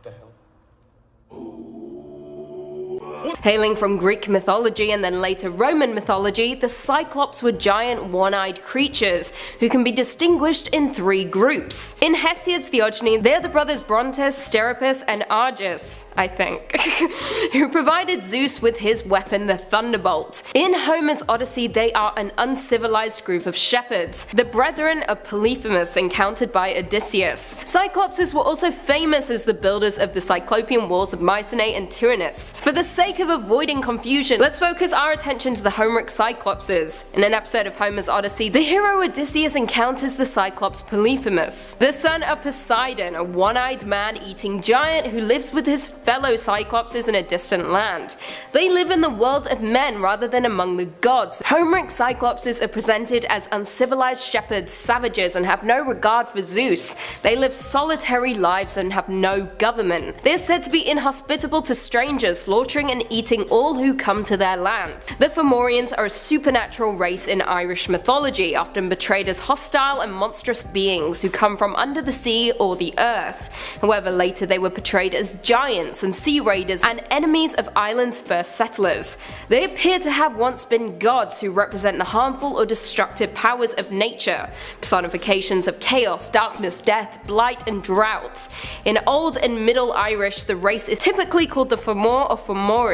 the hell? Hailing from Greek mythology and then later Roman mythology, the Cyclops were giant one-eyed creatures who can be distinguished in three groups. In Hesiod's theogony, they're the brothers Brontes, Steropus, and Argus, I think, who provided Zeus with his weapon, the thunderbolt. In Homer's Odyssey, they are an uncivilized group of shepherds, the brethren of Polyphemus encountered by Odysseus. Cyclopses were also famous as the builders of the Cyclopean walls of Mycenae and Tyrannus. For the sake of avoiding confusion, let's focus our attention to the Homeric Cyclopses. In an episode of Homer's Odyssey, the hero Odysseus encounters the Cyclops Polyphemus, the son of Poseidon, a one-eyed man-eating giant who lives with his fellow Cyclopses in a distant land. They live in the world of men rather than among the gods. Homeric Cyclopses are presented as uncivilized shepherds, savages, and have no regard for Zeus. They live solitary lives and have no government. They are said to be inhospitable to strangers, slaughtering and eating all who come to their land. The Fomorians are a supernatural race in Irish mythology, often portrayed as hostile and monstrous beings who come from under the sea or the earth. However, later they were portrayed as giants and sea raiders and enemies of Ireland's first settlers. They appear to have once been gods who represent the harmful or destructive powers of nature, personifications of chaos, darkness, death, blight, and drought. In Old and Middle Irish, the race is typically called the Fomor or Fomori,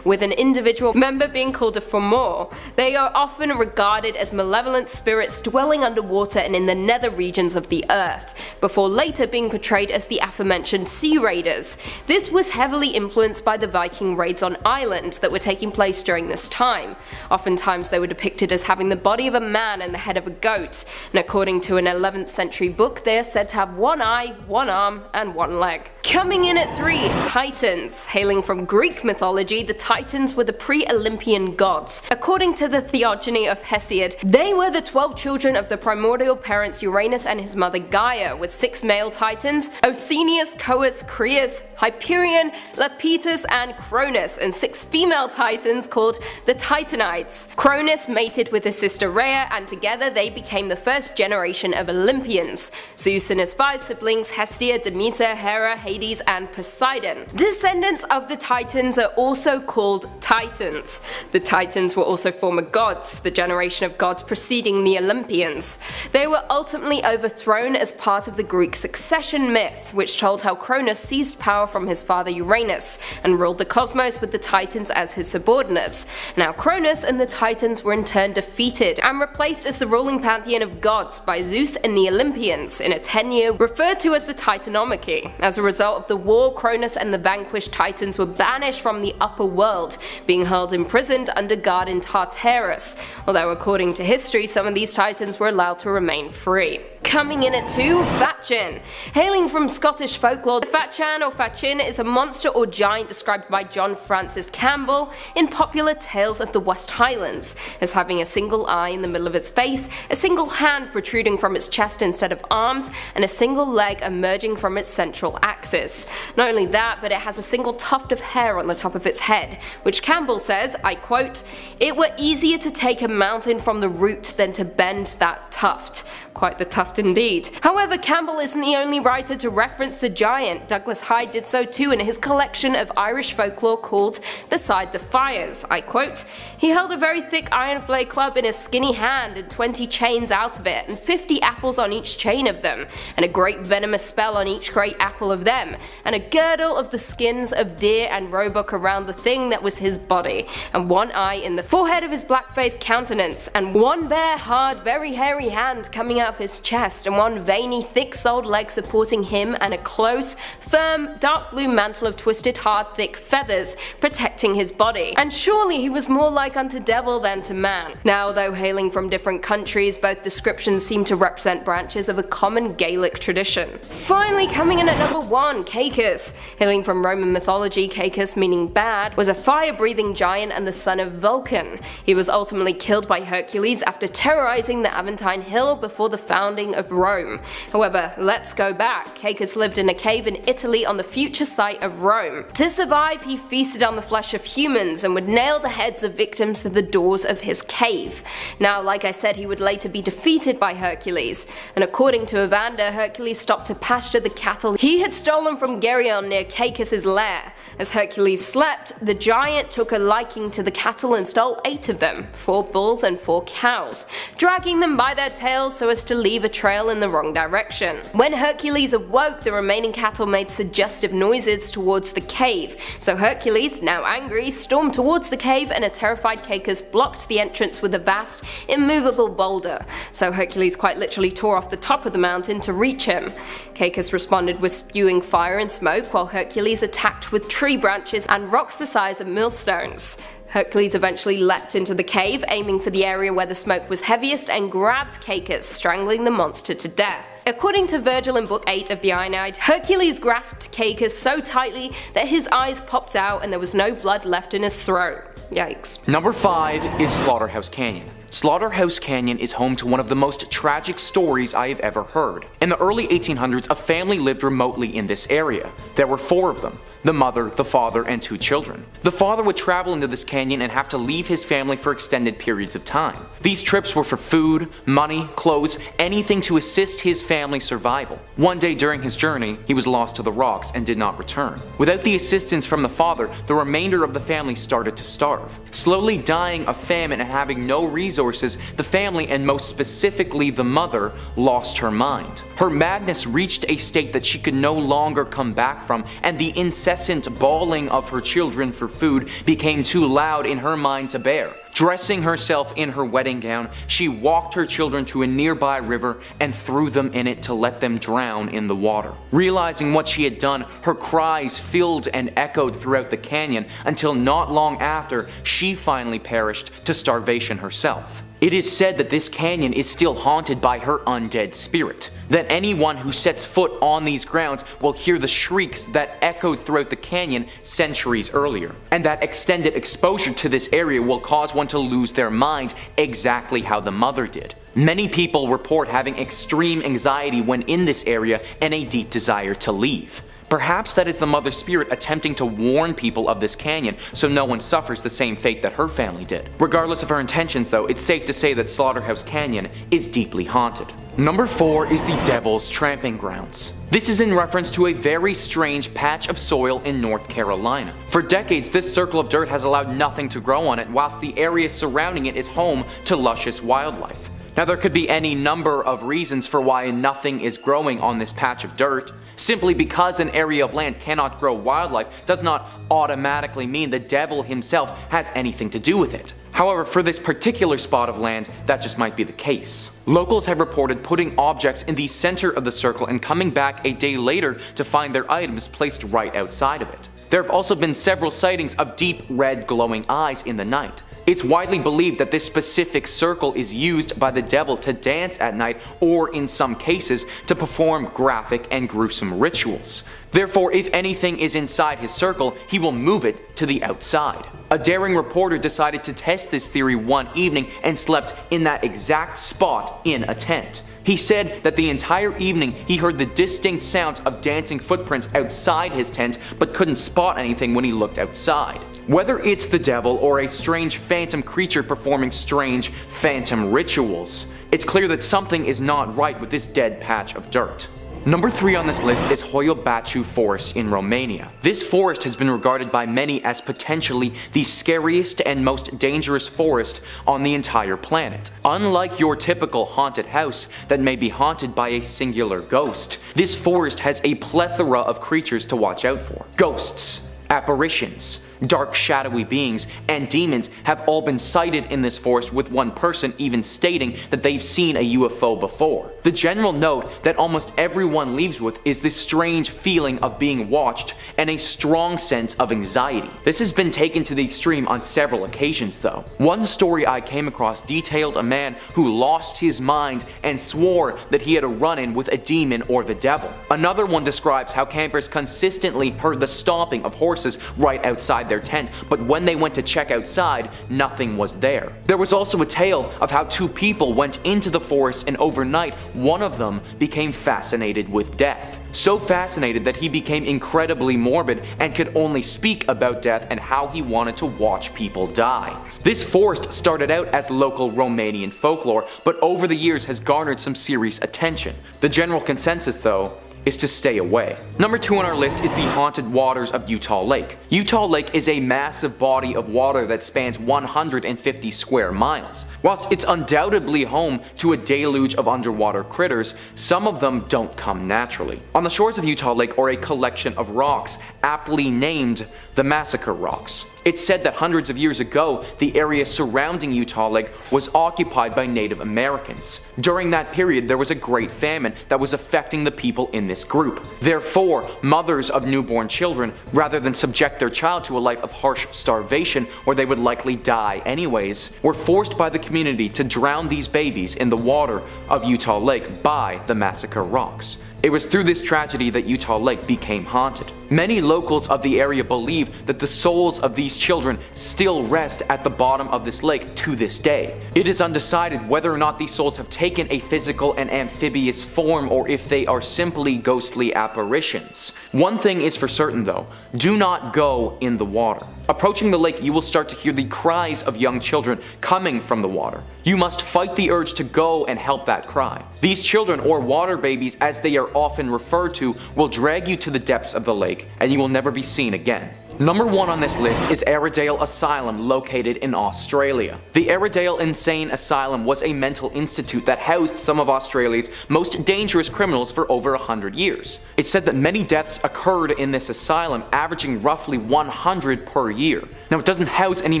with an individual member being called a Fomor. They are often regarded as malevolent spirits dwelling underwater and in the nether regions of the earth, before later being portrayed as the aforementioned sea raiders. This was heavily influenced by the Viking raids on Ireland that were taking place during this time. Oftentimes they were depicted as having the body of a man and the head of a goat, and according to an 11th century book they are said to have one eye, one arm, and one leg. Coming in at 3, Titans. Hailing from Greek mythology, the Titans were the pre-Olympian gods. According to the theogony of Hesiod, they were the 12 children of the primordial parents Uranus and his mother Gaia, with 6 male Titans, Oceanus, Cous, Creus, Hyperion, Lapetus, and Cronus, and 6 female Titans called the Titanides. Cronus mated with his sister Rhea, and together they became the first generation of Olympians. Zeus and his 5 siblings Hestia, Demeter, Hera, Hades, and Poseidon. Descendants of the Titans are also called Titans. The Titans were also former gods, the generation of gods preceding the Olympians. They were ultimately overthrown as part of the Greek succession myth, which told how Cronus seized power from his father Uranus and ruled the cosmos with the Titans as his subordinates. Now Cronus and the Titans were in turn defeated and replaced as the ruling pantheon of gods by Zeus and the Olympians in a tenure referred to as the Titanomachy. As a result of the war, Cronus and the vanquished Titans were banished from the upper world, being held imprisoned under guard in Tartarus, although according to history some of these Titans were allowed to remain free. Coming in at 2, Fatchin. Hailing from Scottish folklore, the Fatchan or Fatchin is a monster or giant described by John Francis Campbell in popular tales of the West Highlands, as having a single eye in the middle of its face, a single hand protruding from its chest instead of arms, and a single leg emerging from its central axis. Not only that, but it has a single tuft of hair on the top of its head, which Campbell says, I quote, "It were easier to take a mountain from the root than to bend that tuft." Quite the tuft indeed. However, Campbell isn't the only writer to reference the giant. Douglas Hyde did so too in his collection of Irish folklore called Beside the Fires. I quote, "He held a very thick iron flay club in his skinny hand and 20 chains out of it, and 50 apples on each chain of them, and a great venomous spell on each great apple of them, and a girdle of the skins of deer and roebuck around the thing that was his body, and one eye in the forehead of his black-faced countenance, and one bare, hard, very hairy hand coming out of his chest, and one veiny, thick-soled leg supporting him, and a close, firm, dark blue mantle of twisted, hard, thick feathers protecting his body. And surely he was more like unto devil than to man." Now, though hailing from different countries, both descriptions seem to represent branches of a common Gaelic tradition. Finally, coming in at number 1, Caicus. Hailing from Roman mythology, Caicus, meaning bad, was a fire-breathing giant and the son of Vulcan. He was ultimately killed by Hercules after terrorizing the Aventine Apennine Hill before the founding of Rome. However, let's go back. Caecus lived in a cave in Italy on the future site of Rome. To survive, he feasted on the flesh of humans and would nail the heads of victims to the doors of his cave. Now, like I said, he would later be defeated by Hercules, and according to Evander, Hercules stopped to pasture the cattle he had stolen from Geryon near Caecus' lair. As Hercules slept, the giant took a liking to the cattle and stole 8 of them, 4 bulls and 4 cows, dragging them by their tails so as to leave a trail in the wrong direction. When Hercules awoke, the remaining cattle made suggestive noises towards the cave, so Hercules, now angry, stormed towards the cave, and a terrified Caecus blocked the entrance with a vast, immovable boulder, so Hercules quite literally tore off the top of the mountain to reach him. Caecus responded with spewing fire and smoke, while Hercules attacked with tree branches and rocks the size of millstones. Hercules eventually leapt into the cave, aiming for the area where the smoke was heaviest, and grabbed Caecus, strangling the monster to death. According to Virgil in Book 8 of the Aeneid, Hercules grasped Caecus so tightly that his eyes popped out and there was no blood left in his throat. Yikes. Number 5 is Slaughterhouse Canyon. Slaughterhouse Canyon is home to one of the most tragic stories I have ever heard. In the early 1800s, a family lived remotely in this area. There were 4 of them: the mother, the father, and 2 children. The father would travel into this canyon and have to leave his family for extended periods of time. These trips were for food, money, clothes, anything to assist his family's survival. One day during his journey, he was lost to the rocks and did not return. Without the assistance from the father, the remainder of the family started to starve. Slowly dying of famine and having no resources, the family, and most specifically the mother, lost her mind. Her madness reached a state that she could no longer come back from, and the incessant bawling of her children for food became too loud in her mind to bear. Dressing herself in her wedding gown, she walked her children to a nearby river and threw them in it to let them drown in the water. Realizing what she had done, her cries filled and echoed throughout the canyon until not long after, she finally perished to starvation herself. It is said that this canyon is still haunted by her undead spirit, that anyone who sets foot on these grounds will hear the shrieks that echoed throughout the canyon centuries earlier, and that extended exposure to this area will cause one to lose their mind exactly how the mother did. Many people report having extreme anxiety when in this area and a deep desire to leave. Perhaps that is the mother spirit attempting to warn people of this canyon so no one suffers the same fate that her family did. Regardless of her intentions though, it's safe to say that Slaughterhouse Canyon is deeply haunted. Number 4 is the Devil's Tramping Grounds. This is in reference to a very strange patch of soil in North Carolina. For decades, this circle of dirt has allowed nothing to grow on it, whilst the area surrounding it is home to luscious wildlife. Now there could be any number of reasons for why nothing is growing on this patch of dirt. Simply because an area of land cannot grow wildlife does not automatically mean the devil himself has anything to do with it. However, for this particular spot of land, that just might be the case. Locals have reported putting objects in the center of the circle and coming back a day later to find their items placed right outside of it. There have also been several sightings of deep red glowing eyes in the night. It's widely believed that this specific circle is used by the devil to dance at night, or in some cases, to perform graphic and gruesome rituals. Therefore, if anything is inside his circle, he will move it to the outside. A daring reporter decided to test this theory one evening and slept in that exact spot in a tent. He said that the entire evening he heard the distinct sounds of dancing footprints outside his tent, but couldn't spot anything when he looked outside. Whether it's the devil or a strange phantom creature performing strange phantom rituals, it's clear that something is not right with this dead patch of dirt. Number 3 on this list is Hoia Baciu Forest in Romania. This forest has been regarded by many as potentially the scariest and most dangerous forest on the entire planet. Unlike your typical haunted house that may be haunted by a singular ghost, this forest has a plethora of creatures to watch out for. Ghosts, apparitions, dark shadowy beings, and demons have all been sighted in this forest, with one person even stating that they've seen a UFO before. The general note that almost everyone leaves with is this strange feeling of being watched and a strong sense of anxiety. This has been taken to the extreme on several occasions though. One story I came across detailed a man who lost his mind and swore that he had a run-in with a demon or the devil. Another one describes how campers consistently heard the stomping of horses right outside inside their tent, but when they went to check outside, nothing was there. There was also a tale of how two people went into the forest and overnight, one of them became fascinated with death. So fascinated that he became incredibly morbid and could only speak about death and how he wanted to watch people die. This forest started out as local Romanian folklore, but over the years has garnered some serious attention. The general consensus, though, is to stay away. Number 2 on our list is the haunted waters of Utah Lake. Utah Lake is a massive body of water that spans 150 square miles. Whilst it's undoubtedly home to a deluge of underwater critters, some of them don't come naturally. On the shores of Utah Lake are a collection of rocks, aptly named the Massacre rocks. It's said that hundreds of years ago, the area surrounding Utah Lake was occupied by Native Americans. During that period, there was a great famine that was affecting the people in this group. Therefore, mothers of newborn children, rather than subject their child to a life of harsh starvation where they would likely die anyways, were forced by the community to drown these babies in the water of Utah Lake by the Massacre rocks. It was through this tragedy that Utah Lake became haunted. Many locals of the area believe that the souls of these children still rest at the bottom of this lake to this day. It is undecided whether or not these souls have taken a physical and amphibious form or if they are simply ghostly apparitions. One thing is for certain though, do not go in the water. Approaching the lake, you will start to hear the cries of young children coming from the water. You must fight the urge to go and help that cry. These children, or water babies as they are often referred to, will drag you to the depths of the lake and you will never be seen again. Number 1 on this list is Aradale Asylum, located in Australia. The Aradale Insane Asylum was a mental institute that housed some of Australia's most dangerous criminals for over 100 years. It's said that many deaths occurred in this asylum, averaging roughly 100 per year. Now, it doesn't house any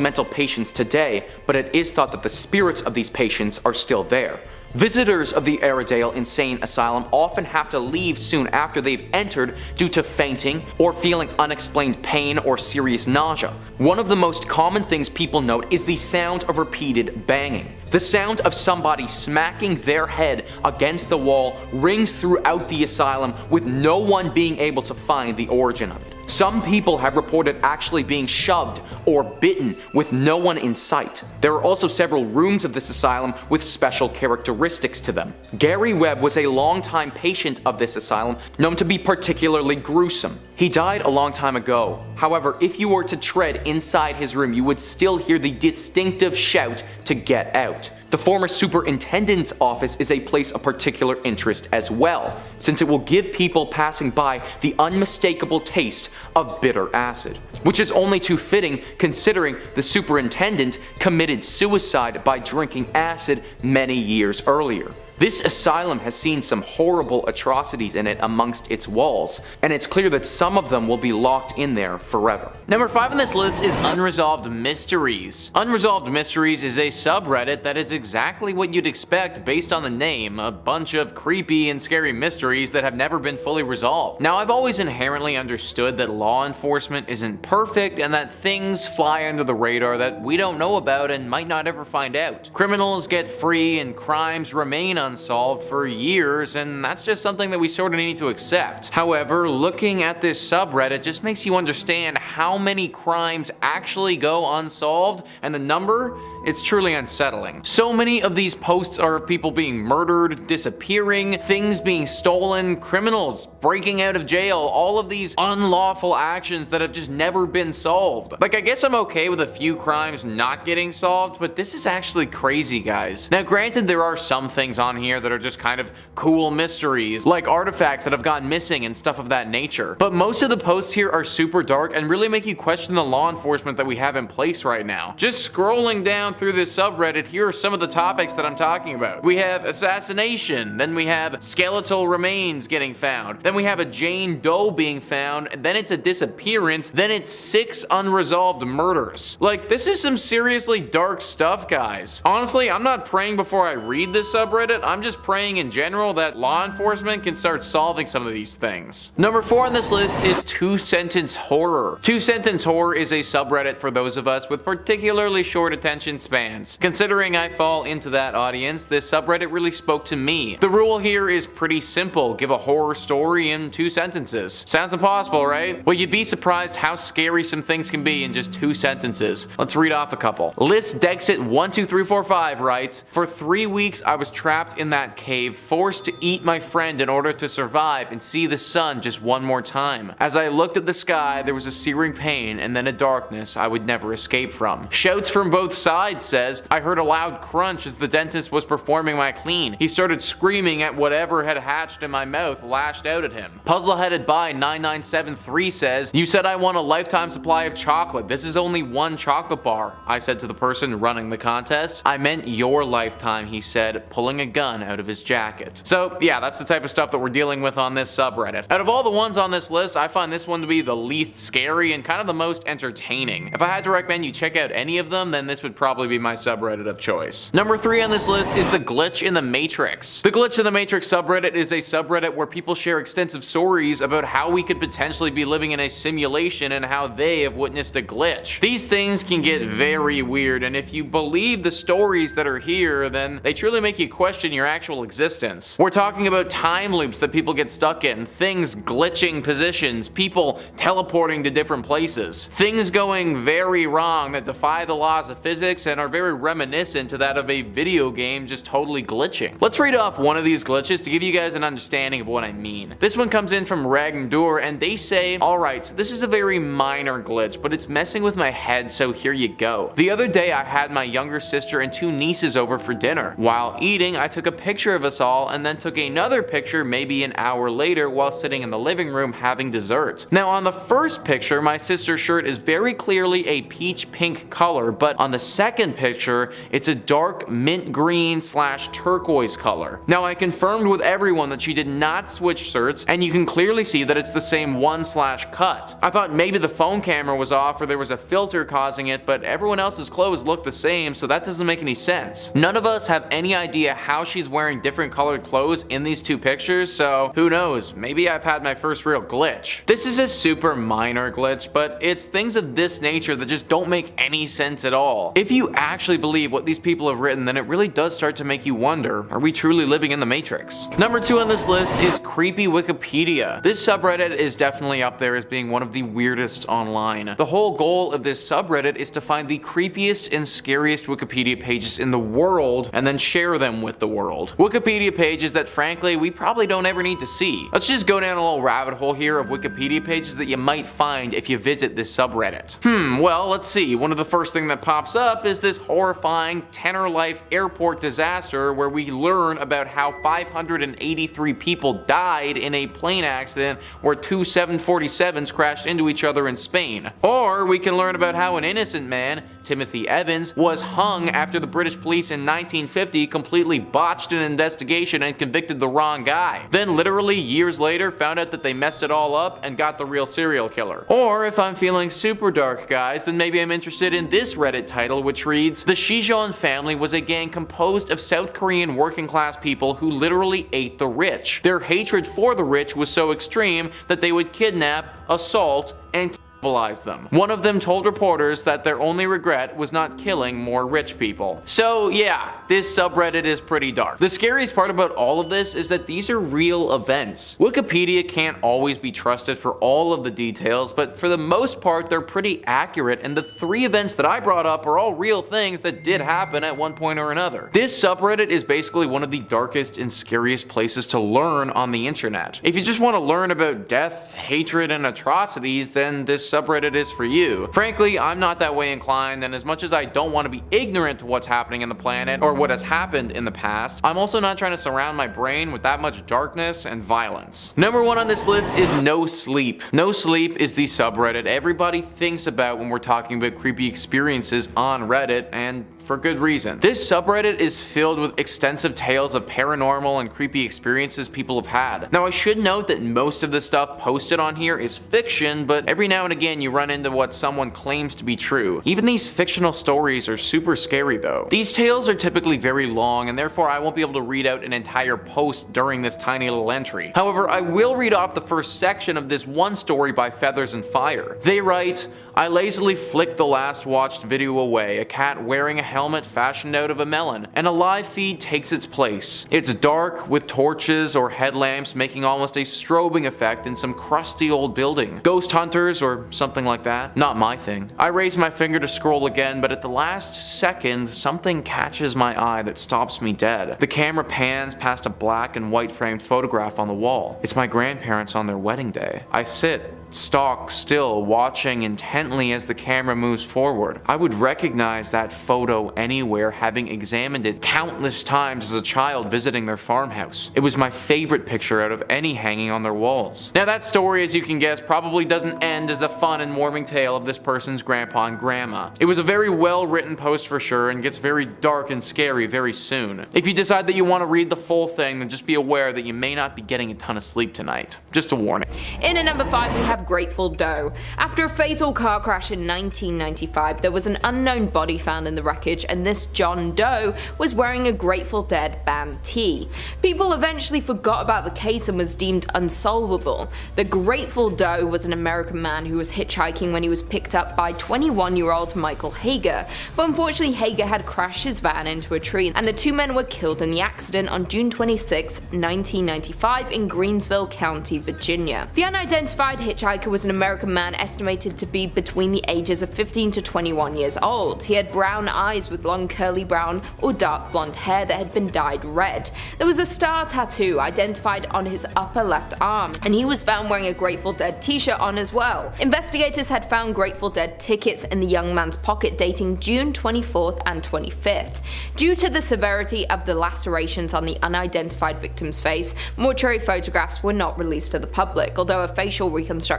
mental patients today, but it is thought that the spirits of these patients are still there. Visitors of the Aradale Insane Asylum often have to leave soon after they've entered due to fainting or feeling unexplained pain or serious nausea. One of the most common things people note is the sound of repeated banging. The sound of somebody smacking their head against the wall rings throughout the asylum, with no one being able to find the origin of it. Some people have reported actually being shoved or bitten with no one in sight. There are also several rooms of this asylum with special characteristics to them. Gary Webb was a longtime patient of this asylum, known to be particularly gruesome. He died a long time ago. However, if you were to tread inside his room, you would still hear the distinctive shout to get out. The former superintendent's office is a place of particular interest as well, since it will give people passing by the unmistakable taste of bitter acid, which is only too fitting considering the superintendent committed suicide by drinking acid many years earlier. This asylum has seen some horrible atrocities in it amongst its walls, and it's clear that some of them will be locked in there forever. Number 5 on this list is Unresolved Mysteries. Unresolved Mysteries is a subreddit that is exactly what you'd expect based on the name, a bunch of creepy and scary mysteries that have never been fully resolved. Now, I've always inherently understood that law enforcement isn't perfect and that things fly under the radar that we don't know about and might not ever find out. Criminals get free and crimes remain unsolved for years, and that's just something that we sort of need to accept. However, looking at this subreddit just makes you understand how many crimes actually go unsolved, and the number, it's truly unsettling. So many of these posts are of people being murdered, disappearing, things being stolen, criminals breaking out of jail, all of these unlawful actions that have just never been solved. Like, I guess I'm okay with a few crimes not getting solved, but this is actually crazy, guys. Now, granted, there are some things on here that are just kind of cool mysteries, like artifacts that have gone missing and stuff of that nature. But most of the posts here are super dark and really make you question the law enforcement that we have in place right now. Just scrolling down through this subreddit, here are some of the topics that I'm talking about. We have assassination, then we have skeletal remains getting found, then we have a Jane Doe being found, then it's a disappearance, then it's 6 unresolved murders. Like, this is some seriously dark stuff, guys. Honestly, I'm not praying before I read this subreddit, I'm just praying in general that law enforcement can start solving some of these things. Number 4 on this list is 2-sentence horror. 2-sentence horror is a subreddit for those of us with particularly short attention spans. Considering I fall into that audience, this subreddit really spoke to me. The rule here is pretty simple: give a horror story in 2 sentences. Sounds impossible, right? Well, you'd be surprised how scary some things can be in just 2 sentences. Let's read off a couple. List Dexit12345 writes, "For 3 weeks I was trapped in that cave, forced to eat my friend in order to survive and see the sun just one more time. As I looked at the sky, there was a searing pain and then a darkness I would never escape from." Shouts from both sides says, "I heard a loud crunch as the dentist was performing my clean. He started screaming at whatever had hatched in my mouth, lashed out at him." Puzzleheaded by 9973 says, "You said I want a lifetime supply of chocolate. This is only 1 chocolate bar." I said to the person running the contest, "I meant your lifetime," he said, pulling a gun out of his jacket. So yeah, that's the type of stuff that we're dealing with on this subreddit. Out of all the ones on this list, I find this one to be the least scary and kind of the most entertaining. If I had to recommend you check out any of them, then this would probably be my subreddit of choice. Number 3 on this list is the glitch in the Matrix. The glitch in the Matrix subreddit is a subreddit where people share extensive stories about how we could potentially be living in a simulation and how they have witnessed a glitch. These things can get very weird, and if you believe the stories that are here, then they truly make you question your actual existence. We're talking about time loops that people get stuck in, things glitching positions, people teleporting to different places, things going very wrong that defy the laws of physics and are very reminiscent to that of a video game just totally glitching. Let's read off one of these glitches to give you guys an understanding of what I mean. This one comes in from Ragnar, and they say, "Alright, so this is a very minor glitch, but it's messing with my head, so here you go. The other day I had my younger sister and 2 nieces over for dinner. While eating, I took a picture of us all and then took another picture maybe an hour later while sitting in the living room having dessert. Now on the first picture, my sister's shirt is very clearly a peach pink color, but on the second picture, it's a dark mint green / turquoise color. Now I confirmed with everyone that she did not switch shirts, and you can clearly see that it's the same one / cut. I thought maybe the phone camera was off or there was a filter causing it, but everyone else's clothes look the same, so that doesn't make any sense. None of us have any idea how she's wearing different colored clothes in these 2 pictures, so who knows, maybe I've had my first real glitch." This is a super minor glitch, but it's things of this nature that just don't make any sense at all. If you actually believe what these people have written, then it really does start to make you wonder, are we truly living in the Matrix? Number 2 on this list is creepy Wikipedia. This subreddit is definitely up there as being one of the weirdest online. The whole goal of this subreddit is to find the creepiest and scariest Wikipedia pages in the world and then share them with the world. Wikipedia pages that frankly we probably don't ever need to see. Let's just go down a little rabbit hole here of Wikipedia pages that you might find if you visit this subreddit. Well, let's see. One of the first thing that pops up is this horrifying Tenor Life airport disaster where we learn about how 583 people died in a plane accident where 2 747s crashed into each other in Spain. Or we can learn about how an innocent man, Timothy Evans, was hung after the British police in 1950 completely botched an investigation and convicted the wrong guy. Then literally years later found out that they messed it all up and got the real serial killer. Or if I'm feeling super dark, guys, then maybe I'm interested in this Reddit title, which reads, "The Shijon family was a gang composed of South Korean working class people who literally ate the rich. Their hatred for the rich was so extreme that they would kidnap, assault, and cannibalize them. One of them told reporters that their only regret was not killing more rich people." So yeah, this subreddit is pretty dark. The scariest part about all of this is that these are real events. Wikipedia can't always be trusted for all of the details, but for the most part they're pretty accurate, and the 3 events that I brought up are all real things that did happen at one point or another. This subreddit is basically one of the darkest and scariest places to learn on the internet. If you just want to learn about death, hatred, and atrocities, then this subreddit is for you. Frankly, I'm not that way inclined, and as much as I don't want to be ignorant to what's happening in the planet or what has happened in the past, I'm also not trying to surround my brain with that much darkness and violence. Number 1 on this list is No Sleep. No Sleep is the subreddit everybody thinks about when we're talking about creepy experiences on Reddit, and for good reason. This subreddit is filled with extensive tales of paranormal and creepy experiences people have had. Now I should note that most of the stuff posted on here is fiction, but every now and again you run into what someone claims to be true. Even these fictional stories are super scary though. These tales are typically very long, and therefore I won't be able to read out an entire post during this tiny little entry. However, I will read off the first section of this one story by Feathers and Fire. They write, I lazily flick the last watched video away, a cat wearing a helmet fashioned out of a melon, and a live feed takes its place. It's dark, with torches or headlamps making almost a strobing effect in some crusty old building. Ghost hunters or something like that? Not my thing. I raise my finger to scroll again, but at the last second, something catches my eye that stops me dead. The camera pans past a black and white framed photograph on the wall. It's my grandparents on their wedding day. I sit stock still, watching intently as the camera moves forward. I would recognize that photo anywhere, having examined it countless times as a child visiting their farmhouse. It was my favorite picture out of any hanging on their walls. Now that story, as you can guess, probably doesn't end as a fun and warming tale of this person's grandpa and grandma. It was a very well written post for sure, and gets very dark and scary very soon. If you decide that you want to read the full thing, then just be aware that you may not be getting a ton of sleep tonight. Just a warning. In at number 5 we have Grateful Doe. After a fatal car crash in 1995, there was an unknown body found in the wreckage, and this John Doe was wearing a Grateful Dead band tee. People eventually forgot about the case and was deemed unsolvable. The Grateful Doe was an American man who was hitchhiking when he was picked up by 21-year-old Michael Hager, but unfortunately Hager had crashed his van into a tree, and the two men were killed in the accident on June 26, 1995 in Greensville County, Virginia. The unidentified hitchhiker was an American man estimated to be between the ages of 15 to 21 years old. He had brown eyes with long curly brown or dark blonde hair that had been dyed red. There was a star tattoo identified on his upper left arm, and he was found wearing a Grateful Dead t-shirt on as well. Investigators had found Grateful Dead tickets in the young man's pocket dating June 24th and 25th. Due to the severity of the lacerations on the unidentified victim's face, mortuary photographs were not released to the public, although a facial reconstruction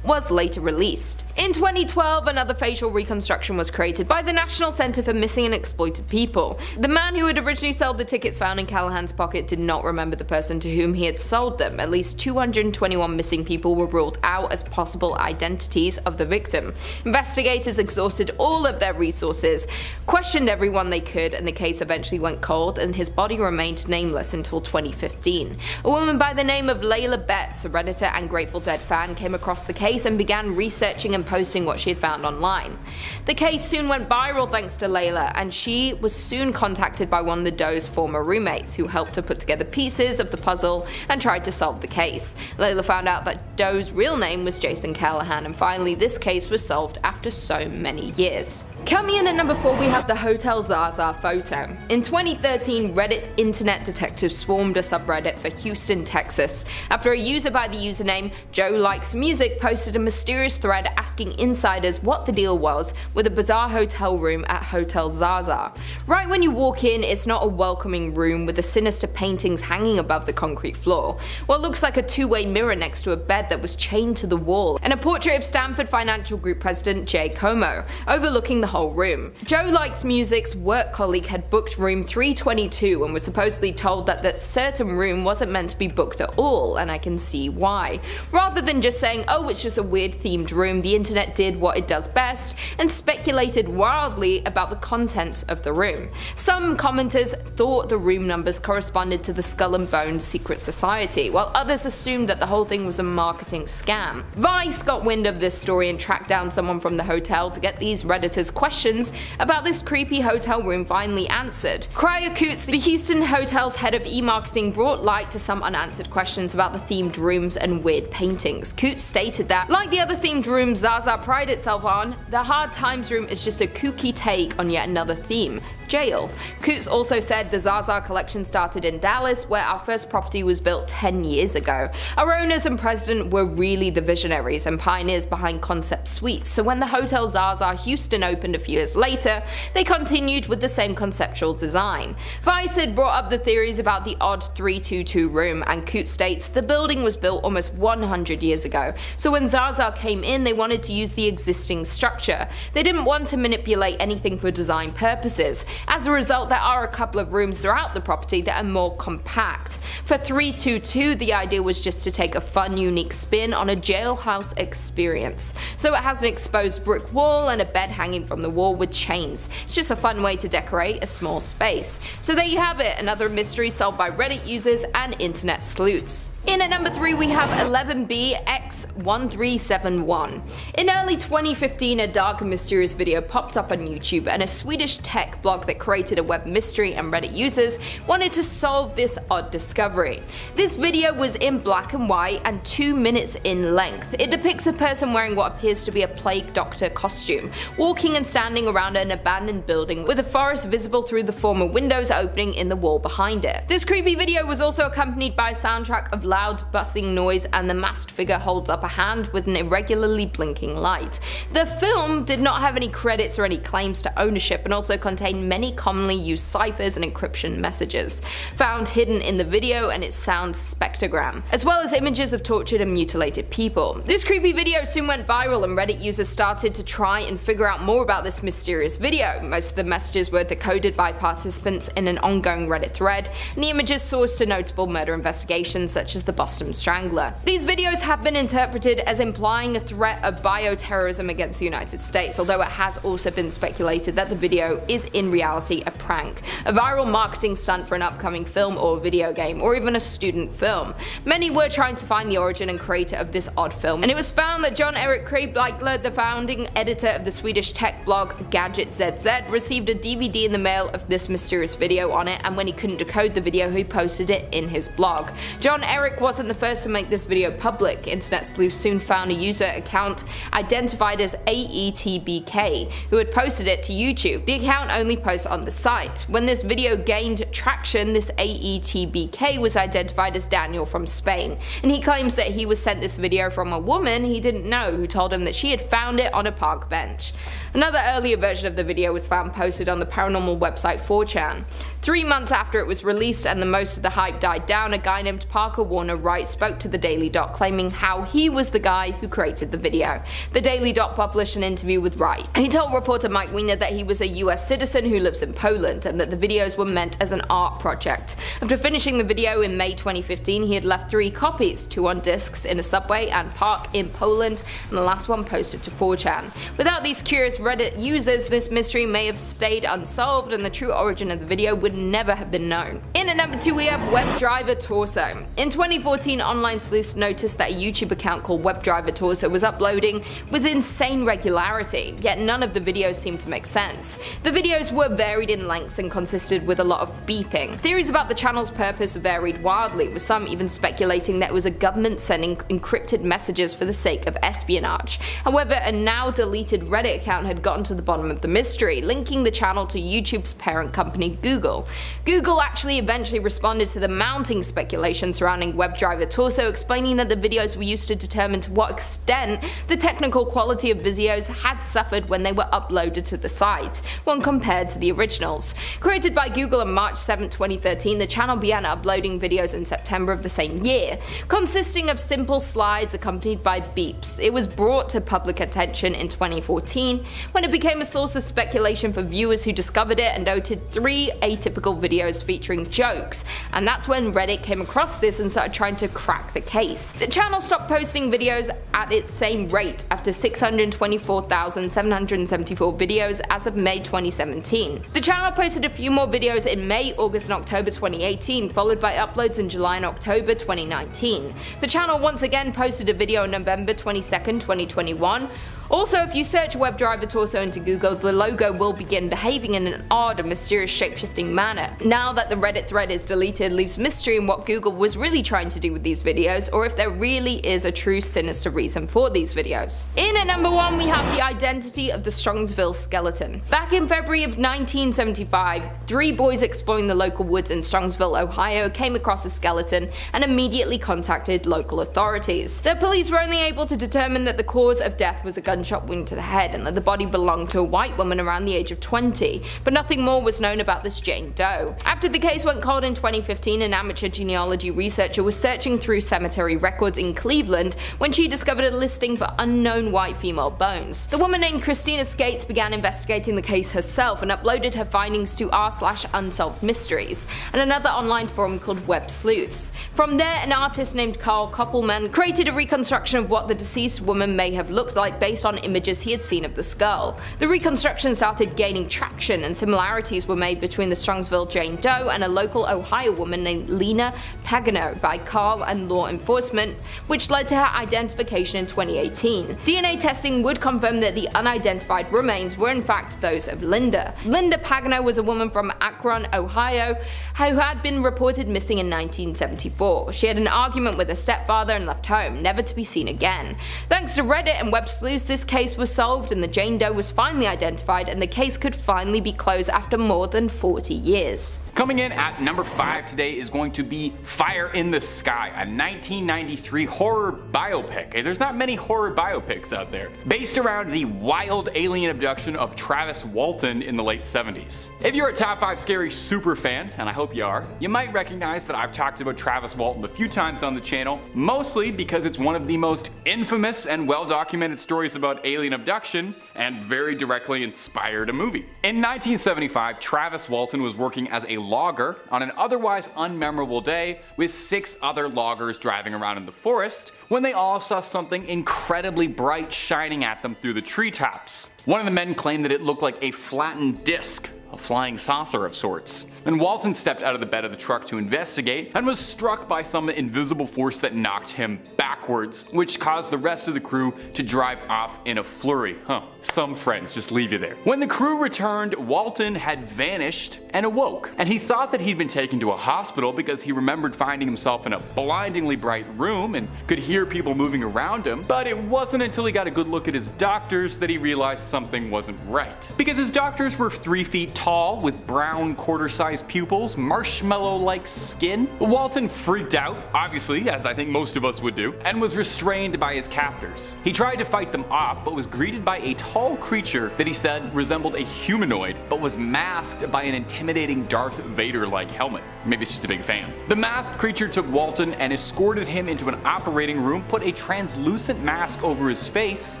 was later released. In 2012, another facial reconstruction was created by the National Center for Missing and Exploited People. The man who had originally sold the tickets found in Callahan's pocket did not remember the person to whom he had sold them. At least 221 missing people were ruled out as possible identities of the victim. Investigators exhausted all of their resources, questioned everyone they could, and the case eventually went cold, and his body remained nameless until 2015. A woman by the name of Layla Betts, a Redditor and Grateful Dead fan, came across the case and began researching and posting what she had found online. The case soon went viral thanks to Layla, and she was soon contacted by one of the Doe's former roommates, who helped her put together pieces of the puzzle and tried to solve the case. Layla found out that Doe's real name was Jason Callahan, and finally this case was solved after so many years. Coming in at number 4 we have the Hotel ZaZa photo. In 2013, Reddit's internet detectives swarmed a subreddit for Houston, Texas, after a user by the username Joe Likes Music posted a mysterious thread asking insiders what the deal was with a bizarre hotel room at Hotel ZaZa. Right when you walk in, it's not a welcoming room with the sinister paintings hanging above the concrete floor, what looks like a two-way mirror next to a bed that was chained to the wall, and a portrait of Stanford Financial Group president Jay Como, overlooking the whole room. Joe Likes Music's work colleague had booked room 322 and was supposedly told that that certain room wasn't meant to be booked at all, and I can see why. Rather than just saying, oh, it's just a weird themed room, the internet did what it does best and speculated wildly about the contents of the room. Some commenters thought the room numbers corresponded to the Skull and Bones secret society, while others assumed that the whole thing was a marketing scam. Vice got wind of this story and tracked down someone from the hotel to get these Redditors' questions about this creepy hotel room finally answered. Cryer Coots, the Houston hotel's head of e-marketing, brought light to some unanswered questions about the themed rooms and weird paintings. Coots stated that, like the other themed rooms ZaZa pride itself on, the Hard Times room is just a kooky take on yet another theme, jail. Coots also said the ZaZa collection started in Dallas, where our first property was built 10 years ago. Our owners and president were really the visionaries and pioneers behind concept suites, so when the Hotel ZaZa Houston opened a few years later, they continued with the same conceptual design. Vice had brought up the theories about the odd 322 room, and Coots states the building was built almost 100 years ago, so when ZaZa came in they wanted to use the existing structure. They didn't want to manipulate anything for design purposes. As a result, there are a couple of rooms throughout the property that are more compact. For 322, the idea was just to take a fun, unique spin on a jailhouse experience. So it has an exposed brick wall and a bed hanging from the wall with chains. It's just a fun way to decorate a small space. So there you have it, another mystery solved by Reddit users and internet sleuths. In at number 3 we have 11BX1371. In early 2015, a dark and mysterious video popped up on YouTube, and a Swedish tech blog that created a web mystery and Reddit users wanted to solve this odd discovery. This video was in black and white and 2 minutes in length. It depicts a person wearing what appears to be a plague doctor costume, walking and standing around an abandoned building with a forest visible through the former windows opening in the wall behind it. This creepy video was also accompanied by a soundtrack of loud buzzing noise, and the masked figure holds up a hand with an irregularly blinking light. The film did not have any credits or any claims to ownership, and also contained many commonly used ciphers and encryption messages found hidden in the video and its sound spectrogram, as well as images of tortured and mutilated people. This creepy video soon went viral, and Reddit users started to try and figure out more about this mysterious video. Most of the messages were decoded by participants in an ongoing Reddit thread, and the images sourced to notable murder investigations such as the Boston Strangler. These videos have been interpreted as implying a threat of bioterrorism against the United States, although it has also been speculated that the video is in reality a prank, a viral marketing stunt for an upcoming film or video game, or even a student film. Many were trying to find the origin and creator of this odd film, and it was found that John Erik Kreibleichler, the founding editor of the Swedish tech blog Gadget ZaZa, received a DVD in the mail of this mysterious video on it, and when he couldn't decode the video, he posted it in his blog. John Erik wasn't the first to make this video public. Internet sleuths soon found a user account identified as AETBK who had posted it to YouTube. The account only posts on the site. When this video gained traction, this AETBK was identified as Daniel from Spain, and he claims that he was sent this video from a woman he didn't know who told him that she had found it on a park bench. Another earlier version of the video was found posted on the paranormal website 4chan. 3 months after it was released and the most of the hype died down, a guy named Parker Warner Wright spoke to the Daily Dot claiming how he was the guy who created the video. The Daily Dot published an interview with Wright. He told reporter Mike Weiner that he was a US citizen who lives in Poland, and that the videos were meant as an art project. After finishing the video in May 2015, he had left 3 copies, 2 on discs in a subway and park in Poland, and the last one posted to 4chan. Without these curious Reddit users, this mystery may have stayed unsolved, and the true origin of the video would never have been known. In at number 2 we have WebDriver Torso. In 2014, online sleuths noticed that a YouTube account called WebDriver Torso was uploading with insane regularity, yet none of the videos seemed to make sense. The videos were varied in lengths and consisted with a lot of beeping. Theories about the channel's purpose varied wildly, with some even speculating that it was a government sending encrypted messages for the sake of espionage. However, a now deleted Reddit account had gotten to the bottom of the mystery, linking the channel to YouTube's parent company Google. Google actually eventually responded to the mounting speculation surrounding WebDriver Torso, explaining that the videos were used to determine to what extent the technical quality of videos had suffered when they were uploaded to the site, when compared to the originals. Created by Google on March 7, 2013, the channel began uploading videos in September of the same year, consisting of simple slides accompanied by beeps. It was brought to public attention in 2014, when it became a source of speculation for viewers who discovered it and noted 3 atypical videos featuring jokes, and that's when Reddit came across this and started trying to crack the case. The channel stopped posting videos at its same rate after 624,774 videos as of May 2017. The channel posted a few more videos in May, August and October 2018, followed by uploads in July and October 2019. The channel once again posted a video on November 22nd, 2021. Also, if you search WebDriver Torso into Google, the logo will begin behaving in an odd and mysterious shape-shifting manner. Now that the Reddit thread is deleted, leaves mystery in what Google was really trying to do with these videos, or if there really is a true sinister reason for these videos. In at number 1 we have the identity of the Strongsville skeleton. Back in February of 1975, 3 boys exploring the local woods in Strongsville, Ohio came across a skeleton and immediately contacted local authorities. The police were only able to determine that the cause of death was a gunshot gunshot wound to the head and that the body belonged to a white woman around the age of 20, but nothing more was known about this Jane Doe. After the case went cold in 2015, an amateur genealogy researcher was searching through cemetery records in Cleveland when she discovered a listing for unknown white female bones. The woman named Christina Skates began investigating the case herself and uploaded her findings to r/Unsolved Mysteries and another online forum called Web Sleuths. From there, an artist named Carl Koppelman created a reconstruction of what the deceased woman may have looked like based on images he had seen of the skull. The reconstruction started gaining traction and similarities were made between the Strongsville Jane Doe and a local Ohio woman named Lena Pagano by Carl and law enforcement, which led to her identification in 2018. DNA testing would confirm that the unidentified remains were in fact those of Linda. Linda Pagano was a woman from Akron, Ohio, who had been reported missing in 1974. She had an argument with her stepfather and left home, never to be seen again. Thanks to Reddit and Web Sleuths, this case was solved and the Jane Doe was finally identified and the case could finally be closed after more than 40 years. Coming in at number 5 today is going to be Fire in the Sky, a 1993 horror biopic. There's not many horror biopics out there. Based around the wild alien abduction of Travis Walton in the late 70s. If you're a Top 5 Scary super fan, and I hope you are, you might recognize that I've talked about Travis Walton a few times on the channel, mostly because it's one of the most infamous and well-documented stories about alien abduction, and very directly inspired a movie. In 1975, Travis Walton was working as a logger on an otherwise unmemorable day with 6 other loggers driving around in the forest when they all saw something incredibly bright shining at them through the treetops. One of the men claimed that it looked like a flattened disc, a flying saucer of sorts. And Walton stepped out of the bed of the truck to investigate and was struck by some invisible force that knocked him backwards, which caused the rest of the crew to drive off in a flurry. Some friends just leave you there. When the crew returned, Walton had vanished and awoke, and he thought that he'd been taken to a hospital because he remembered finding himself in a blindingly bright room and could hear people moving around him, but it wasn't until he got a good look at his doctors that he realized something wasn't right. Because his doctors were 3 feet tall with brown quarter-sized pupils, marshmallow-like skin. Walton freaked out, obviously, as I think most of us would do, and was restrained by his captors. He tried to fight them off, but was greeted by a tall creature that he said resembled a humanoid, but was masked by an intimidating Darth Vader-like helmet. Maybe he's just a big fan. The masked creature took Walton and escorted him into an operating room, put a translucent mask over his face,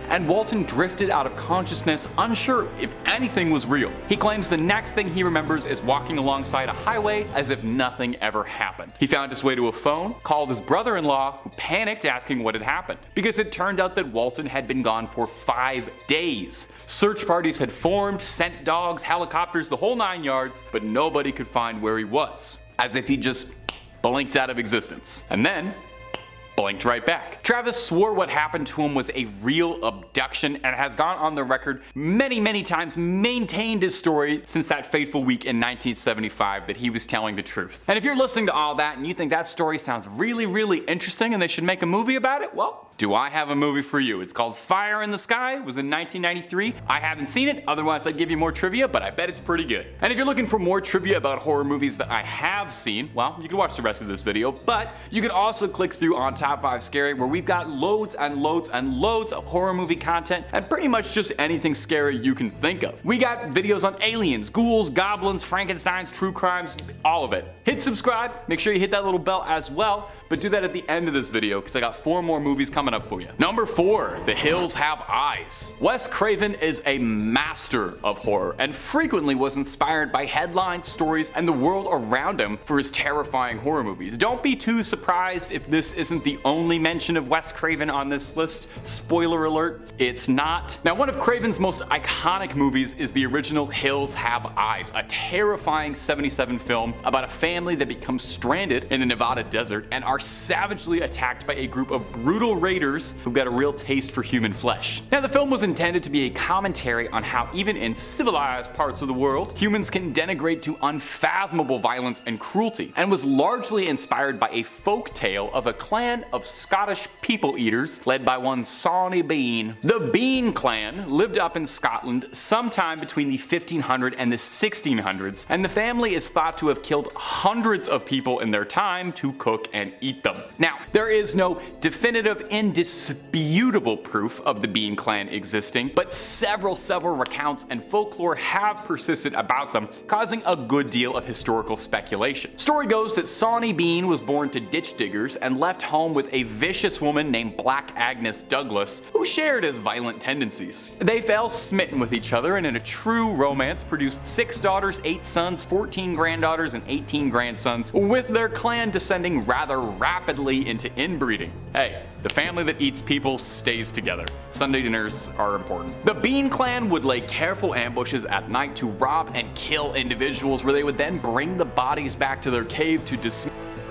and Walton drifted out of consciousness, unsure if anything was real. He claims the next thing he remembers is walking alongside a highway as if nothing ever happened. He found his way to a phone, called his brother-in-law, who panicked asking what had happened, because it turned out that Walton had been gone for 5 days. Search parties had formed, sent dogs, helicopters, the whole 9 yards, but nobody could find where he was. As if he just blinked out of existence. And then blinked right back. Travis swore what happened to him was a real abduction and has gone on the record many times, maintained his story since that fateful week in 1975 that he was telling the truth. And if you're listening to all that and you think that story sounds really interesting and they should make a movie about it, well, do I have a movie for you. It's called Fire in the Sky. It was in 1993. I haven't seen it, otherwise I'd give you more trivia, but I bet it's pretty good. And if you're looking for more trivia about horror movies that I have seen, well, you can watch the rest of this video, but you can also click through on Top 5 Scary, where we've got loads and loads of horror movie content and pretty much just anything scary you can think of. We got videos on aliens, ghouls, goblins, Frankensteins, true crimes, all of it. Hit subscribe, make sure you hit that little bell as well, but do that at the end of this video because I got 4 more movies coming up for you. Number 4, The Hills Have Eyes. Wes Craven is a master of horror and frequently was inspired by headlines, stories, and the world around him for his terrifying horror movies. Don't be too surprised if this isn't the only mention of Wes Craven on this list. Spoiler alert, it's not. Now, one of Craven's most iconic movies is the original Hills Have Eyes, a terrifying 1977 film about a family that becomes stranded in the Nevada desert and are savagely attacked by a group of brutal raiders who've got a real taste for human flesh. Now, the film was intended to be a commentary on how even in civilized parts of the world, humans can denigrate to unfathomable violence and cruelty, and was largely inspired by a folk tale of a clan of Scottish people-eaters led by one Sawney Bean. The Bean clan lived up in Scotland sometime between the 1500s and the 1600s, and the family is thought to have killed hundreds of people in their time to cook and eat them. Now, there is no definitive indisputable proof of the Bean Clan existing, but several recounts and folklore have persisted about them, causing a good deal of historical speculation. Story goes that Sawney Bean was born to ditch diggers and left home with a vicious woman named Black Agnes Douglas, who shared his violent tendencies. They fell smitten with each other and in a true romance produced 6 daughters, 8 sons, 14 granddaughters, and 18 grandsons, with their clan descending rather rapidly into inbreeding. Hey, the family that eats people stays together. Sunday dinners are important. The Bean Clan would lay careful ambushes at night to rob and kill individuals, where they would then bring the bodies back to their cave to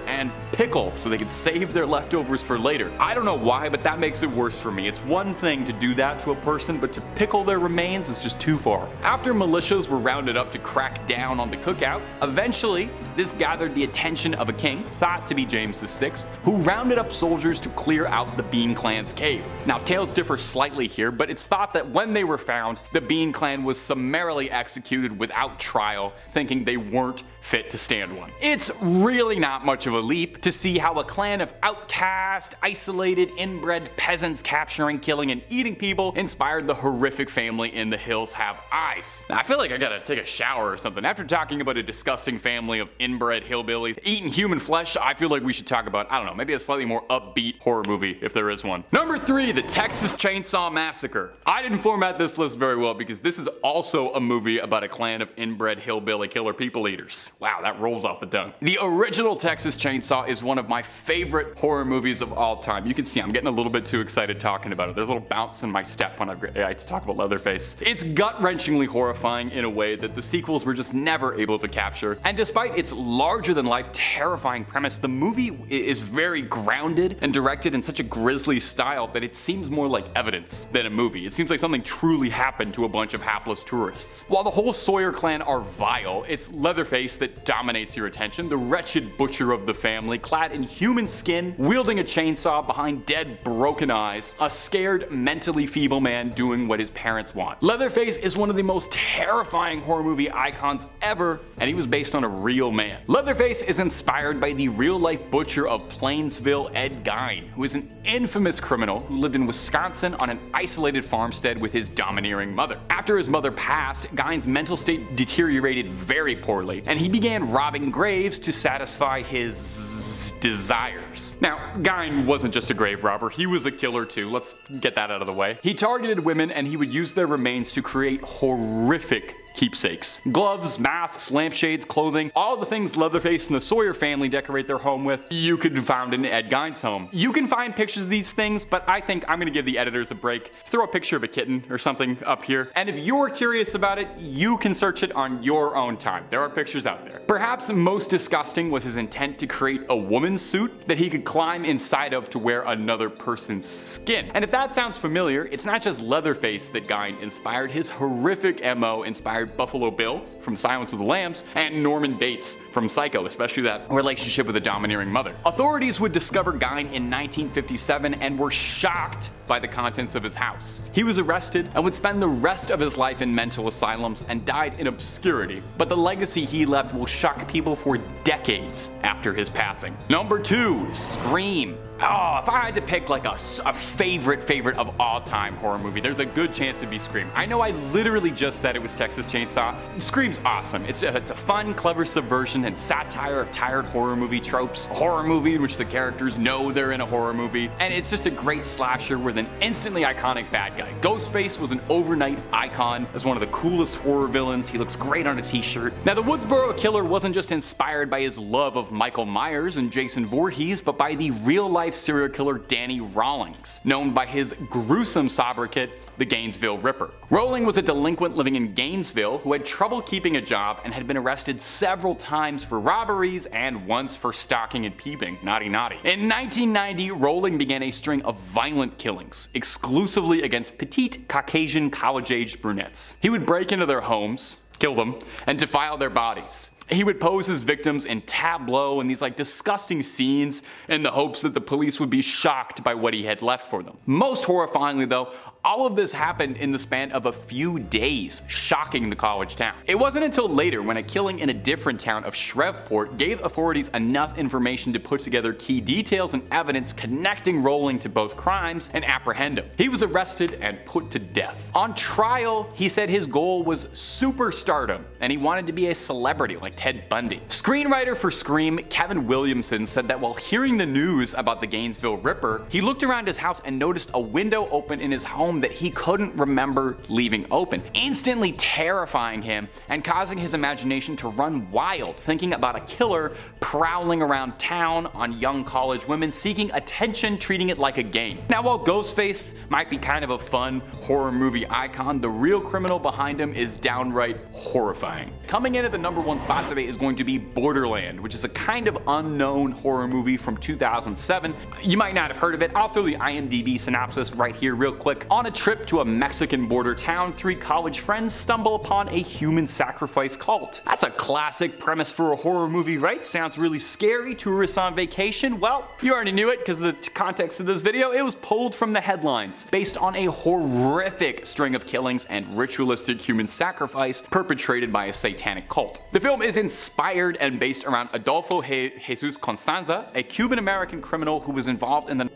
and pickle so they could save their leftovers for later. I don't know why, but that makes it worse for me. It's one thing to do that to a person, but to pickle their remains is just too far. After militias were rounded up to crack down on the cookout, eventually this gathered the attention of a king, thought to be James VI, who rounded up soldiers to clear out the Bean Clan's cave. Now, tales differ slightly here, but it's thought that when they were found, the Bean Clan was summarily executed without trial, thinking they weren't fit to stand one. It's really not much of a leap to see how a clan of outcast, isolated, inbred peasants capturing, killing, and eating people inspired the horrific family in the Hills Have Eyes. Now, I feel like I gotta take a shower or something. After talking about a disgusting family of inbred hillbillies eating human flesh, I feel like we should talk about, I don't know, maybe a slightly more upbeat horror movie, if there is one. Number 3, the Texas Chainsaw Massacre. I didn't format this list very well because this is also a movie about a clan of inbred hillbilly killer people eaters. Wow, that rolls off the tongue. The original Texas Chainsaw is one of my favorite horror movies of all time. You can see I'm getting a little bit too excited talking about it. There's a little bounce in my step when I talk about Leatherface. It's gut-wrenchingly horrifying in a way that the sequels were just never able to capture. And despite its larger-than-life, terrifying premise, the movie is very grounded and directed in such a grisly style that it seems more like evidence than a movie. It seems like something truly happened to a bunch of hapless tourists. While the whole Sawyer clan are vile, it's Leatherface that dominates your attention, the wretched butcher of the family, clad in human skin, wielding a chainsaw behind dead, broken eyes, a scared, mentally feeble man doing what his parents want. Leatherface is one of the most terrifying horror movie icons ever, and he was based on a real man. Leatherface is inspired by the real-life butcher of Plainsville, Ed Gein, who is an infamous criminal who lived in Wisconsin on an isolated farmstead with his domineering mother. After his mother passed, Gein's mental state deteriorated very poorly, and he began robbing graves to satisfy his desires. Now, Gein wasn't just a grave robber, he was a killer too, let's get that out of the way. He targeted women and he would use their remains to create horrific keepsakes. Gloves, masks, lampshades, clothing, all the things Leatherface and the Sawyer family decorate their home with, you could find in Ed Gein's home. You can find pictures of these things, but I think I'm gonna give the editors a break. Throw a picture of a kitten or something up here, and if you're curious about it, you can search it on your own time. There are pictures out there. Perhaps most disgusting was his intent to create a woman's suit that he could climb inside of to wear another person's skin. And if that sounds familiar, it's not just Leatherface that Gein inspired. His horrific MO inspired Buffalo Bill from Silence of the Lambs and Norman Bates from Psycho, especially that relationship with a domineering mother. Authorities would discover Gein in 1957 and were shocked by the contents of his house. He was arrested and would spend the rest of his life in mental asylums and died in obscurity, but the legacy he left will shock people for decades after his passing. Number 2, Scream. Oh, if I had to pick like a favorite of all time horror movie, there's a good chance it'd be Scream. I know I literally just said it was Texas Chainsaw. Scream's awesome. It's a fun, clever subversion and satire of tired horror movie tropes. A horror movie in which the characters know they're in a horror movie. And it's just a great slasher with an instantly iconic bad guy. Ghostface was an overnight icon as one of the coolest horror villains. He looks great on a t-shirt. Now, the Woodsboro Killer wasn't just inspired by his love of Michael Myers and Jason Voorhees, but by the real-life serial killer Danny Rawlings, known by his gruesome sobriquet, the Gainesville Ripper. Rowling was a delinquent living in Gainesville who had trouble keeping a job and had been arrested several times for robberies and once for stalking and peeping. Naughty naughty. In 1990, Rowling began a string of violent killings, exclusively against petite Caucasian college-aged brunettes. He would break into their homes, kill them, and defile their bodies. He would pose his victims in tableau and these like disgusting scenes in the hopes that the police would be shocked by what he had left for them. Most horrifyingly though, all of this happened in the span of a few days, shocking the college town. It wasn't until later when a killing in a different town of Shreveport gave authorities enough information to put together key details and evidence connecting Rowling to both crimes and apprehend him. He was arrested and put to death. On trial, he said his goal was superstardom and he wanted to be a celebrity like Ted Bundy. Screenwriter for Scream, Kevin Williamson, said that while hearing the news about the Gainesville Ripper, he looked around his house and noticed a window open in his home that he couldn't remember leaving open, instantly terrifying him and causing his imagination to run wild, thinking about a killer prowling around town on young college women seeking attention, treating it like a game. Now while Ghostface might be kind of a fun horror movie icon, the real criminal behind him is downright horrifying. Coming in at the #1 spot today is going to be Borderland, which is a kind of unknown horror movie from 2007. You might not have heard of it. I'll throw the IMDb synopsis right here real quick. On a trip to a Mexican border town, 3 college friends stumble upon a human sacrifice cult. That's a classic premise for a horror movie, right? Sounds really scary. Tourists on vacation? Well, you already knew it because of the context of this video. It was pulled from the headlines, based on a horrific string of killings and ritualistic human sacrifice perpetrated by a satanic cult. The film is inspired and based around Adolfo Jesus Constanza, a Cuban-American criminal who was involved in the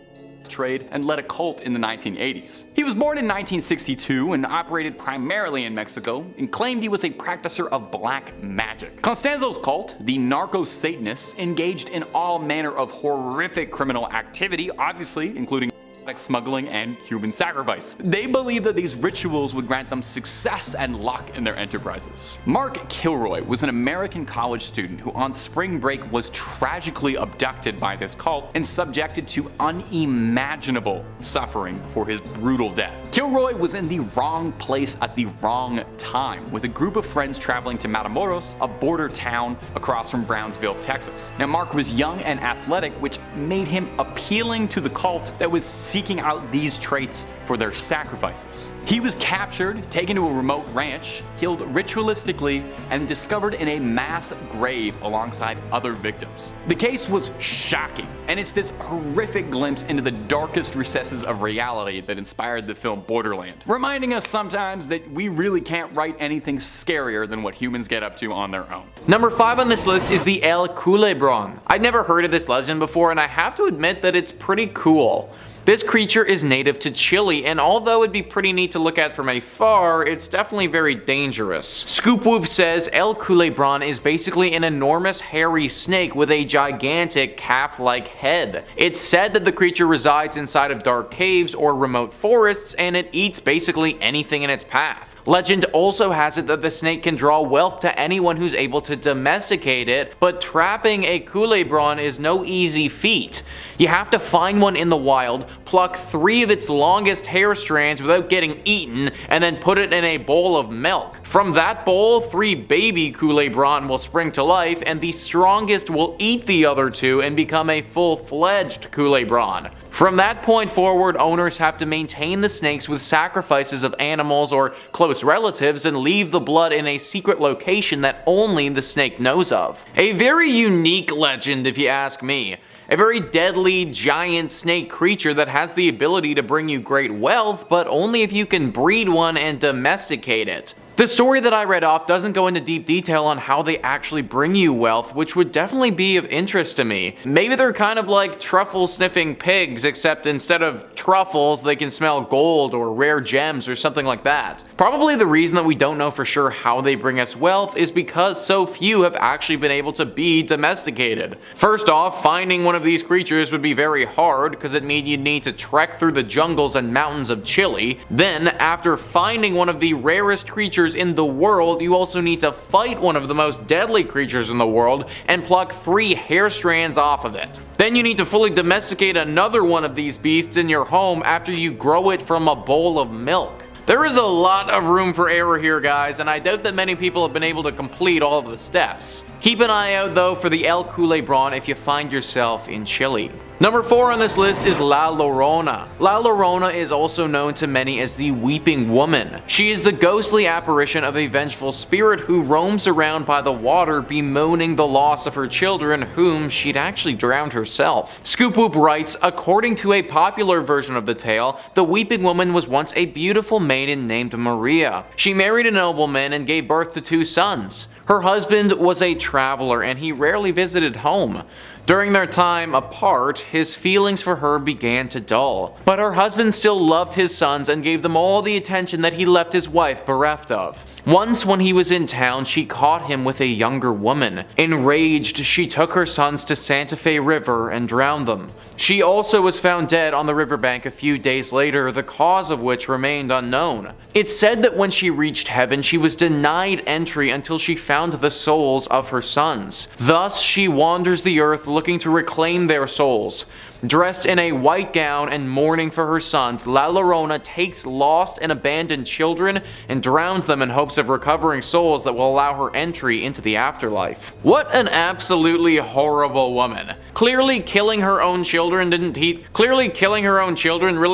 trade and led a cult in the 1980s. He was born in 1962 and operated primarily in Mexico and claimed he was a practicer of black magic. Constanzo's cult, the Narco-Satanists, engaged in all manner of horrific criminal activity, obviously including smuggling and human sacrifice. They believed that these rituals would grant them success and luck in their enterprises. Mark Kilroy was an American college student who on spring break was tragically abducted by this cult and subjected to unimaginable suffering for his brutal death. Kilroy was in the wrong place at the wrong time, with a group of friends traveling to Matamoros, a border town across from Brownsville, Texas. Now Mark was young and athletic, which made him appealing to the cult that was seeking out these traits for their sacrifices. He was captured, taken to a remote ranch, killed ritualistically, and discovered in a mass grave alongside other victims. The case was shocking, and it's this horrific glimpse into the darkest recesses of reality that inspired the film Borderland, reminding us sometimes that we really can't write anything scarier than what humans get up to on their own. Number 5 on this list is the El Culebron. I'd never heard of this legend before, and I have to admit that it's pretty cool. This creature is native to Chile, and although it'd be pretty neat to look at from afar, it's definitely very dangerous. Scoop Whoop says El Culebron is basically an enormous hairy snake with a gigantic calf-like head. It's said that the creature resides inside of dark caves or remote forests, and it eats basically anything in its path. Legend also has it that the snake can draw wealth to anyone who's able to domesticate it, but trapping a Culebron is no easy feat. You have to find one in the wild, pluck 3 of its longest hair strands without getting eaten, and then put it in a bowl of milk. From that bowl, 3 baby Culebron will spring to life, and the strongest will eat the other 2 and become a full-fledged Culebron. From that point forward, owners have to maintain the snakes with sacrifices of animals or close relatives and leave the blood in a secret location that only the snake knows of. A very unique legend if you ask me. A very deadly, giant snake creature that has the ability to bring you great wealth, but only if you can breed one and domesticate it. The story that I read off doesn't go into deep detail on how they actually bring you wealth, which would definitely be of interest to me. Maybe they're kind of like truffle-sniffing pigs, except instead of truffles, they can smell gold or rare gems or something like that. Probably the reason that we don't know for sure how they bring us wealth is because so few have actually been able to be domesticated. First off, finding one of these creatures would be very hard, because it means you'd need to trek through the jungles and mountains of Chile. Then, after finding one of the rarest creatures in the world, you also need to fight one of the most deadly creatures in the world and pluck 3 hair strands off of it. Then you need to fully domesticate another one of these beasts in your home after you grow it from a bowl of milk. There is a lot of room for error here, guys, and I doubt that many people have been able to complete all of the steps. Keep an eye out though for the El Culebron if you find yourself in Chile. Number 4 on this list is La Llorona. La Llorona is also known to many as the Weeping Woman. She is the ghostly apparition of a vengeful spirit who roams around by the water bemoaning the loss of her children whom she'd actually drowned herself. Scoop Whoop writes, according to a popular version of the tale, the Weeping Woman was once a beautiful maiden named Maria. She married a nobleman and gave birth to 2 sons. Her husband was a traveler and he rarely visited home. During their time apart, his feelings for her began to dull, but her husband still loved his sons and gave them all the attention that he left his wife bereft of. Once when he was in town, she caught him with a younger woman. Enraged, she took her sons to Santa Fe River and drowned them. She also was found dead on the riverbank a few days later, the cause of which remained unknown. It's said that when she reached heaven, she was denied entry until she found the souls of her sons. Thus, she wanders the earth looking to reclaim their souls. Dressed in a white gown and mourning for her sons, La Llorona takes lost and abandoned children and drowns them in hopes of recovering souls that will allow her entry into the afterlife. What an absolutely horrible woman. Clearly killing her own children really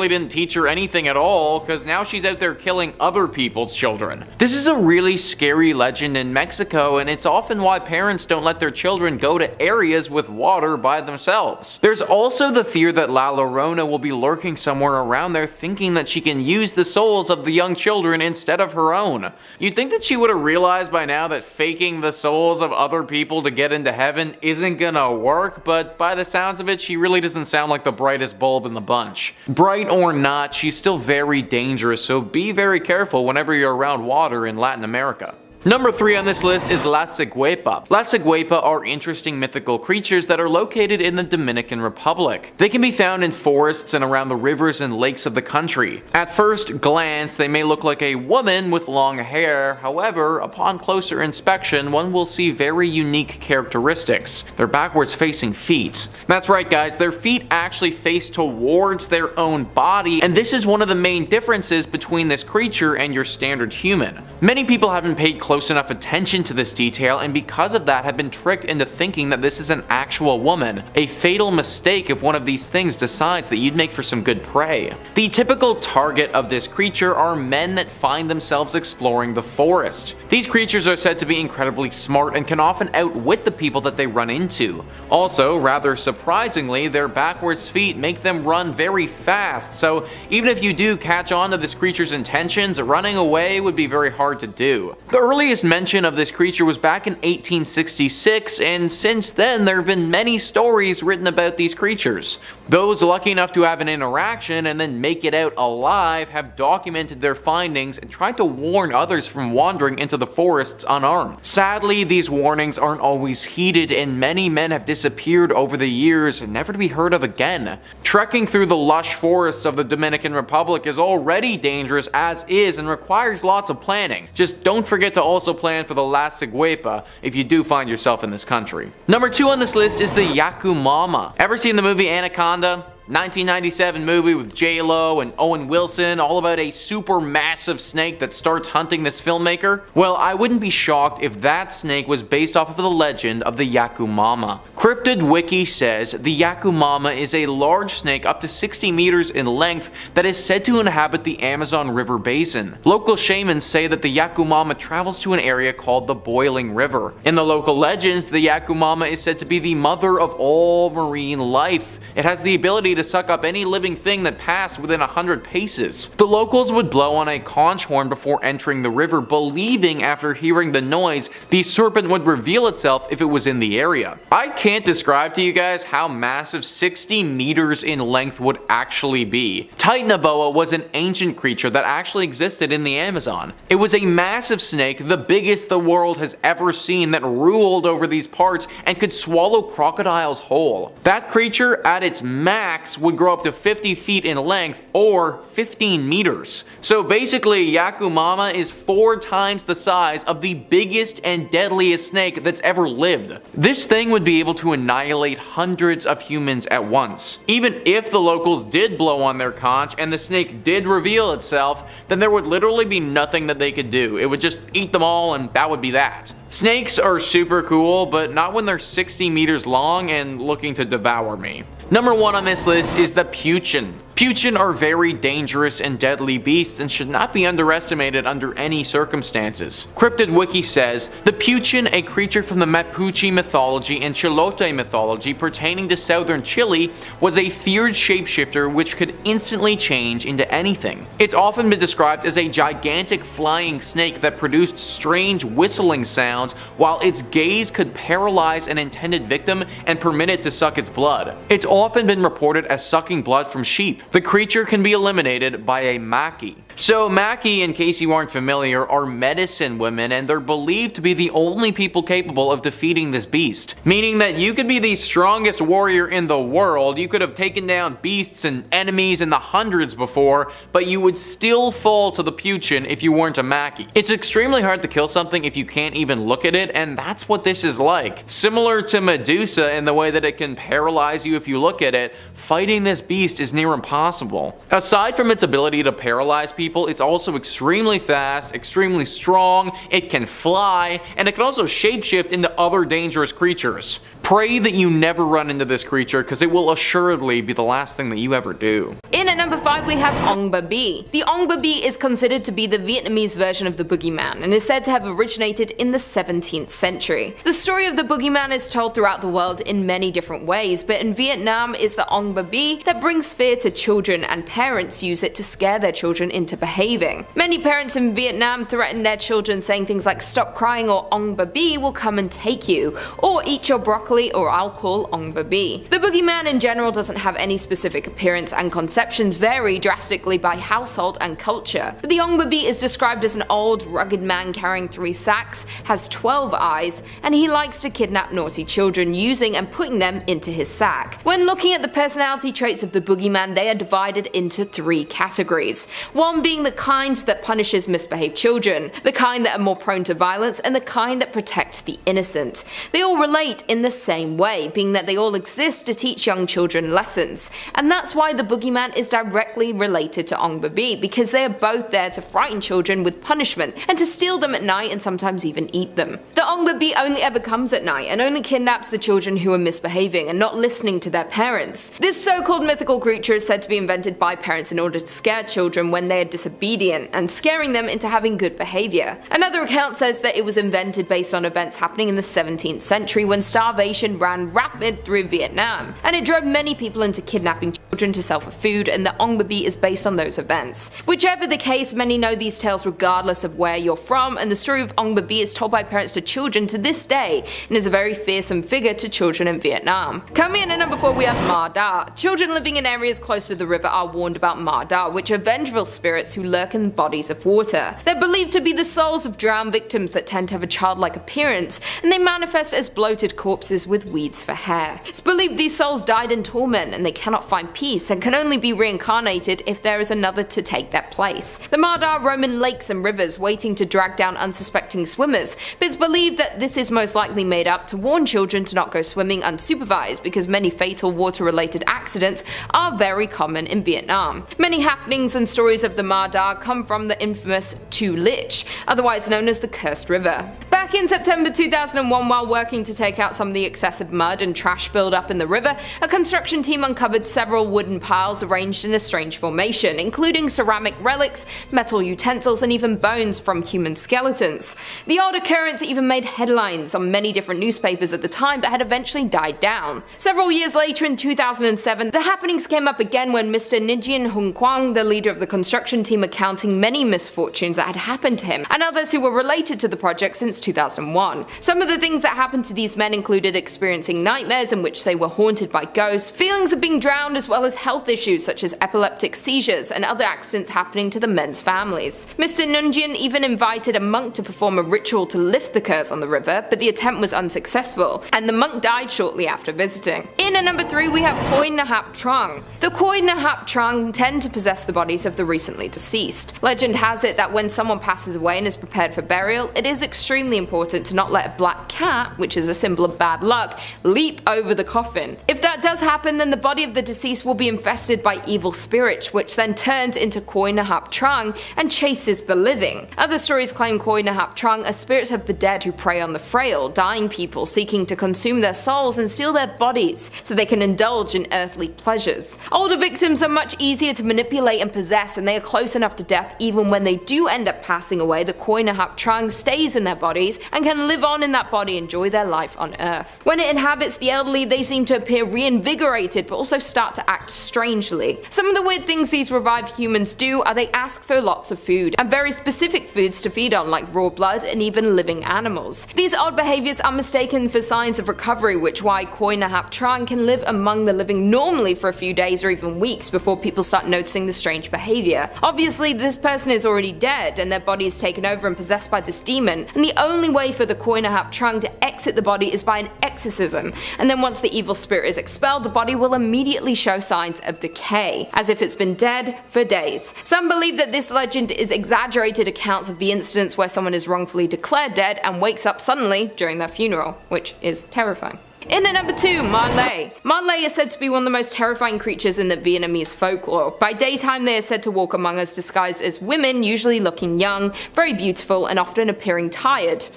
didn't teach her anything at all, because now she's out there killing other people's children. This is a really scary legend in Mexico, and it's often why parents don't let their children go to areas with water by themselves. There's also the fear that La Llorona will be lurking somewhere around there thinking that she can use the souls of the young children instead of her own. You'd think that she would have realized by now that faking the souls of other people to get into heaven isn't gonna work, but by the sounds of it, she really doesn't sound like the brightest bulb in the bunch. Bright or not, she's still very dangerous, so be very careful whenever you're around water in Latin America. Number 3 on this list is La Ciguepa. La Ciguepa are interesting mythical creatures that are located in the Dominican Republic. They can be found in forests and around the rivers and lakes of the country. At first glance, they may look like a woman with long hair. However, upon closer inspection, one will see very unique characteristics. Their backwards facing feet. That's right guys, their feet actually face towards their own body, and this is one of the main differences between this creature and your standard human. Many people haven't paid close enough attention to this detail, and because of that have been tricked into thinking that this is an actual woman. A fatal mistake if one of these things decides that you'd make for some good prey. The typical target of this creature are men that find themselves exploring the forest. These creatures are said to be incredibly smart and can often outwit the people that they run into. Also, rather surprisingly, their backwards feet make them run very fast, so even if you do catch on to this creature's intentions, running away would be very hard to do. The earliest mention of this creature was back in 1866, and since then there have been many stories written about these creatures. Those lucky enough to have an interaction and then make it out alive have documented their findings and tried to warn others from wandering into the forests unarmed. Sadly, these warnings aren't always heeded, and many men have disappeared over the years, never to be heard of again. Trekking through the lush forests of the Dominican Republic is already dangerous as is and requires lots of planning. Just don't forget to also plan for the La Ciguepa if you do find yourself in this country. Number 2 on this list is the Yakumama. Ever seen the movie Anaconda? 1997 movie with J-Lo and Owen Wilson, all about a super massive snake that starts hunting this filmmaker? Well, I wouldn't be shocked if that snake was based off of the legend of the Yakumama. Cryptid Wiki says the Yakumama is a large snake up to 60 meters in length that is said to inhabit the Amazon River basin. Local shamans say that the Yakumama travels to an area called the Boiling River. In the local legends, the Yakumama is said to be the mother of all marine life. It has the ability to suck up any living thing that passed within 100 paces. The locals would blow on a conch horn before entering the river, believing after hearing the noise, the serpent would reveal itself if it was in the area. I can't describe to you guys how massive 60 meters in length would actually be. Titanoboa was an ancient creature that actually existed in the Amazon. It was a massive snake, the biggest the world has ever seen, that ruled over these parts and could swallow crocodiles whole. That creature at its max would grow up to 50 feet in length or 15 meters. So basically, Yakumama is 4 times the size of the biggest and deadliest snake that's ever lived. This thing would be able to annihilate hundreds of humans at once. Even if the locals did blow on their conch and the snake did reveal itself, then there would literally be nothing that they could do. It would just eat them all, and that would be that. Snakes are super cool, but not when they're 60 meters long and looking to devour me. Number 1 on this list is the Puchin. Puchin are very dangerous and deadly beasts and should not be underestimated under any circumstances. Cryptid Wiki says, the Puchin, a creature from the Mapuche mythology and Chilote mythology pertaining to southern Chile, was a feared shapeshifter which could instantly change into anything. It's often been described as a gigantic flying snake that produced strange whistling sounds, while its gaze could paralyze an intended victim and permit it to suck its blood. It's often been reported as sucking blood from sheep. The creature can be eliminated by a maki. So maki, in case you aren't familiar, are medicine women, and they're believed to be the only people capable of defeating this beast. Meaning that you could be the strongest warrior in the world, you could have taken down beasts and enemies in the hundreds before, but you would still fall to the Puchin if you weren't a maki. It's extremely hard to kill something if you can't even look at it, and that's what this is like. Similar to Medusa in the way that it can paralyze you if you look at it, fighting this beast is near impossible. Aside from its ability to paralyze people, it's also extremely fast, extremely strong, it can fly, and it can also shapeshift into other dangerous creatures. Pray that you never run into this creature, because it will assuredly be the last thing that you ever do. In at number 5 we have Anga B. The Anga B is considered to be the Vietnamese version of the boogeyman and is said to have originated in the 17th century. The story of the boogeyman is told throughout the world in many different ways, but in Vietnam it's the Anga B that brings fear to children, and parents use it to scare their children into behaving. Many parents in Vietnam threaten their children saying things like "stop crying" or "Anga B will come and take you," or "eat your broccoli or I'll call Anga B." The boogeyman in general doesn't have any specific appearance, and conceptions vary drastically by household and culture. But the Anga B is described as an old, rugged man carrying 3 sacks, has 12 eyes, and he likes to kidnap naughty children using and putting them into his sack. When looking at the personality traits of the boogeyman, they are divided into 3 categories. One being the kind that punishes misbehaved children, the kind that are more prone to violence, and the kind that protect the innocent. They all relate in the same way, being that they all exist to teach young children lessons. And that's why the boogeyman is directly related to Anga B, because they are both there to frighten children with punishment and to steal them at night and sometimes even eat them. The Anga B only ever comes at night and only kidnaps the children who are misbehaving and not listening to their parents. This so-called mythical creature is said to be invented by parents in order to scare children when they are disobedient and scaring them into having good behavior. Another account says that it was invented based on events happening in the 17th century when starvation ran rapid through Vietnam, and it drove many people into kidnapping children to sell for food, and the Anga B is based on those events. Whichever the case, many know these tales regardless of where you're from, and the story of Anga B is told by parents to children to this day and is a very fearsome figure to children in Vietnam. Coming in at number 4 we have Ma Da. Children living in areas close to the river are warned about Ma Da, which are vengeful spirits who lurk in bodies of water. They're believed to be the souls of drowned victims that tend to have a childlike appearance, and they manifest as bloated corpses with weeds for hair. It's believed these souls died in torment and they cannot find peace and can only be reincarnated if there is another to take their place. The Ma Da roam in lakes and rivers waiting to drag down unsuspecting swimmers, but it's believed that this is most likely made up to warn children to not go swimming unsupervised, because many fatal water-related accidents are very common in Vietnam. Many happenings and stories of the Ma Da come from the infamous Tu Lich, otherwise known as the Cursed River. Back in September 2001, while working to take out some of the excessive mud and trash buildup in the river, a construction team uncovered several wooden piles arranged in a strange formation, including ceramic relics, metal utensils, and even bones from human skeletons. The odd occurrence even made headlines on many different newspapers at the time, but had eventually died down. Several years later, in 2007, the happenings came up again when Mr. Nijin Hung Kwang, the leader of the construction team, recounting many misfortunes that had happened to him and others who were related to the project since 2001. Some of the things that happened to these men included experiencing nightmares in which they were haunted by ghosts, feelings of being drowned, as well as health issues such as epileptic seizures and other accidents happening to the men's families. Mr. Nunjian even invited a monk to perform a ritual to lift the curse on the river, but the attempt was unsuccessful, and the monk died shortly after visiting. In at number 3 we have Khoi Nahap Trong. The Khoi Nahap Trong tend to possess the bodies of the recently deceased. Legend has it that when someone passes away and is prepared for burial, it is extremely important to not let a black cat, which is a symbol of bad luck, leap over the coffin. If that does happen, then the body of the deceased will be infested by evil spirits, which then turns into Coap Trang and chases the living. Other stories claim Coap Trang are spirits of the dead who prey on the frail, dying people seeking to consume their souls and steal their bodies so they can indulge in earthly pleasures. Older victims are much easier to manipulate and possess, and they are close enough to death even when they do end up passing away. The Coap Trang stays in their bodies and can live on in that body, enjoy their life on earth. When it inhabits the elderly, they seem to appear reinvigorated but also start to act strangely. Some of the weird things these revived humans do are they ask for lots of food, and very specific foods to feed on, like raw blood and even living animals. These odd behaviors are mistaken for signs of recovery, which why Coap Trang can live among the living normally for a few days or even weeks before people start noticing the strange behavior. Obviously, this person is already dead and their body is taken over and possessed by this demon, and the only way for the Coap Trang to exit the body is by an exorcism, and then once the evil spirit is expelled, the body will immediately show signs of decay, as if it's been dead for days. Some believe that this legend is exaggerated accounts of the incidents where someone is wrongfully declared dead and wakes up suddenly during their funeral, which is terrifying. In at number 2, Marle. Marle is said to be one of the most terrifying creatures in the Vietnamese folklore. By daytime they are said to walk among us disguised as women, usually looking young, very beautiful, and often appearing tired.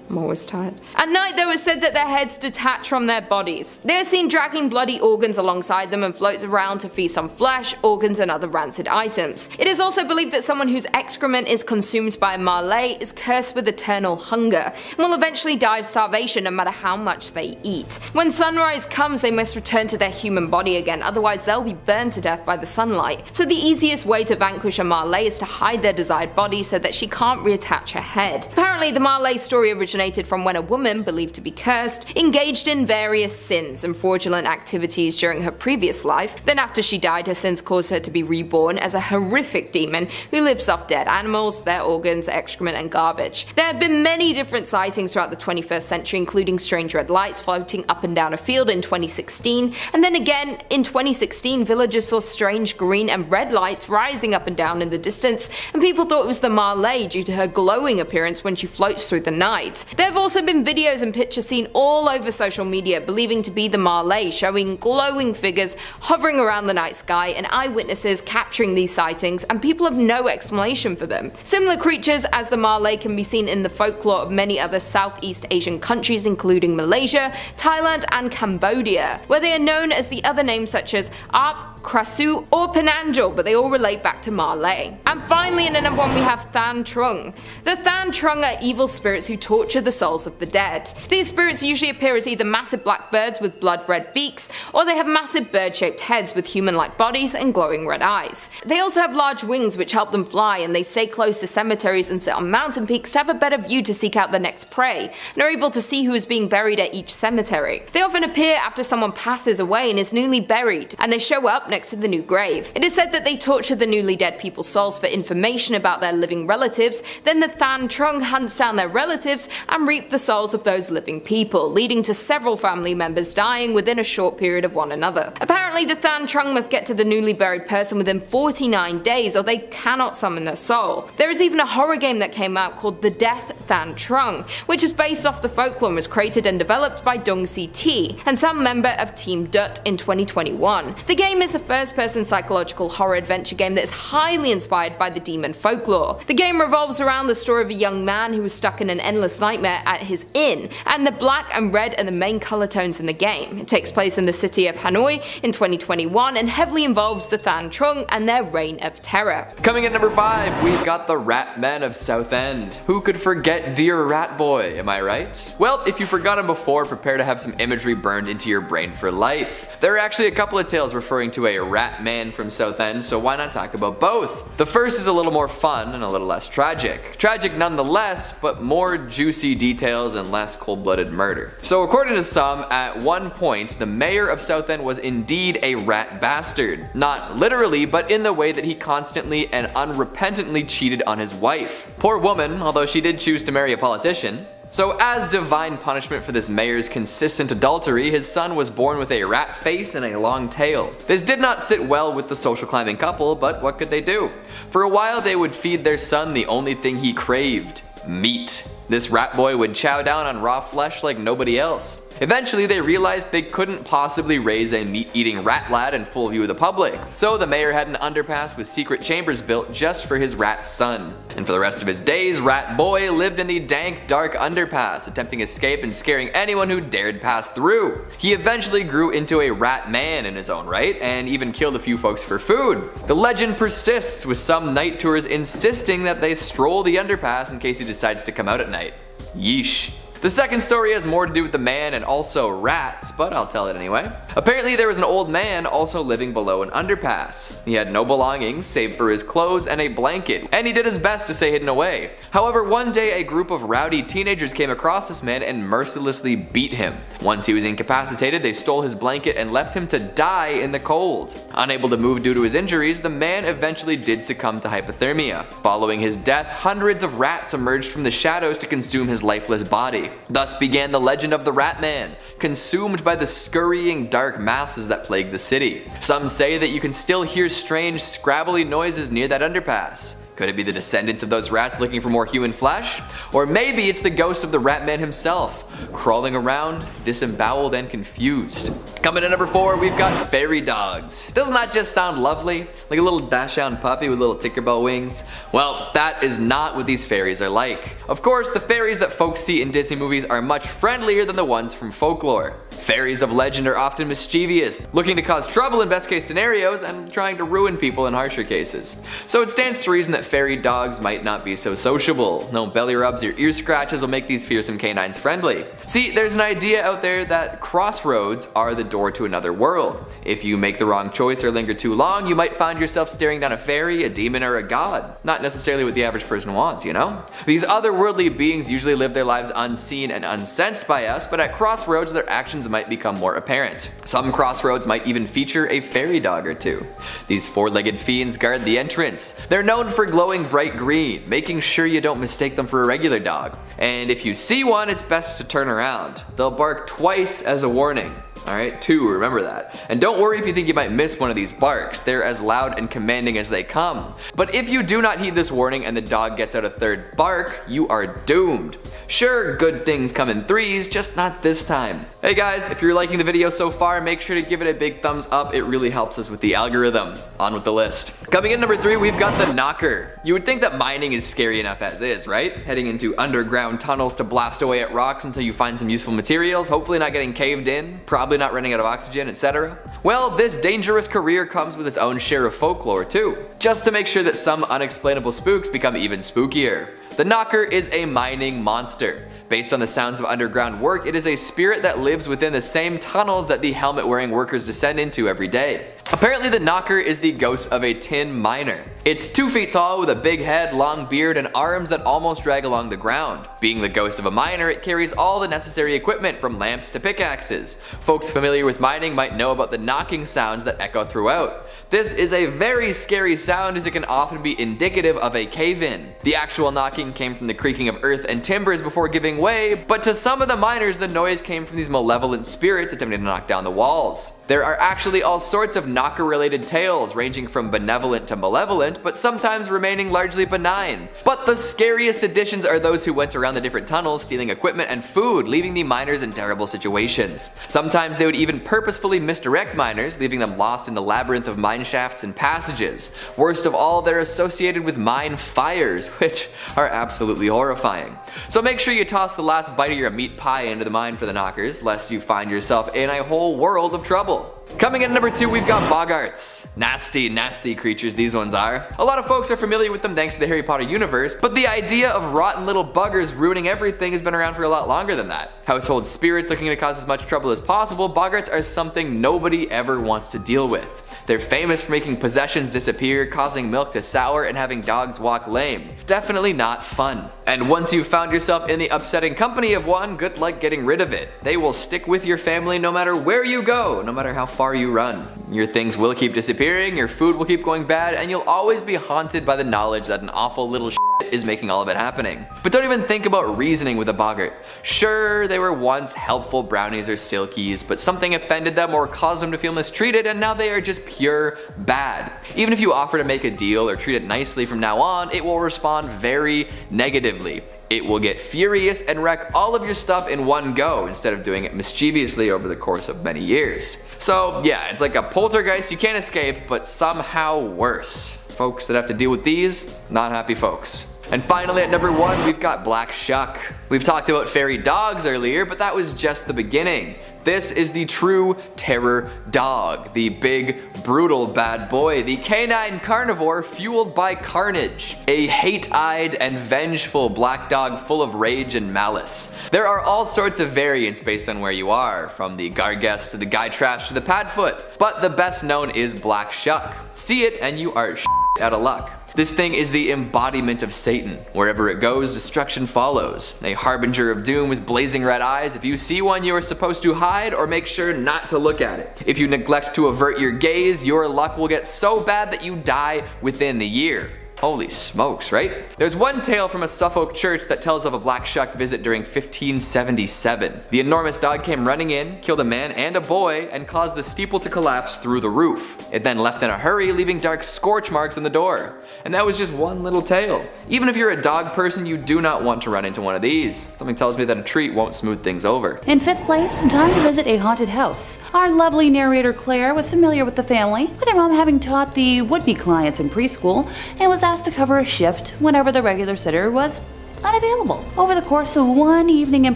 I'm always tired. At night, though, it's said that their heads detach from their bodies. They are seen dragging bloody organs alongside them and float around to feast on flesh, organs, and other rancid items. It is also believed that someone whose excrement is consumed by a Marle is cursed with eternal hunger and will eventually die of starvation no matter how much they eat. When sunrise comes, they must return to their human body again, otherwise they'll be burned to death by the sunlight. So the easiest way to vanquish a Marle is to hide their desired body so that she can't reattach her head. Apparently, the Marle story originated from when a woman, believed to be cursed, engaged in various sins and fraudulent activities during her previous life. Then after she died, her sins caused her to be reborn as a horrific demon who lives off dead animals, their organs, excrement, and garbage. There have been many different sightings throughout the 21st century, including strange red lights floating up and down a field in 2016, and then again in 2016 villagers saw strange green and red lights rising up and down in the distance, and people thought it was the Marle due to her glowing appearance when she floats through the night. There have also been videos and pictures seen all over social media believing to be the Marle, showing glowing figures hovering around the night sky and eyewitnesses capturing these sightings, and people have no explanation for them. Similar creatures as the Marle can be seen in the folklore of many other Southeast Asian countries including Malaysia, Thailand, and Cambodia, where they are known as the other names such as Arp, Krasu, or Penangel, but they all relate back to Marle. And finally, in at number 1 we have Thang Trung. The Thang Trung are evil spirits who torture the souls of the dead. These spirits usually appear as either massive black birds with blood-red beaks, or they have massive bird-shaped heads with human-like bodies and glowing red eyes. They also have large wings which help them fly, and they stay close to cemeteries and sit on mountain peaks to have a better view to seek out their next prey, and are able to see who is being buried at each cemetery. They often appear after someone passes away and is newly buried, and they show up next to the new grave. It is said that they torture the newly dead people's souls for information about their living relatives, then the Thang Trung hunts down their relatives and reap the souls of those living people, leading to several family members dying within a short period of one another. Apparently, the Thang Trung must get to the newly buried person within 49 days or they cannot summon their soul. There is even a horror game that came out called The Death Thang Trung, which is based off the folklore and was created and developed by Dong Si T and some member of Team Dut in 2021. The game is a first-person psychological horror adventure game that is highly inspired by the demon folklore. The game revolves around the story of a young man who was stuck in an endless nightmare at his inn, and the black and red are the main color tones in the game. It takes place in the city of Hanoi in 2021 and heavily involves the Thang Trung and their reign of terror. Coming at number 5, we've got the Rat Men of Southend. Who could forget Dear Rat Boy, am I right? Well, if you forgot him before, prepare to have some imagery burned into your brain for life. There are actually a couple of tales referring to a rat man from Southend, so why not talk about both? The first is a little more fun and a little less tragic. Tragic nonetheless, but more juicy details and less cold-blooded murder. So according to some, at one point, the mayor of Southend was indeed a rat bastard. Not literally, but in the way that he constantly and unrepentantly cheated on his wife. Poor woman, although she did choose to marry a politician. So as divine punishment for this mayor's consistent adultery, his son was born with a rat face and a long tail. This did not sit well with the social climbing couple, but what could they do? For a while they would feed their son the only thing he craved, Meat. This rat boy would chow down on raw flesh like nobody else. Eventually they realized they couldn't possibly raise a meat-eating rat lad in full view of the public, so the mayor had an underpass with secret chambers built just for his rat son. And for the rest of his days, Rat Boy lived in the dank, dark underpass, attempting escape and scaring anyone who dared pass through. He eventually grew into a rat man in his own right, and even killed a few folks for food. The legend persists, with some night tours insisting that they stroll the underpass in case he decides to come out at night. Yeesh. The second story has more to do with the man and also rats, but I'll tell it anyway. Apparently there was an old man also living below an underpass. He had no belongings save for his clothes and a blanket, and he did his best to stay hidden away. However, one day a group of rowdy teenagers came across this man and mercilessly beat him. Once he was incapacitated, they stole his blanket and left him to die in the cold. Unable to move due to his injuries, the man eventually did succumb to hypothermia. Following his death, hundreds of rats emerged from the shadows to consume his lifeless body. Thus began the legend of the Rat Man, consumed by the scurrying dark masses that plague the city. Some say that you can still hear strange scrabbly noises near that underpass. Could it be the descendants of those rats looking for more human flesh? Or maybe it's the ghost of the Rat Man himself, crawling around, disemboweled and confused. Coming in number 4, we've got fairy dogs. Doesn't that just sound lovely? Like a little Dachshund puppy with little Tinkerbell wings? Well, that is not what these fairies are like. Of course, the fairies that folks see in Disney movies are much friendlier than the ones from folklore. Fairies of legend are often mischievous, looking to cause trouble in best case scenarios and trying to ruin people in harsher cases. So it stands to reason that fairy dogs might not be so sociable. No belly rubs or ear scratches will make these fearsome canines friendly. See, there's an idea out there that crossroads are the door to another world. If you make the wrong choice or linger too long, you might find yourself staring down a fairy, a demon, or a god. Not necessarily what the average person wants, you know? These otherworldly beings usually live their lives unseen and unsensed by us, but at crossroads their actions might become more apparent. Some crossroads might even feature a fairy dog or two. These four-legged fiends guard the entrance. They're known for glowing bright green, making sure you don't mistake them for a regular dog. And if you see one, it's best to turn around. They'll bark twice as a warning. Alright, 2, remember that. And don't worry if you think you might miss one of these barks, they're as loud and commanding as they come. But if you do not heed this warning and the dog gets out a third bark, you are doomed. Sure, good things come in threes, just not this time. Hey guys, if you're liking the video so far, make sure to give it a big thumbs up, it really helps us with the algorithm. On with the list. Coming in number 3, we've got the knocker. You would think that mining is scary enough as is, right? Heading into underground tunnels to blast away at rocks until you find some useful materials, hopefully not getting caved in, probably not running out of oxygen, etc. Well, this dangerous career comes with its own share of folklore too, just to make sure that some unexplainable spooks become even spookier. The knocker is a mining monster. Based on the sounds of underground work, it is a spirit that lives within the same tunnels that the helmet-wearing workers descend into every day. Apparently the knocker is the ghost of a tin miner. It's 2 feet tall with a big head, long beard, and arms that almost drag along the ground. Being the ghost of a miner, it carries all the necessary equipment from lamps to pickaxes. Folks familiar with mining might know about the knocking sounds that echo throughout. This is a very scary sound as it can often be indicative of a cave-in. The actual knocking came from the creaking of earth and timbers before giving way, but to some of the miners the noise came from these malevolent spirits attempting to knock down the walls. There are actually all sorts of knocker related tales ranging from benevolent to malevolent, but sometimes remaining largely benign. But the scariest additions are those who went around the different tunnels stealing equipment and food, leaving the miners in terrible situations. Sometimes they would even purposefully misdirect miners, leaving them lost in the labyrinth of mine shafts and passages. Worst of all, they're associated with mine fires, which are absolutely horrifying. So make sure you toss the last bite of your meat pie into the mine for the knockers, lest you find yourself in a whole world of trouble. Coming in number 2, we've got boggarts. Nasty, nasty creatures these ones are. A lot of folks are familiar with them thanks to the Harry Potter universe, but the idea of rotten little buggers ruining everything has been around for a lot longer than that. Household spirits looking to cause as much trouble as possible, boggarts are something nobody ever wants to deal with. They're famous for making possessions disappear, causing milk to sour, and having dogs walk lame. Definitely not fun. And once you've found yourself in the upsetting company of one, good luck getting rid of it. They will stick with your family no matter where you go, no matter how far you run. Your things will keep disappearing, your food will keep going bad, and you'll always be haunted by the knowledge that an awful little is making all of it happening. But don't even think about reasoning with a boggart. Sure, they were once helpful brownies or silkies, but something offended them or caused them to feel mistreated, and now they are just pure bad. Even if you offer to make a deal or treat it nicely from now on, it will respond very negatively. It will get furious and wreck all of your stuff in one go instead of doing it mischievously over the course of many years. So yeah, it's like a poltergeist you can't escape, but somehow worse. Folks that have to deal with these, not happy folks. And finally at number 1, we've got Black Shuck. We've talked about fairy dogs earlier, but that was just the beginning. This is the true terror dog, the big, brutal bad boy, the canine carnivore fueled by carnage, a hate-eyed and vengeful black dog full of rage and malice. There are all sorts of variants based on where you are, from the Gargess to the Guy Trash to the Padfoot, but the best known is Black Shuck. See it and you are out of luck. This thing is the embodiment of Satan. Wherever it goes, destruction follows. A harbinger of doom with blazing red eyes. If you see one, you are supposed to hide or make sure not to look at it. If you neglect to avert your gaze, your luck will get so bad that you die within the year. Holy smokes, right? There's one tale from a Suffolk church that tells of a Black Shuck visit during 1577. The enormous dog came running in, killed a man and a boy, and caused the steeple to collapse through the roof. It then left in a hurry, leaving dark scorch marks on the door. And that was just one little tale. Even if you're a dog person, you do not want to run into one of these. Something tells me that a treat won't smooth things over. In 5th place, time to visit a haunted house. Our lovely narrator Claire was familiar with the family, with her mom having taught the would-be clients in preschool, and was asked to cover a shift whenever the regular sitter was unavailable. Over the course of one evening in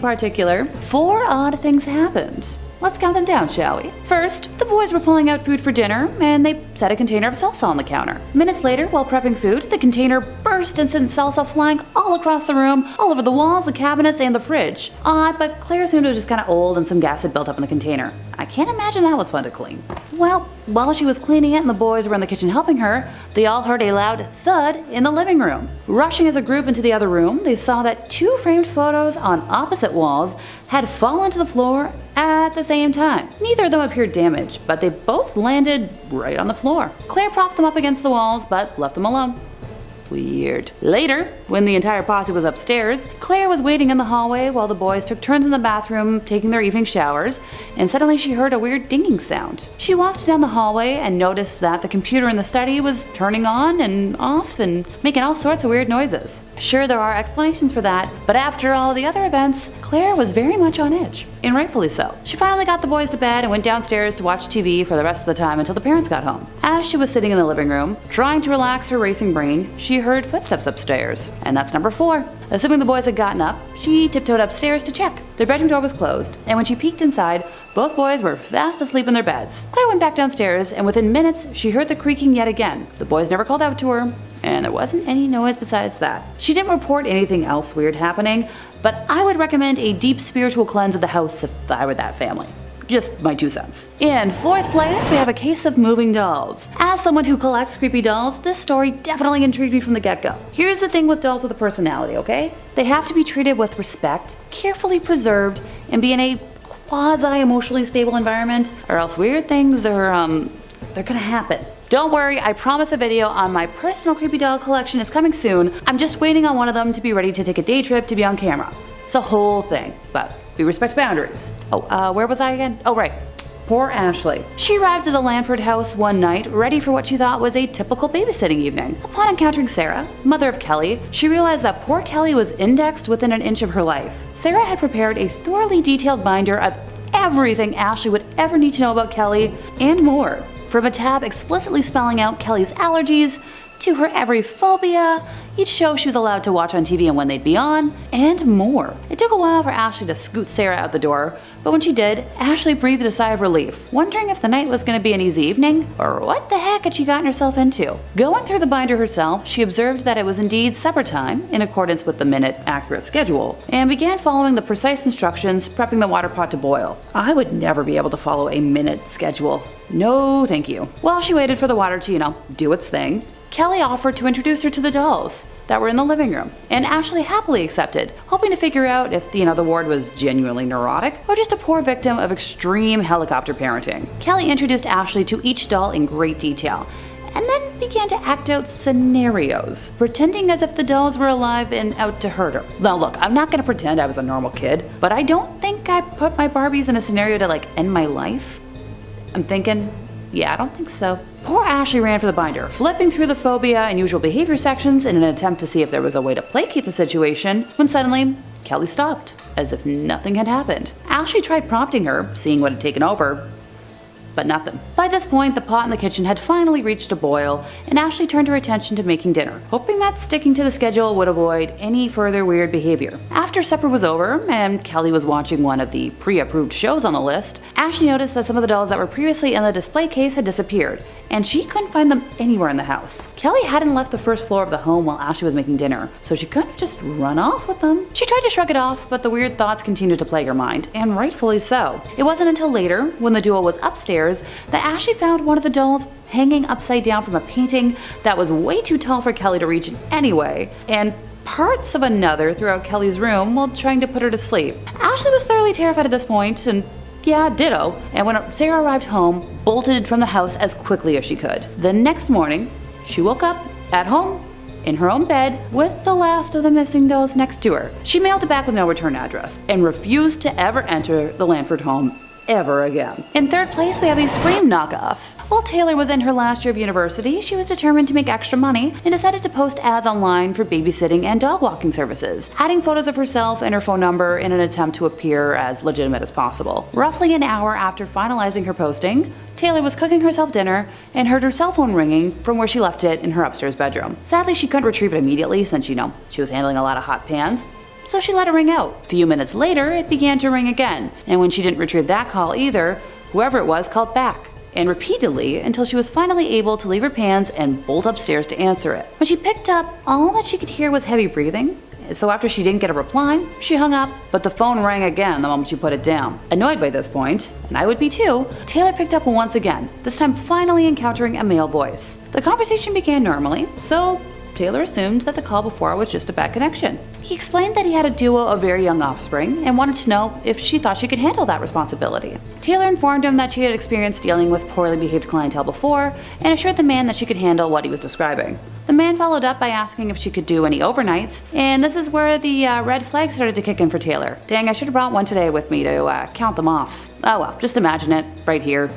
particular, 4 odd things happened. Let's count them down, shall we? First, the boys were pulling out food for dinner, and they set a container of salsa on the counter. Minutes later, while prepping food, the container burst and sent salsa flying all across the room, all over the walls, the cabinets, and the fridge. Odd, but Claire assumed it was just kind of old and some gas had built up in the container. I can't imagine that was fun to clean. Well, while she was cleaning it and the boys were in the kitchen helping her, they all heard a loud thud in the living room. Rushing as a group into the other room, they saw that 2 framed photos on opposite walls had fallen to the floor at the same time. Neither of them appeared damaged, but they both landed right on the floor. Claire propped them up against the walls, but left them alone. Weird. Later, when the entire posse was upstairs, Claire was waiting in the hallway while the boys took turns in the bathroom taking their evening showers, and suddenly she heard a weird dinging sound. She walked down the hallway and noticed that the computer in the study was turning on and off and making all sorts of weird noises. Sure, there are explanations for that, but after all the other events, Claire was very much on edge, and rightfully so. She finally got the boys to bed and went downstairs to watch TV for the rest of the time until the parents got home. As she was sitting in the living room, trying to relax her racing brain, she heard footsteps upstairs. And that's number 4. Assuming the boys had gotten up, she tiptoed upstairs to check. Their bedroom door was closed, and when she peeked inside, both boys were fast asleep in their beds. Claire went back downstairs, and within minutes, she heard the creaking yet again. The boys never called out to her, and there wasn't any noise besides that. She didn't report anything else weird happening, but I would recommend a deep spiritual cleanse of the house if I were that family. Just my 2 cents. In 4th place, we have a case of moving dolls. As someone who collects creepy dolls, this story definitely intrigued me from the get-go. Here's the thing with dolls with a personality, okay? They have to be treated with respect, carefully preserved, and be in a quasi-emotionally stable environment, or else weird things are, they're gonna happen. Don't worry, I promise a video on my personal creepy doll collection is coming soon. I'm just waiting on one of them to be ready to take a day trip to be on camera. It's a whole thing, but we respect boundaries. Where was I again? Oh, right. Poor Ashley. She arrived at the Lanford house one night, ready for what she thought was a typical babysitting evening. Upon encountering Sarah, mother of Kelly, she realized that poor Kelly was indexed within an inch of her life. Sarah had prepared a thoroughly detailed binder of everything Ashley would ever need to know about Kelly, and more. From a tab explicitly spelling out Kelly's allergies, to her every phobia, each show she was allowed to watch on TV and when they'd be on, and more. It took a while for Ashley to scoot Sarah out the door, but when she did, Ashley breathed a sigh of relief, wondering if the night was going to be an easy evening, or what the heck had she gotten herself into. Going through the binder herself, she observed that it was indeed supper time, in accordance with the minute-accurate schedule, and began following the precise instructions, prepping the water pot to boil. I would never be able to follow a minute schedule. No, thank you. While she waited for the water to, do its thing, Kelly offered to introduce her to the dolls that were in the living room, and Ashley happily accepted, hoping to figure out if the ward was genuinely neurotic or just a poor victim of extreme helicopter parenting. Kelly introduced Ashley to each doll in great detail, and then began to act out scenarios, pretending as if the dolls were alive and out to hurt her. Now look, I'm not gonna pretend I was a normal kid, but I don't think I put my Barbies in a scenario to end my life. I'm thinking, Yeah, I don't think so. Poor Ashley ran for the binder, flipping through the phobia and usual behavior sections in an attempt to see if there was a way to placate the situation, when suddenly, Kelly stopped, as if nothing had happened. Ashley tried prompting her, seeing what had taken over, but nothing. By this point, the pot in the kitchen had finally reached a boil, and Ashley turned her attention to making dinner, hoping that sticking to the schedule would avoid any further weird behavior. After supper was over, and Kelly was watching one of the pre-approved shows on the list, Ashley noticed that some of the dolls that were previously in the display case had disappeared, and she couldn't find them anywhere in the house. Kelly hadn't left the first floor of the home while Ashley was making dinner, so she couldn't have just run off with them. She tried to shrug it off, but the weird thoughts continued to plague her mind, and rightfully so. It wasn't until later, when the duo was upstairs, that Ashley found one of the dolls hanging upside down from a painting that was way too tall for Kelly to reach anyway, and parts of another throughout Kelly's room while trying to put her to sleep. Ashley was thoroughly terrified at this point, and yeah, ditto, and when Sarah arrived home, bolted from the house as quickly as she could. The next morning, she woke up at home in her own bed with the last of the missing dolls next to her. She mailed it back with no return address and refused to ever enter the Lanford home ever again. In third place, we have a Scream knockoff. While Taylor was in her last year of university, she was determined to make extra money and decided to post ads online for babysitting and dog walking services, adding photos of herself and her phone number in an attempt to appear as legitimate as possible. Roughly an hour after finalizing her posting, Taylor was cooking herself dinner and heard her cell phone ringing from where she left it in her upstairs bedroom. Sadly, she couldn't retrieve it immediately since, she was handling a lot of hot pans, so she let it ring out. A few minutes later, it began to ring again, and when she didn't retrieve that call either, whoever it was called back, and repeatedly until she was finally able to leave her pans and bolt upstairs to answer it. When she picked up, all that she could hear was heavy breathing, so after she didn't get a reply, she hung up, but the phone rang again the moment she put it down. Annoyed by this point, and I would be too, Taylor picked up once again, this time finally encountering a male voice. The conversation began normally, so Taylor assumed that the call before was just a bad connection. He explained that he had a duo of very young offspring and wanted to know if she thought she could handle that responsibility. Taylor informed him that she had experienced dealing with poorly behaved clientele before and assured the man that she could handle what he was describing. The man followed up by asking if she could do any overnights, and this is where the red flag started to kick in for Taylor. Dang, I should have brought one today with me to count them off. Oh well, just imagine it, right here.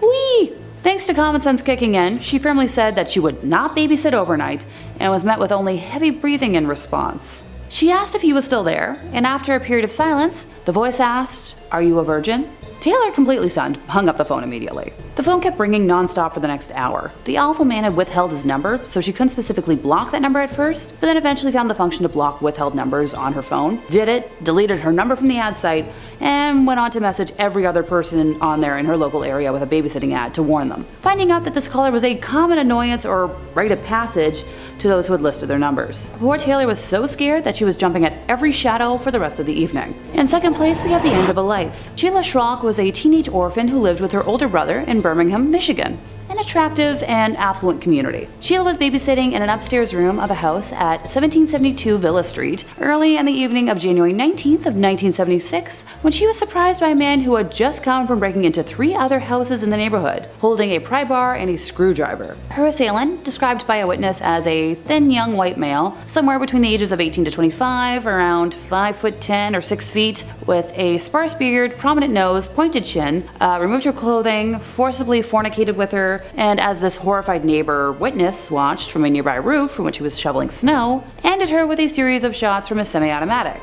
Whee! Thanks to common sense kicking in, she firmly said that she would not babysit overnight and was met with only heavy breathing in response. She asked if he was still there, and after a period of silence, the voice asked, "Are you a virgin?" Taylor, completely stunned, hung up the phone immediately. The phone kept ringing non-stop for the next hour. The awful man had withheld his number, so she couldn't specifically block that number at first, but then eventually found the function to block withheld numbers on her phone, did it, deleted her number from the ad site, and went on to message every other person on there in her local area with a babysitting ad to warn them, finding out that this caller was a common annoyance or rite of passage to those who had listed their numbers. Poor Taylor was so scared that she was jumping at every shadow for the rest of the evening. In second place, we have the end of a life. Sheila Schrock was a teenage orphan who lived with her older brother in Birmingham, Michigan, an attractive and affluent community. Sheila was babysitting in an upstairs room of a house at 1772 Villa Street early in the evening of January 19th of 1976 when she was surprised by a man who had just come from breaking into 3 other houses in the neighborhood, holding a pry bar and a screwdriver. Her assailant, described by a witness as a thin young white male, somewhere between the ages of 18 to 25, around 5'10" or 6 feet, with a sparse beard, prominent nose, pointed chin, removed her clothing, forcibly fornicated with her, and as this horrified neighbor witness watched from a nearby roof from which he was shoveling snow, ended her with a series of shots from a semi-automatic.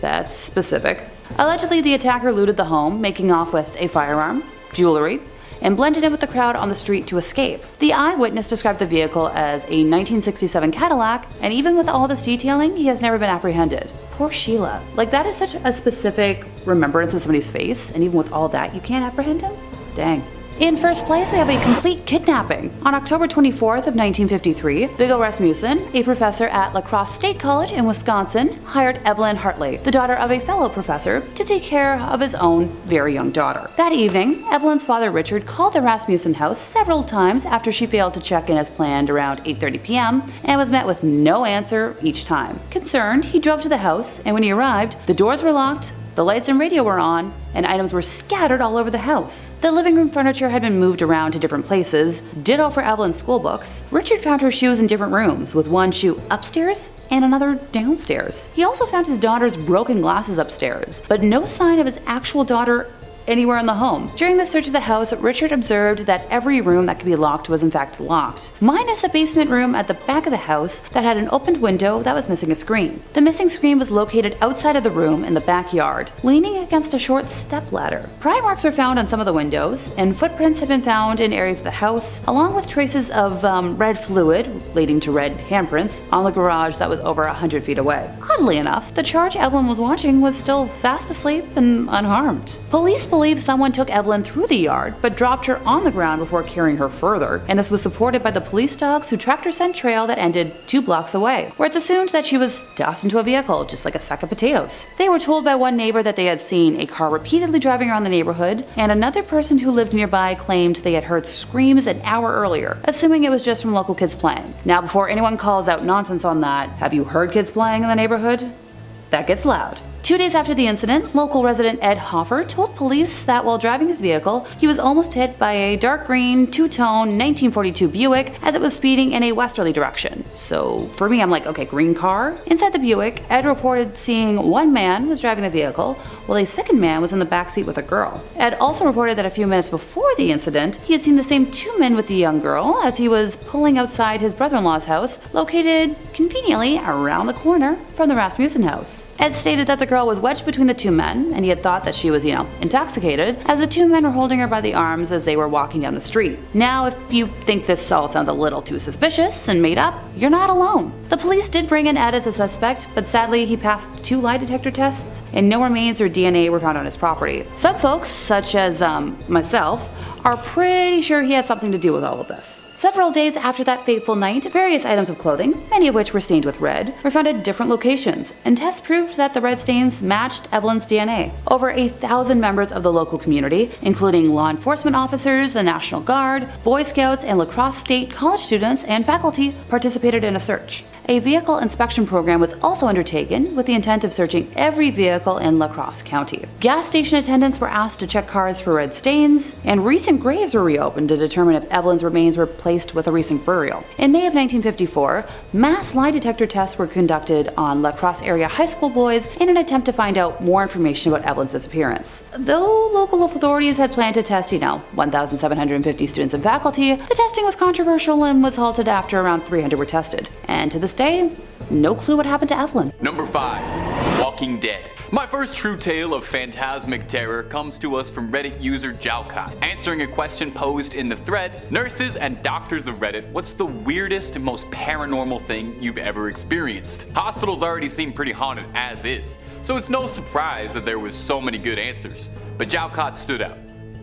That's specific. Allegedly, the attacker looted the home, making off with a firearm, jewelry, and blended in with the crowd on the street to escape. The eyewitness described the vehicle as a 1967 Cadillac, and even with all this detailing, he has never been apprehended. Poor Sheila. Like, that is such a specific remembrance of somebody's face, and even with all that, you can't apprehend him? Dang. In first place, we have a complete kidnapping. On October 24th of 1953, Viggo Rasmussen, a professor at La Crosse State College in Wisconsin, hired Evelyn Hartley, the daughter of a fellow professor, to take care of his own very young daughter. That evening, Evelyn's father Richard called the Rasmussen house several times after she failed to check in as planned around 8:30 p.m. and was met with no answer each time. Concerned, he drove to the house, and when he arrived, the doors were locked, the lights and radio were on, and items were scattered all over the house. The living room furniture had been moved around to different places, ditto for Evelyn's school books. Richard found her shoes in different rooms, with one shoe upstairs and another downstairs. He also found his daughter's broken glasses upstairs, but no sign of his actual daughter anywhere in the home. During the search of the house, Richard observed that every room that could be locked was in fact locked, minus a basement room at the back of the house that had an opened window that was missing a screen. The missing screen was located outside of the room in the backyard, leaning against a short stepladder. Pry marks were found on some of the windows, and footprints have been found in areas of the house, along with traces of red fluid, leading to red handprints, on the garage that was over 100 feet away. Oddly enough, the charge Evelyn was watching was still fast asleep and unharmed. Police believe someone took Evelyn through the yard, but dropped her on the ground before carrying her further, and this was supported by the police dogs who tracked her scent trail that ended 2 blocks away, where it's assumed that she was tossed into a vehicle, just like a sack of potatoes. They were told by one neighbor that they had seen a car repeatedly driving around the neighborhood, and another person who lived nearby claimed they had heard screams an hour earlier, assuming it was just from local kids playing. Now, before anyone calls out nonsense on that, have you heard kids playing in the neighborhood? That gets loud. 2 days after the incident, local resident Ed Hoffer told police that while driving his vehicle, he was almost hit by a dark green, two-tone 1942 Buick as it was speeding in a westerly direction. So for me, I'm like, okay, green car? Inside the Buick, Ed reported seeing one man was driving the vehicle, while a second man was in the backseat with a girl. Ed also reported that a few minutes before the incident, he had seen the same 2 men with the young girl as he was pulling outside his brother-in-law's house, located conveniently around the corner from the Rasmussen house. Ed stated that the girl was wedged between the 2 men, and he had thought that she was, intoxicated, as the 2 men were holding her by the arms as they were walking down the street. Now, if you think this all sounds a little too suspicious and made up, you're not alone. The police did bring in Ed as a suspect, but sadly he passed 2 lie detector tests, and no remains or DNA were found on his property. Some folks, such as myself, are pretty sure he had something to do with all of this. Several days after that fateful night, various items of clothing, many of which were stained with red, were found at different locations, and tests proved that the red stains matched Evelyn's DNA. Over 1,000 members of the local community, including law enforcement officers, the National Guard, Boy Scouts, and La Crosse State college students and faculty participated in a search. A vehicle inspection program was also undertaken with the intent of searching every vehicle in La Crosse County. Gas station attendants were asked to check cars for red stains, and recent graves were reopened to determine if Evelyn's remains were placed with a recent burial. In May of 1954, mass lie detector tests were conducted on La Crosse area high school boys in an attempt to find out more information about Evelyn's disappearance. Though local authorities had planned to test, 1,750 students and faculty, the testing was controversial and was halted after around 300 were tested. And to this day, no clue what happened to Evelyn. Number 5. Walking Dead. My first true tale of phantasmic terror comes to us from Reddit user Jalcott. Answering a question posed in the thread, nurses and doctors of Reddit, what's the weirdest and most paranormal thing you've ever experienced? Hospitals already seem pretty haunted as is, so it's no surprise that there was so many good answers. But Jalcott stood out.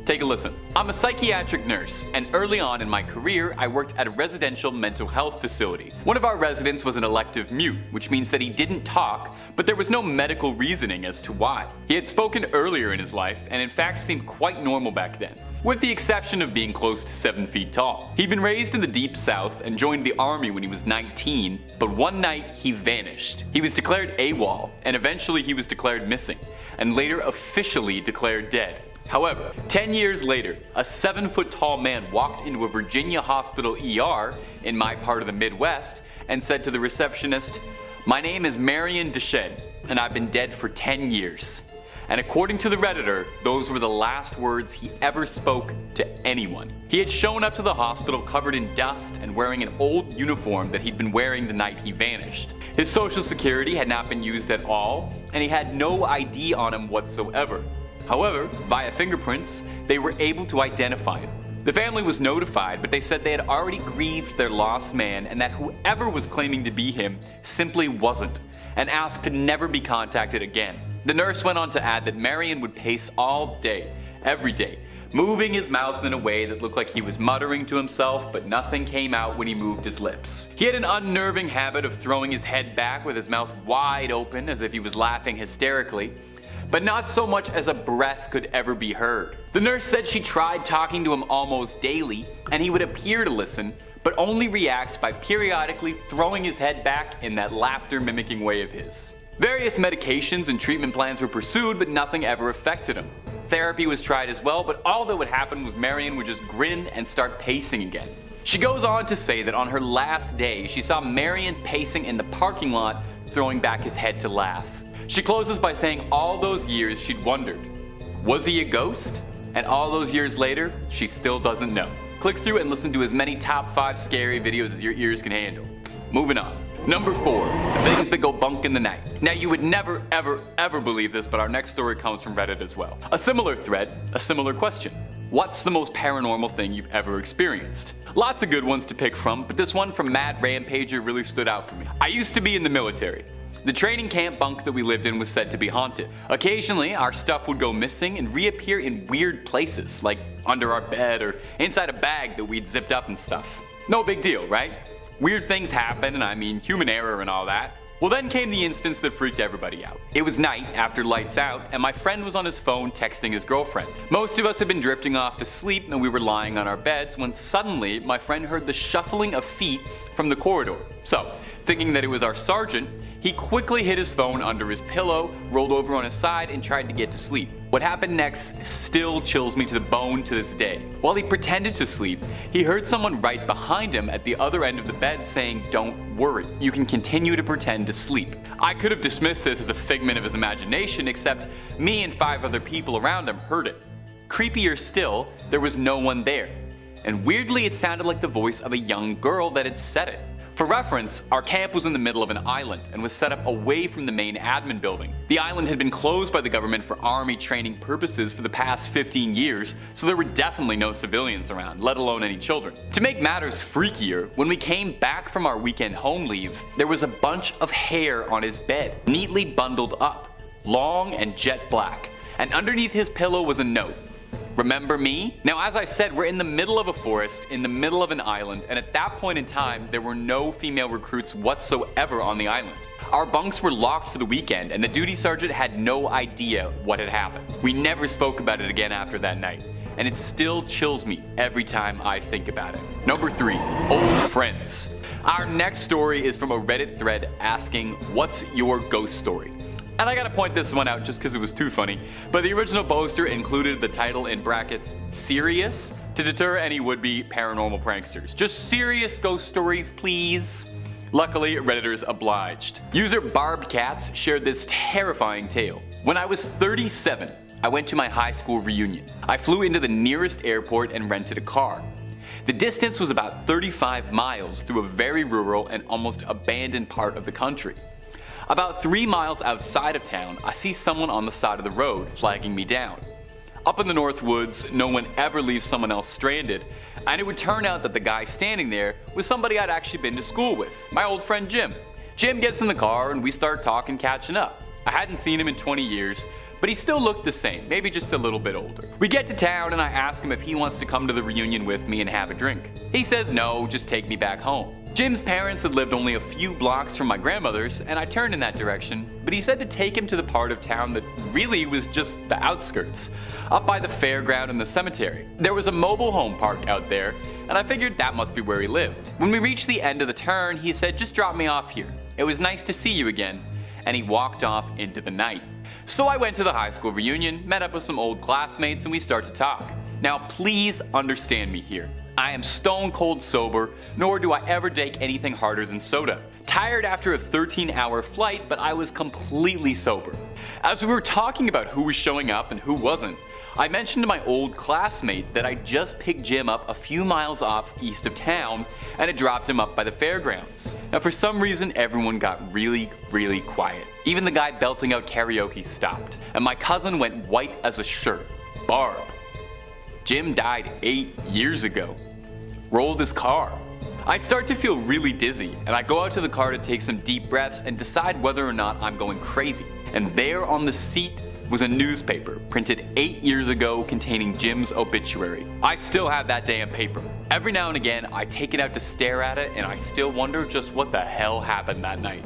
Take a listen. I'm a psychiatric nurse, and early on in my career, I worked at a residential mental health facility. One of our residents was an elective mute, which means that he didn't talk, but there was no medical reasoning as to why. He had spoken earlier in his life, and in fact seemed quite normal back then, with the exception of being close to 7 feet tall. He'd been raised in the deep south and joined the army when he was 19, but one night he vanished. He was declared AWOL, and eventually he was declared missing, and later officially declared dead. However, 10 years later, a 7-foot-tall man walked into a Virginia hospital ER in my part of the Midwest and said to the receptionist, "My name is Marion Deschênes, and I've been dead for 10 years. And according to the Redditor, those were the last words he ever spoke to anyone. He had shown up to the hospital covered in dust and wearing an old uniform that he'd been wearing the night he vanished. His social security had not been used at all, and he had no ID on him whatsoever. However, via fingerprints, they were able to identify him. The family was notified, but they said they had already grieved their lost man and that whoever was claiming to be him simply wasn't, and asked to never be contacted again." The nurse went on to add that Marion would pace all day, every day, moving his mouth in a way that looked like he was muttering to himself, but nothing came out when he moved his lips. He had an unnerving habit of throwing his head back with his mouth wide open as if he was laughing hysterically, but not so much as a breath could ever be heard. The nurse said she tried talking to him almost daily, and he would appear to listen, but only reacts by periodically throwing his head back in that laughter-mimicking way of his. Various medications and treatment plans were pursued, but nothing ever affected him. Therapy was tried as well, but all that would happen was Marion would just grin and start pacing again. She goes on to say that on her last day, she saw Marion pacing in the parking lot, throwing back his head to laugh. She closes by saying all those years she'd wondered, Was he a ghost? And all those years later, she still doesn't know. Click through and listen to as many top 5 scary videos as your ears can handle. Moving on. Number 4, the things that go bunk in the night. Now you would never ever believe this, but our next story comes from Reddit as well. A similar thread, a similar question. What's the most paranormal thing you've ever experienced? Lots of good ones to pick from, but this one from Mad Rampager really stood out for me. I used to be in the military. The training camp bunk that we lived in was said to be haunted. Occasionally, our stuff would go missing and reappear in weird places, like under our bed or inside a bag that we'd zipped up and stuff. No big deal, right? Weird things happen, and I mean human error and all that. Well, then came the instance that freaked everybody out. It was night after lights out, and my friend was on his phone texting his girlfriend. Most of us had been drifting off to sleep and we were lying on our beds when suddenly my friend heard the shuffling of feet from the corridor. So, thinking that it was our sergeant, he quickly hid his phone under his pillow, rolled over on his side, and tried to get to sleep. What happened next still chills me to the bone to this day. While he pretended to sleep, he heard someone right behind him at the other end of the bed saying, "Don't worry, you can continue to pretend to sleep." I could have dismissed this as a figment of his imagination, except me and 5 other people around him heard it. Creepier still, there was no one there. And weirdly, it sounded like the voice of a young girl that had said it. For reference, our camp was in the middle of an island and was set up away from the main admin building. The island had been closed by the government for army training purposes for the past 15 years, so there were definitely no civilians around, let alone any children. To make matters freakier, when we came back from our weekend home leave, there was a bunch of hair on his bed, neatly bundled up, long and jet black, and underneath his pillow was a note. Remember me? Now, as I said, we're in the middle of a forest, in the middle of an island, and at that point in time, there were no female recruits whatsoever on the island. Our bunks were locked for the weekend, and the duty sergeant had no idea what had happened. We never spoke about it again after that night, and it still chills me every time I think about it. Number 3, old friends. Our next story is from a Reddit thread asking, "What's your ghost story?" And I gotta point this one out just because it was too funny, but the original poster included the title in brackets, "Serious?" to deter any would-be paranormal pranksters. Just serious ghost stories, please. Luckily, Redditors obliged. User Barbed Cats shared this terrifying tale. When I was 37, I went to my high school reunion. I flew into the nearest airport and rented a car. The distance was about 35 miles through a very rural and almost abandoned part of the country. About 3 miles outside of town, I see someone on the side of the road flagging me down. Up in the North Woods, no one ever leaves someone else stranded, and it would turn out that the guy standing there was somebody I'd actually been to school with, my old friend Jim. Jim gets in the car and we start talking, catching up. I hadn't seen him in 20 years, but he still looked the same, maybe just a little bit older. We get to town and I ask him if he wants to come to the reunion with me and have a drink. He says no, just take me back home. Jim's parents had lived only a few blocks from my grandmother's, and I turned in that direction, but he said to take him to the part of town that really was just the outskirts, up by the fairground and the cemetery. There was a mobile home park out there, and I figured that must be where he lived. When we reached the end of the turn, he said, "Just drop me off here. It was nice to see you again," and he walked off into the night. So I went to the high school reunion, met up with some old classmates, and we start to talk. Now please understand me here. I am stone cold sober, nor do I ever take anything harder than soda. Tired after a 13-hour flight, but I was completely sober. As we were talking about who was showing up and who wasn't, I mentioned to my old classmate that I just picked Jim up a few miles off east of town and had dropped him up by the fairgrounds. Now for some reason everyone got really quiet. Even the guy belting out karaoke stopped, and my cousin went white as a shirt. Barb. Jim died 8 years ago. Rolled his car. I start to feel really dizzy, and I go out to the car to take some deep breaths and decide whether or not I'm going crazy. And there on the seat was a newspaper printed 8 years ago containing Jim's obituary. I still have that damn paper. Every now and again, I take it out to stare at it, and I still wonder just what the hell happened that night.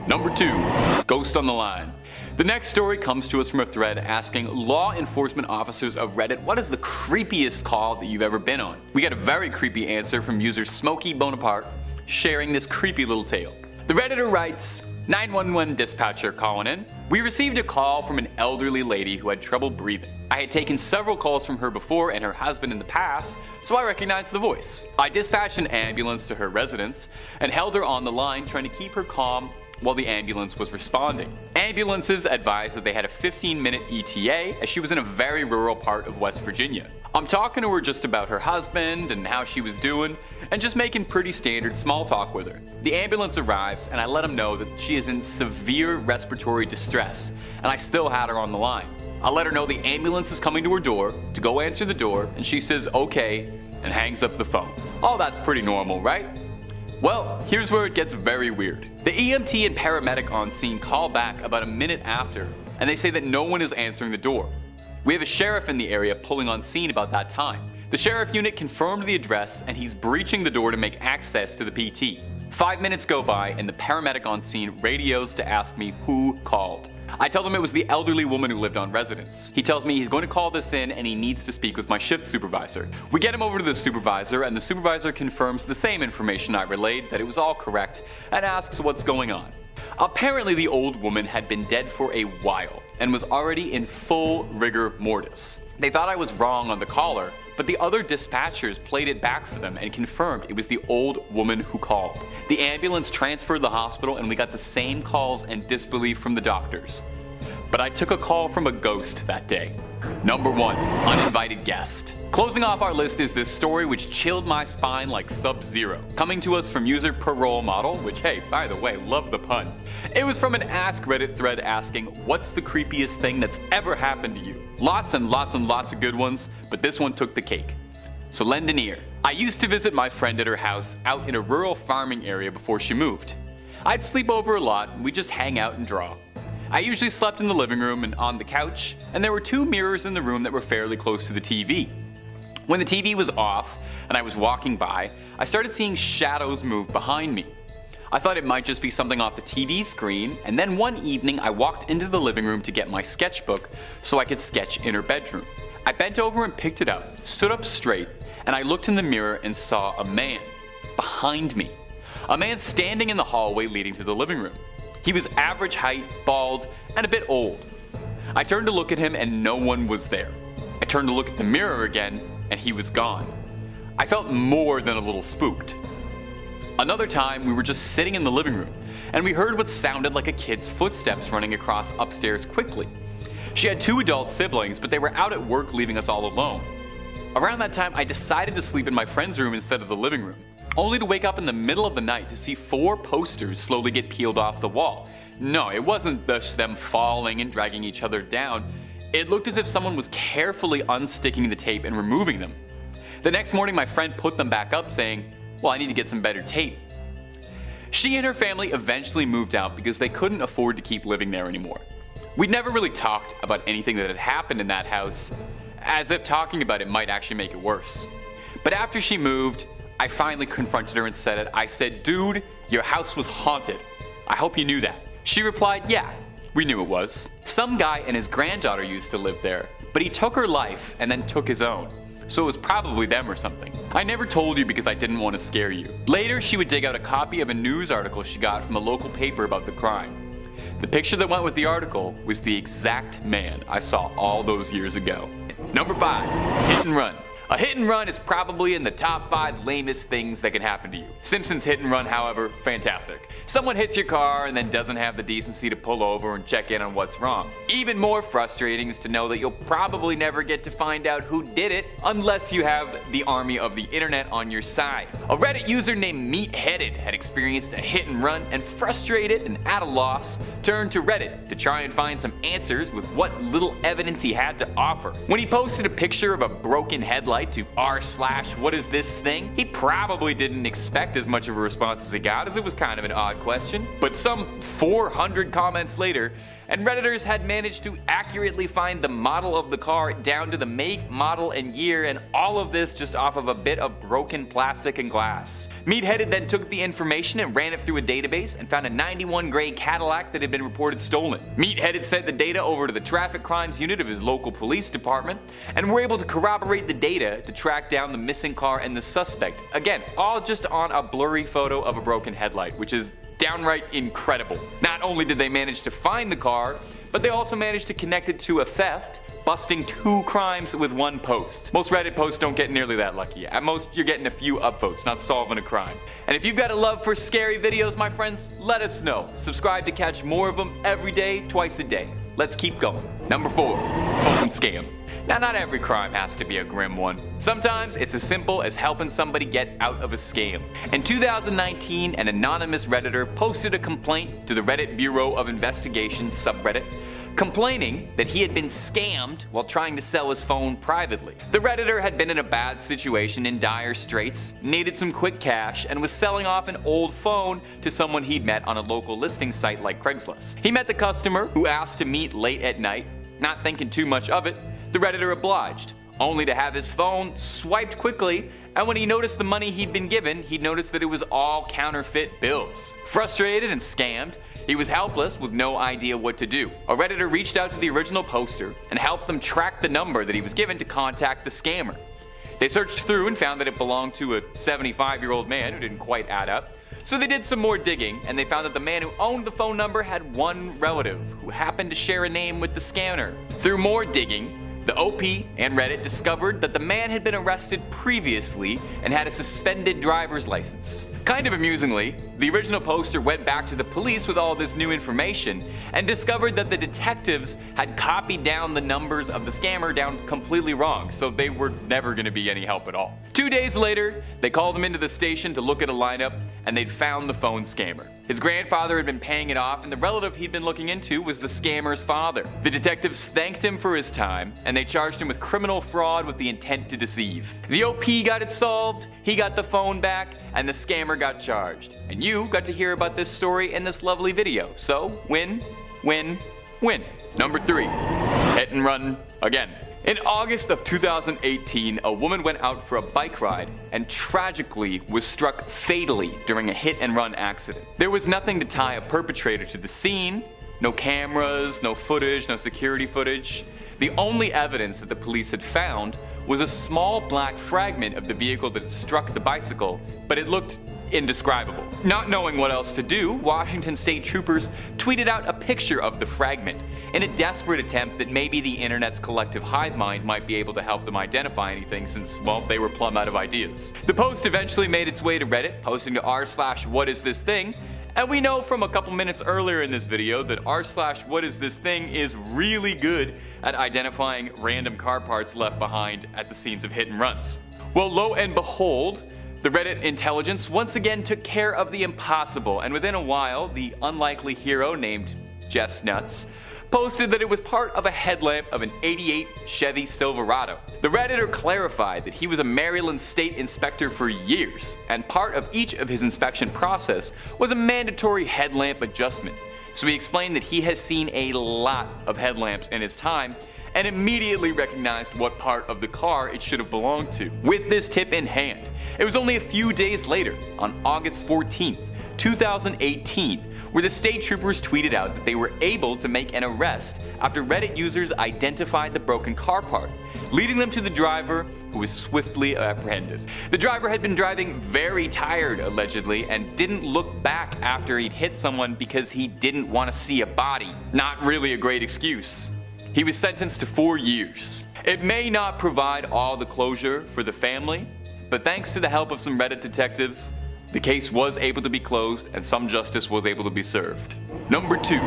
Number 2, Ghost on the Line. The next story comes to us from a thread asking law enforcement officers of Reddit what is the creepiest call that you've ever been on. We got a very creepy answer from user Smokey Bonaparte sharing this creepy little tale. The Redditor writes, 911 dispatcher calling in. We received a call from an elderly lady who had trouble breathing. I had taken several calls from her before and her husband in the past, so I recognized the voice. I dispatched an ambulance to her residence and held her on the line trying to keep her calm while the ambulance was responding. Ambulances advised that they had a 15-minute ETA as she was in a very rural part of West Virginia. I'm talking to her just about her husband and how she was doing, and just making pretty standard small talk with her. The ambulance arrives and I let them know that she is in severe respiratory distress, and I still had her on the line. I let her know the ambulance is coming to her door, to go answer the door, and she says okay, and hangs up the phone. Oh, that's pretty normal, right? Well, here's where it gets very weird. The EMT and paramedic on scene call back about a minute after, and they say that no one is answering the door. We have a sheriff in the area pulling on scene about that time. The sheriff unit confirmed the address, and he's breaching the door to make access to the PT. 5 minutes go by, and the paramedic on scene radios to ask me who called. I tell him it was the elderly woman who lived on residence. He tells me he's going to call this in and he needs to speak with my shift supervisor. We get him over to the supervisor, and the supervisor confirms the same information I relayed, that it was all correct, and asks what's going on. Apparently the old woman had been dead for a while and was already in full rigor mortis. They thought I was wrong on the caller, but the other dispatchers played it back for them and confirmed it was the old woman who called. The ambulance transferred the hospital and we got the same calls and disbelief from the doctors. But I took a call from a ghost that day. Number 1, uninvited guest. Closing off our list is this story which chilled my spine like Sub-Zero. Coming to us from user Parole Model, which, hey, by the way, love the pun. It was from an Ask Reddit thread asking, what's the creepiest thing that's ever happened to you? Lots and lots and lots of good ones, but this one took the cake. So lend an ear. I used to visit my friend at her house out in a rural farming area before she moved. I'd sleep over a lot and we'd just hang out and draw. I usually slept in the living room and on the couch, and there were 2 mirrors in the room that were fairly close to the TV. When the TV was off and I was walking by, I started seeing shadows move behind me. I thought it might just be something off the TV screen, and then one evening I walked into the living room to get my sketchbook so I could sketch in her bedroom. I bent over and picked it up, stood up straight, and I looked in the mirror and saw a man behind me. A man standing in the hallway leading to the living room. He was average height, bald, and a bit old. I turned to look at him and no one was there. I turned to look at the mirror again and he was gone. I felt more than a little spooked. Another time we were just sitting in the living room and we heard what sounded like a kid's footsteps running across upstairs quickly. She had 2 adult siblings, but they were out at work leaving us all alone. Around that time I decided to sleep in my friend's room instead of the living room, only to wake up in the middle of the night to see 4 posters slowly get peeled off the wall. No, it wasn't just them falling and dragging each other down. It looked as if someone was carefully unsticking the tape and removing them. The next morning my friend put them back up saying, well, I need to get some better tape. She and her family eventually moved out because they couldn't afford to keep living there anymore. We'd never really talked about anything that had happened in that house, as if talking about it might actually make it worse. But after she moved, I finally confronted her and said it. I said, dude, your house was haunted. I hope you knew that. She replied, yeah, we knew it was. Some guy and his granddaughter used to live there, but he took her life and then took his own. So it was probably them or something. I never told you because I didn't want to scare you. Later, she would dig out a copy of a news article she got from a local paper about the crime. The picture that went with the article was the exact man I saw all those years ago. Number 5, hit and run. A hit and run is probably in the top 5 lamest things that can happen to you. Simpsons Hit and Run, however, fantastic. Someone hits your car and then doesn't have the decency to pull over and check in on what's wrong. Even more frustrating is to know that you'll probably never get to find out who did it unless you have the army of the internet on your side. A Reddit user named Meatheaded had experienced a hit and run and, frustrated and at a loss, turned to Reddit to try and find some answers with what little evidence he had to offer. When he posted a picture of a broken headlight to r/what is this thing, he probably didn't expect as much of a response as he got, as it was kind of an odd question. But some 400 comments later, and Redditors had managed to accurately find the model of the car down to the make, model, and year, and all of this just off of a bit of broken plastic and glass. Meatheaded then took the information and ran it through a database and found a 91 gray Cadillac that had been reported stolen. Meatheaded sent the data over to the traffic crimes unit of his local police department, and were able to corroborate the data to track down the missing car and the suspect. Again, all just on a blurry photo of a broken headlight, which is downright incredible. Not only did they manage to find the car, but they also managed to connect it to a theft, busting 2 crimes with 1 post. Most Reddit posts don't get nearly that lucky. At most, you're getting a few upvotes, not solving a crime. And if you've got a love for scary videos, my friends, let us know. Subscribe to catch more of them every day, twice a day. Let's keep going. Number 4, phone scam. Now, not every crime has to be a grim one. Sometimes it's as simple as helping somebody get out of a scam. In 2019, an anonymous Redditor posted a complaint to the Reddit Bureau of Investigation subreddit, complaining that he had been scammed while trying to sell his phone privately. The Redditor had been in a bad situation, in dire straits, needed some quick cash, and was selling off an old phone to someone he'd met on a local listing site like Craigslist. He met the customer, who asked to meet late at night. Not thinking too much of it, the Redditor obliged, only to have his phone swiped quickly, and when he noticed the money he'd been given, he noticed that it was all counterfeit bills. Frustrated and scammed, he was helpless with no idea what to do. A Redditor reached out to the original poster and helped them track the number that he was given to contact the scammer. They searched through and found that it belonged to a 75-year-old man who didn't quite add up. So they did some more digging, and they found that the man who owned the phone number had one relative who happened to share a name with the scammer. Through more digging, the OP and Reddit discovered that the man had been arrested previously and had a suspended driver's license. Kind of amusingly, the original poster went back to the police with all this new information and discovered that the detectives had copied down the numbers of the scammer down completely wrong, so they were never going to be any help at all. 2 days later, they called him into the station to look at a lineup, and they'd found the phone scammer. His grandfather had been paying it off, and the relative he'd been looking into was the scammer's father. The detectives thanked him for his time, and they charged him with criminal fraud with the intent to deceive. The OP got it solved, he got the phone back, and the scammer got charged. And you got to hear about this story in this lovely video. So, win, win, win. Number 3, hit and run again. In August of 2018, a woman went out for a bike ride and tragically was struck fatally during a hit and run accident. There was nothing to tie a perpetrator to the scene, no cameras, no footage, no security footage. The only evidence that the police had found was a small black fragment of the vehicle that had struck the bicycle, but it looked indescribable. Not knowing what else to do, Washington State troopers tweeted out a picture of the fragment in a desperate attempt that maybe the internet's collective hive mind might be able to help them identify anything since, well, they were plumb out of ideas. The post eventually made its way to Reddit, posting to r/whatisthisthing, and we know from a couple minutes earlier in this video that r/whatisthisthing is really good at identifying random car parts left behind at the scenes of hit and runs. Well, lo and behold, the Reddit intelligence once again took care of the impossible, and within a while, the unlikely hero named Jess Nuts posted that it was part of a headlamp of an '88 Chevy Silverado. The Redditor clarified that he was a Maryland state inspector for years, and part of each of his inspection process was a mandatory headlamp adjustment. So he explained that he has seen a lot of headlamps in his time and immediately recognized what part of the car it should have belonged to. With this tip in hand, it was only a few days later, on August 14th, 2018, where the state troopers tweeted out that they were able to make an arrest after Reddit users identified the broken car part, leading them to the driver, who was swiftly apprehended. The driver had been driving very tired, allegedly, and didn't look back after he'd hit someone because he didn't want to see a body. Not really a great excuse. He was sentenced to 4 years. It may not provide all the closure for the family, but thanks to the help of some Reddit detectives, the case was able to be closed and some justice was able to be served. Number 2,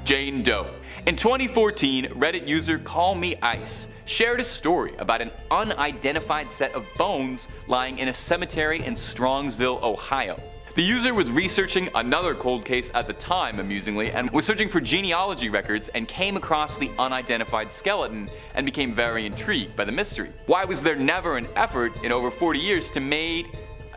Jane Doe. In 2014, Reddit user Call Me Ice shared a story about an unidentified set of bones lying in a cemetery in Strongsville, Ohio. The user was researching another cold case at the time, amusingly, and was searching for genealogy records and came across the unidentified skeleton and became very intrigued by the mystery. Why was there never an effort in over 40 years to make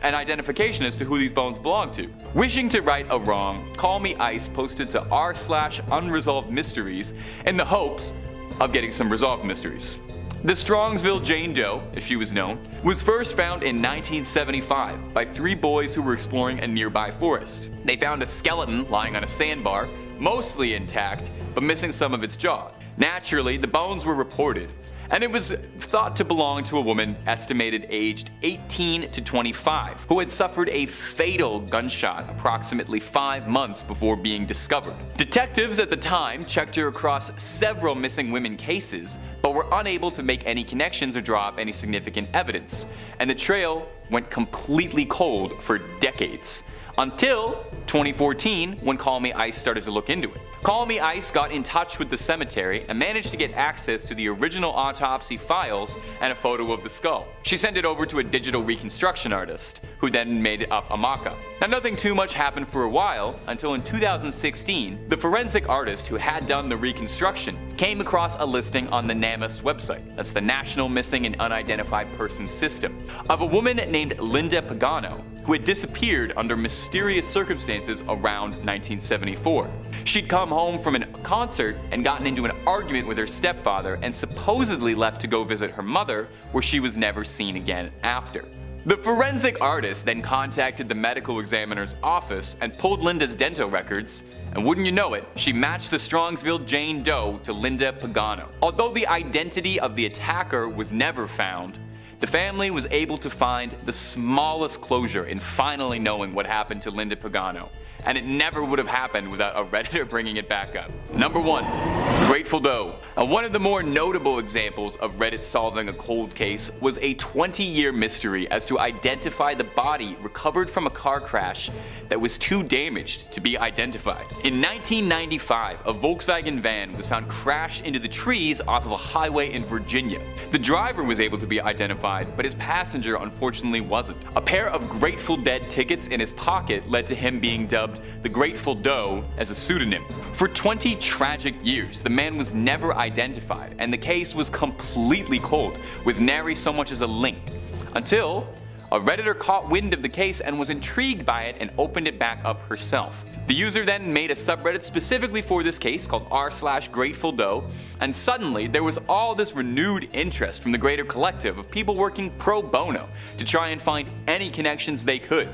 an identification as to who these bones belong to? Wishing to right a wrong, Call Me Ice posted to r/Unresolved Mysteries in the hopes of getting some resolved mysteries. The Strongsville Jane Doe, as she was known, was first found in 1975 by 3 boys who were exploring a nearby forest. They found a skeleton lying on a sandbar, mostly intact, but missing some of its jaw. Naturally, the bones were reported, and it was thought to belong to a woman estimated aged 18 to 25 who had suffered a fatal gunshot approximately 5 months before being discovered. Detectives at the time checked her across several missing women cases, but were unable to make any connections or draw up any significant evidence, and the trail went completely cold for decades. Until 2014, when Call Me Ice started to look into it. Call Me Ice got in touch with the cemetery and managed to get access to the original autopsy files and a photo of the skull. She sent it over to a digital reconstruction artist, who then made up a mock-up. Now, nothing too much happened for a while, until in 2016, the forensic artist who had done the reconstruction came across a listing on the NamUs website, that's the National Missing and Unidentified Persons System, of a woman named Linda Pagano, who had disappeared under mysterious circumstances around 1974. She'd come home from a concert and gotten into an argument with her stepfather and supposedly left to go visit her mother, where she was never seen again after. The forensic artist then contacted the medical examiner's office and pulled Linda's dental records, and wouldn't you know it, she matched the Strongsville Jane Doe to Linda Pagano. Although the identity of the attacker was never found, the family was able to find the smallest closure in finally knowing what happened to Linda Pagano, and it never would have happened without a Redditor bringing it back up. Number 1. The Grateful Doe. One of the more notable examples of Reddit solving a cold case was a 20-year mystery as to identify the body recovered from a car crash that was too damaged to be identified. In 1995, a Volkswagen van was found crashed into the trees off of a highway in Virginia. The driver was able to be identified, but his passenger unfortunately wasn't. A pair of Grateful Dead tickets in his pocket led to him being dubbed the Grateful Doe as a pseudonym. For 20 tragic years, the man was never identified, and the case was completely cold, with nary so much as a link. Until a Redditor caught wind of the case and was intrigued by it and opened it back up herself. The user then made a subreddit specifically for this case called r/Grateful Doe, and suddenly there was all this renewed interest from the greater collective of people working pro bono to try and find any connections they could.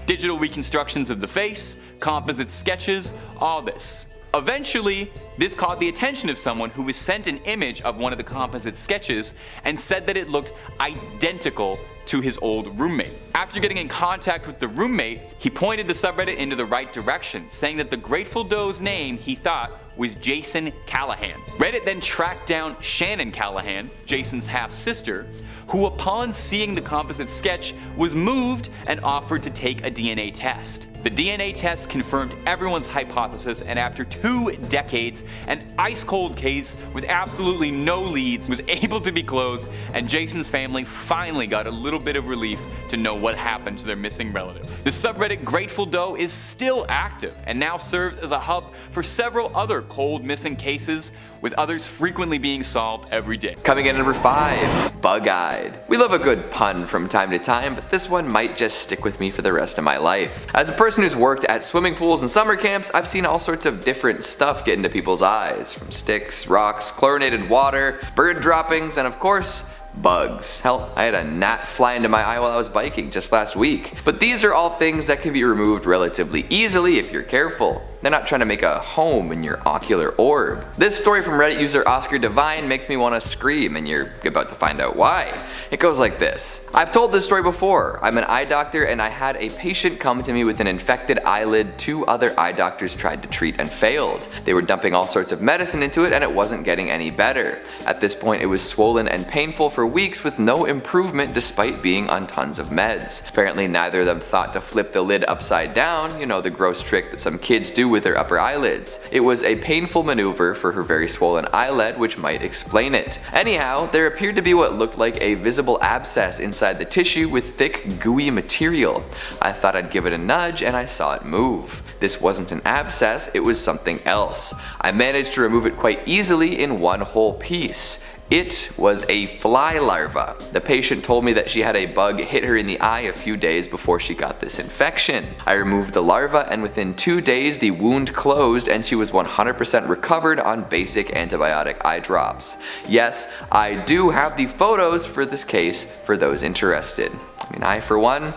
Digital reconstructions of the face, composite sketches, all this. Eventually, this caught the attention of someone who was sent an image of one of the composite sketches and said that it looked identical to his old roommate. After getting in contact with the roommate, he pointed the subreddit into the right direction, saying that the Grateful Doe's name, he thought, was Jason Callahan. Reddit then tracked down Shannon Callahan, Jason's half-sister, who upon seeing the composite sketch was moved and offered to take a DNA test. The DNA test confirmed everyone's hypothesis, and after 2 decades, an ice-cold case with absolutely no leads was able to be closed, and Jason's family finally got a little bit of relief to know what happened to their missing relative. The subreddit Grateful Doe is still active and now serves as a hub for several other cold missing cases, with others frequently being solved every day. Coming in at number 5, Bug-Eyed. We love a good pun from time to time, but this one might just stick with me for the rest of my life. As a person who's worked at swimming pools and summer camps, I've seen all sorts of different stuff get into people's eyes, from sticks, rocks, chlorinated water, bird droppings, and of course, bugs. Hell, I had a gnat fly into my eye while I was biking just last week. But these are all things that can be removed relatively easily if you're careful. They're not trying to make a home in your ocular orb. This story from Reddit user Oscar Devine makes me want to scream, and you're about to find out why. It goes like this. I've told this story before. I'm an eye doctor, and I had a patient come to me with an infected eyelid 2 other eye doctors tried to treat and failed. They were dumping all sorts of medicine into it, and it wasn't getting any better. At this point, it was swollen and painful for weeks with no improvement despite being on tons of meds. Apparently, neither of them thought to flip the lid upside down, you know, the gross trick that some kids do with their upper eyelids. It was a painful maneuver for her very swollen eyelid, which might explain it. Anyhow, there appeared to be what looked like a visible abscess inside the tissue with thick, gooey material. I thought I'd give it a nudge, and I saw it move. This wasn't an abscess, it was something else. I managed to remove it quite easily in one whole piece. It was a fly larva. The patient told me that she had a bug hit her in the eye a few days before she got this infection. I removed the larva, and within 2 days the wound closed and she was 100% recovered on basic antibiotic eye drops. Yes, I do have the photos for this case for those interested. I mean, I for one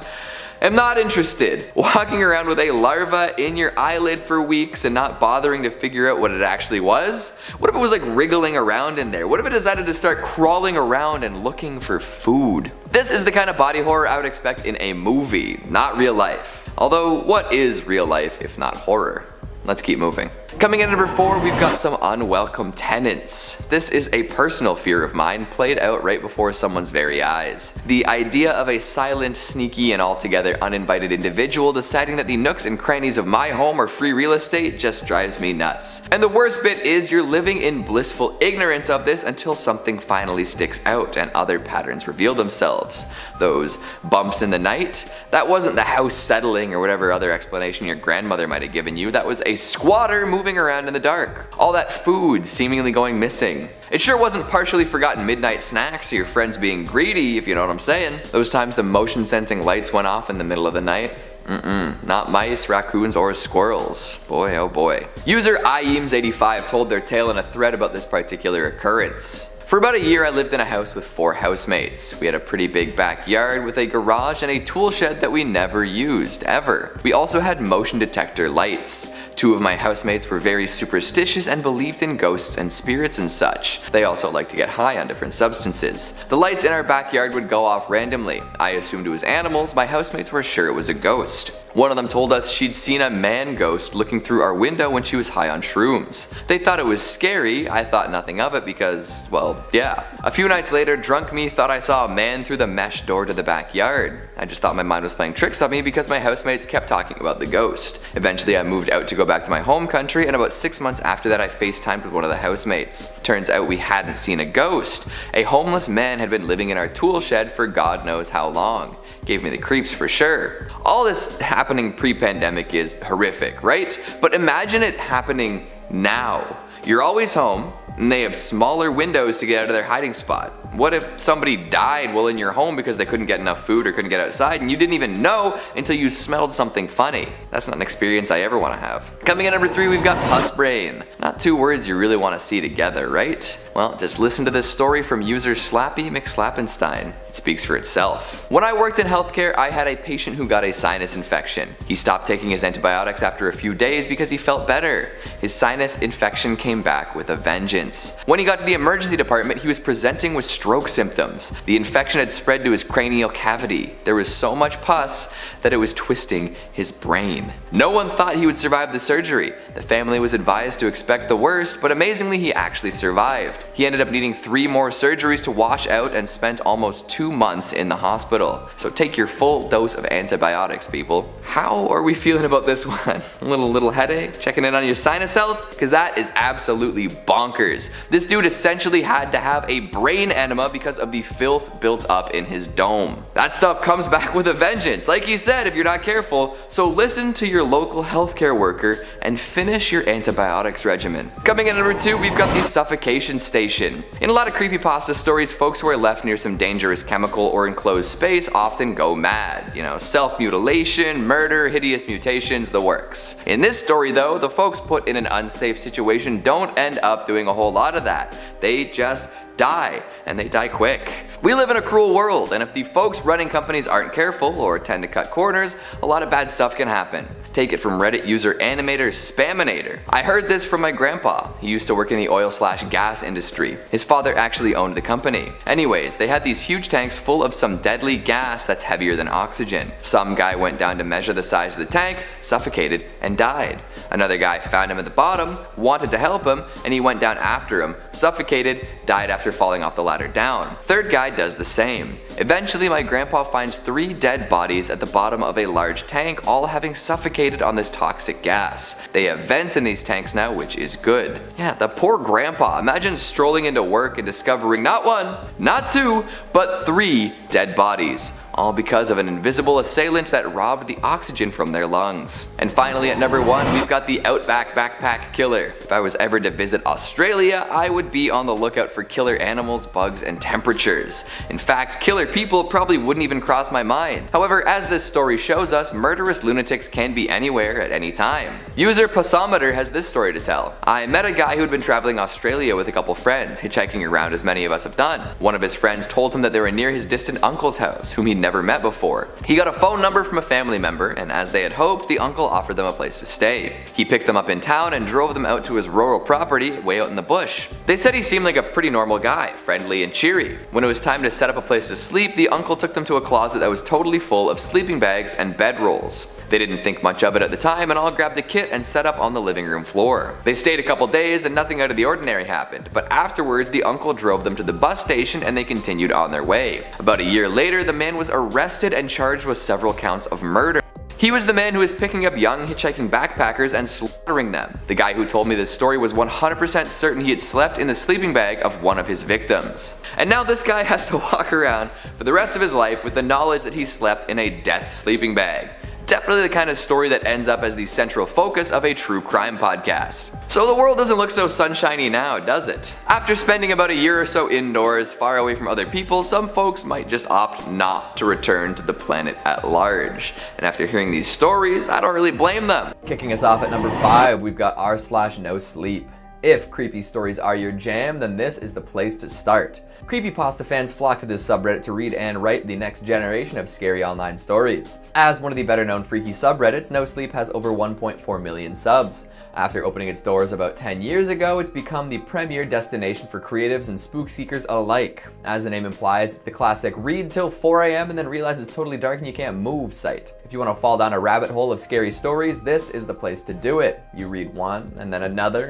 Am not interested. Walking around with a larva in your eyelid for weeks and not bothering to figure out what it actually was? What if it was like wriggling around in there? What if it decided to start crawling around and looking for food? This is the kind of body horror I would expect in a movie, not real life. Although, what is real life if not horror? Let's keep moving. Coming in at number 4, we've got some unwelcome tenants. This is a personal fear of mine played out right before someone's very eyes. The idea of a silent, sneaky, and altogether uninvited individual deciding that the nooks and crannies of my home are free real estate just drives me nuts. And the worst bit is you're living in blissful ignorance of this until something finally sticks out and other patterns reveal themselves. Those bumps in the night? That wasn't the house settling or whatever other explanation your grandmother might have given you. That was a squatter moving around in the dark. All that food seemingly going missing. It sure wasn't partially forgotten midnight snacks or your friends being greedy, if you know what I'm saying. Those times the motion sensing lights went off in the middle of the night. Not mice, raccoons, or squirrels. Boy, oh boy. User IEAMS85 told their tale in a thread about this particular occurrence. For about a year I lived in a house with 4 housemates. We had a pretty big backyard with a garage and a tool shed that we never used, ever. We also had motion detector lights. 2 of my housemates were very superstitious and believed in ghosts and spirits and such. They also liked to get high on different substances. The lights in our backyard would go off randomly. I assumed it was animals, my housemates were sure it was a ghost. One of them told us she'd seen a man ghost looking through our window when she was high on shrooms. They thought it was scary. I thought nothing of it because, well, yeah. A few nights later, drunk me thought I saw a man through the mesh door to the backyard. I just thought my mind was playing tricks on me because my housemates kept talking about the ghost. Eventually I moved out to go back to my home country, and about 6 months after that I FaceTimed with one of the housemates. Turns out we hadn't seen a ghost. A homeless man had been living in our tool shed for God knows how long. Gave me the creeps for sure. All this happening pre-pandemic is horrific, right? But imagine it happening now. You're always home, and they have smaller windows to get out of their hiding spot. What if somebody died while in your home because they couldn't get enough food or couldn't get outside and you didn't even know until you smelled something funny? That's not an experience I ever want to have. Coming in at number 3, we've got pus brain. Not 2 words you really want to see together, right? Well, just listen to this story from user Slappy McSlappenstein. It speaks for itself. When I worked in healthcare, I had a patient who got a sinus infection. He stopped taking his antibiotics after a few days because he felt better. His sinus infection came back with a vengeance. When he got to the emergency department, he was presenting with stroke symptoms. The infection had spread to his cranial cavity. There was so much pus that it was twisting his brain. No one thought he would survive the surgery. The family was advised to expect the worst, but amazingly he actually survived. He ended up needing 3 more surgeries to wash out and spent almost 2 months in the hospital. So take your full dose of antibiotics, people. How are we feeling about this one? A little headache? Checking in on your sinus health? Because that is absolutely bonkers. This dude essentially had to have a brain enema because of the filth built up in his dome. That stuff comes back with a vengeance, like he said, if you're not careful. So listen to your local healthcare worker and finish your antibiotics regimen. Coming in at number 2, we've got the suffocation station. In a lot of creepypasta stories, folks who are left near some dangerous chemical or enclosed space often go mad. You know, self-mutilation, murder, hideous mutations, the works. In this story though, the folks put in an unsafe situation don't end up doing a whole lot of that. They just die, and they die quick. We live in a cruel world, and if the folks running companies aren't careful or tend to cut corners, a lot of bad stuff can happen. Take it from Reddit user Animator Spaminator. I heard this from my grandpa. He used to work in the oil/gas industry. His father actually owned the company. Anyways, they had these huge tanks full of some deadly gas that's heavier than oxygen. Some guy went down to measure the size of the tank, suffocated, and died. Another guy found him at the bottom, wanted to help him, and he went down after him, suffocated, died after falling off the ladder down. Third guy does the same. Eventually, my grandpa finds 3 dead bodies at the bottom of a large tank, all having suffocated on this toxic gas. They have vents in these tanks now, which is good. Yeah, the poor grandpa. Imagine strolling into work and discovering not 1, not 2, but 3 dead bodies. All because of an invisible assailant that robbed the oxygen from their lungs. And finally at number 1, we've got the Outback Backpack Killer. If I was ever to visit Australia, I would be on the lookout for killer animals, bugs, and temperatures. In fact, killer people probably wouldn't even cross my mind. However, as this story shows us, murderous lunatics can be anywhere at any time. User Passometer has this story to tell. I met a guy who'd been traveling Australia with a couple friends, hitchhiking around as many of us have done. One of his friends told him that they were near his distant uncle's house, whom he'd never met before. He got a phone number from a family member, and as they had hoped, the uncle offered them a place to stay. He picked them up in town and drove them out to his rural property way out in the bush. They said he seemed like a pretty normal guy, friendly and cheery. When it was time to set up a place to sleep, the uncle took them to a closet that was totally full of sleeping bags and bedrolls. They didn't think much of it at the time and all grabbed the kit and set up on the living room floor. They stayed a couple days and nothing out of the ordinary happened, but afterwards the uncle drove them to the bus station and they continued on their way. About a year later, the man was arrested and charged with several counts of murder. He was the man who was picking up young hitchhiking backpackers and slaughtering them. The guy who told me this story was 100% certain he had slept in the sleeping bag of one of his victims. And now this guy has to walk around for the rest of his life with the knowledge that he slept in a death sleeping bag. Definitely the kind of story that ends up as the central focus of a true crime podcast. So the world doesn't look so sunshiny now, does it? After spending about a year or so indoors, far away from other people, some folks might just opt not to return to the planet at large. And after hearing these stories, I don't really blame them. Kicking us off at number 5, we've got r/no sleep. If creepy stories are your jam, then this is the place to start. Creepypasta fans flock to this subreddit to read and write the next generation of scary online stories. As one of the better known freaky subreddits, No Sleep has over 1.4 million subs. After opening its doors about 10 years ago, it's become the premier destination for creatives and spook seekers alike. As the name implies, it's the classic read till 4 AM and then realize it's totally dark and you can't move site. If you want to fall down a rabbit hole of scary stories, this is the place to do it. You read one, and then another,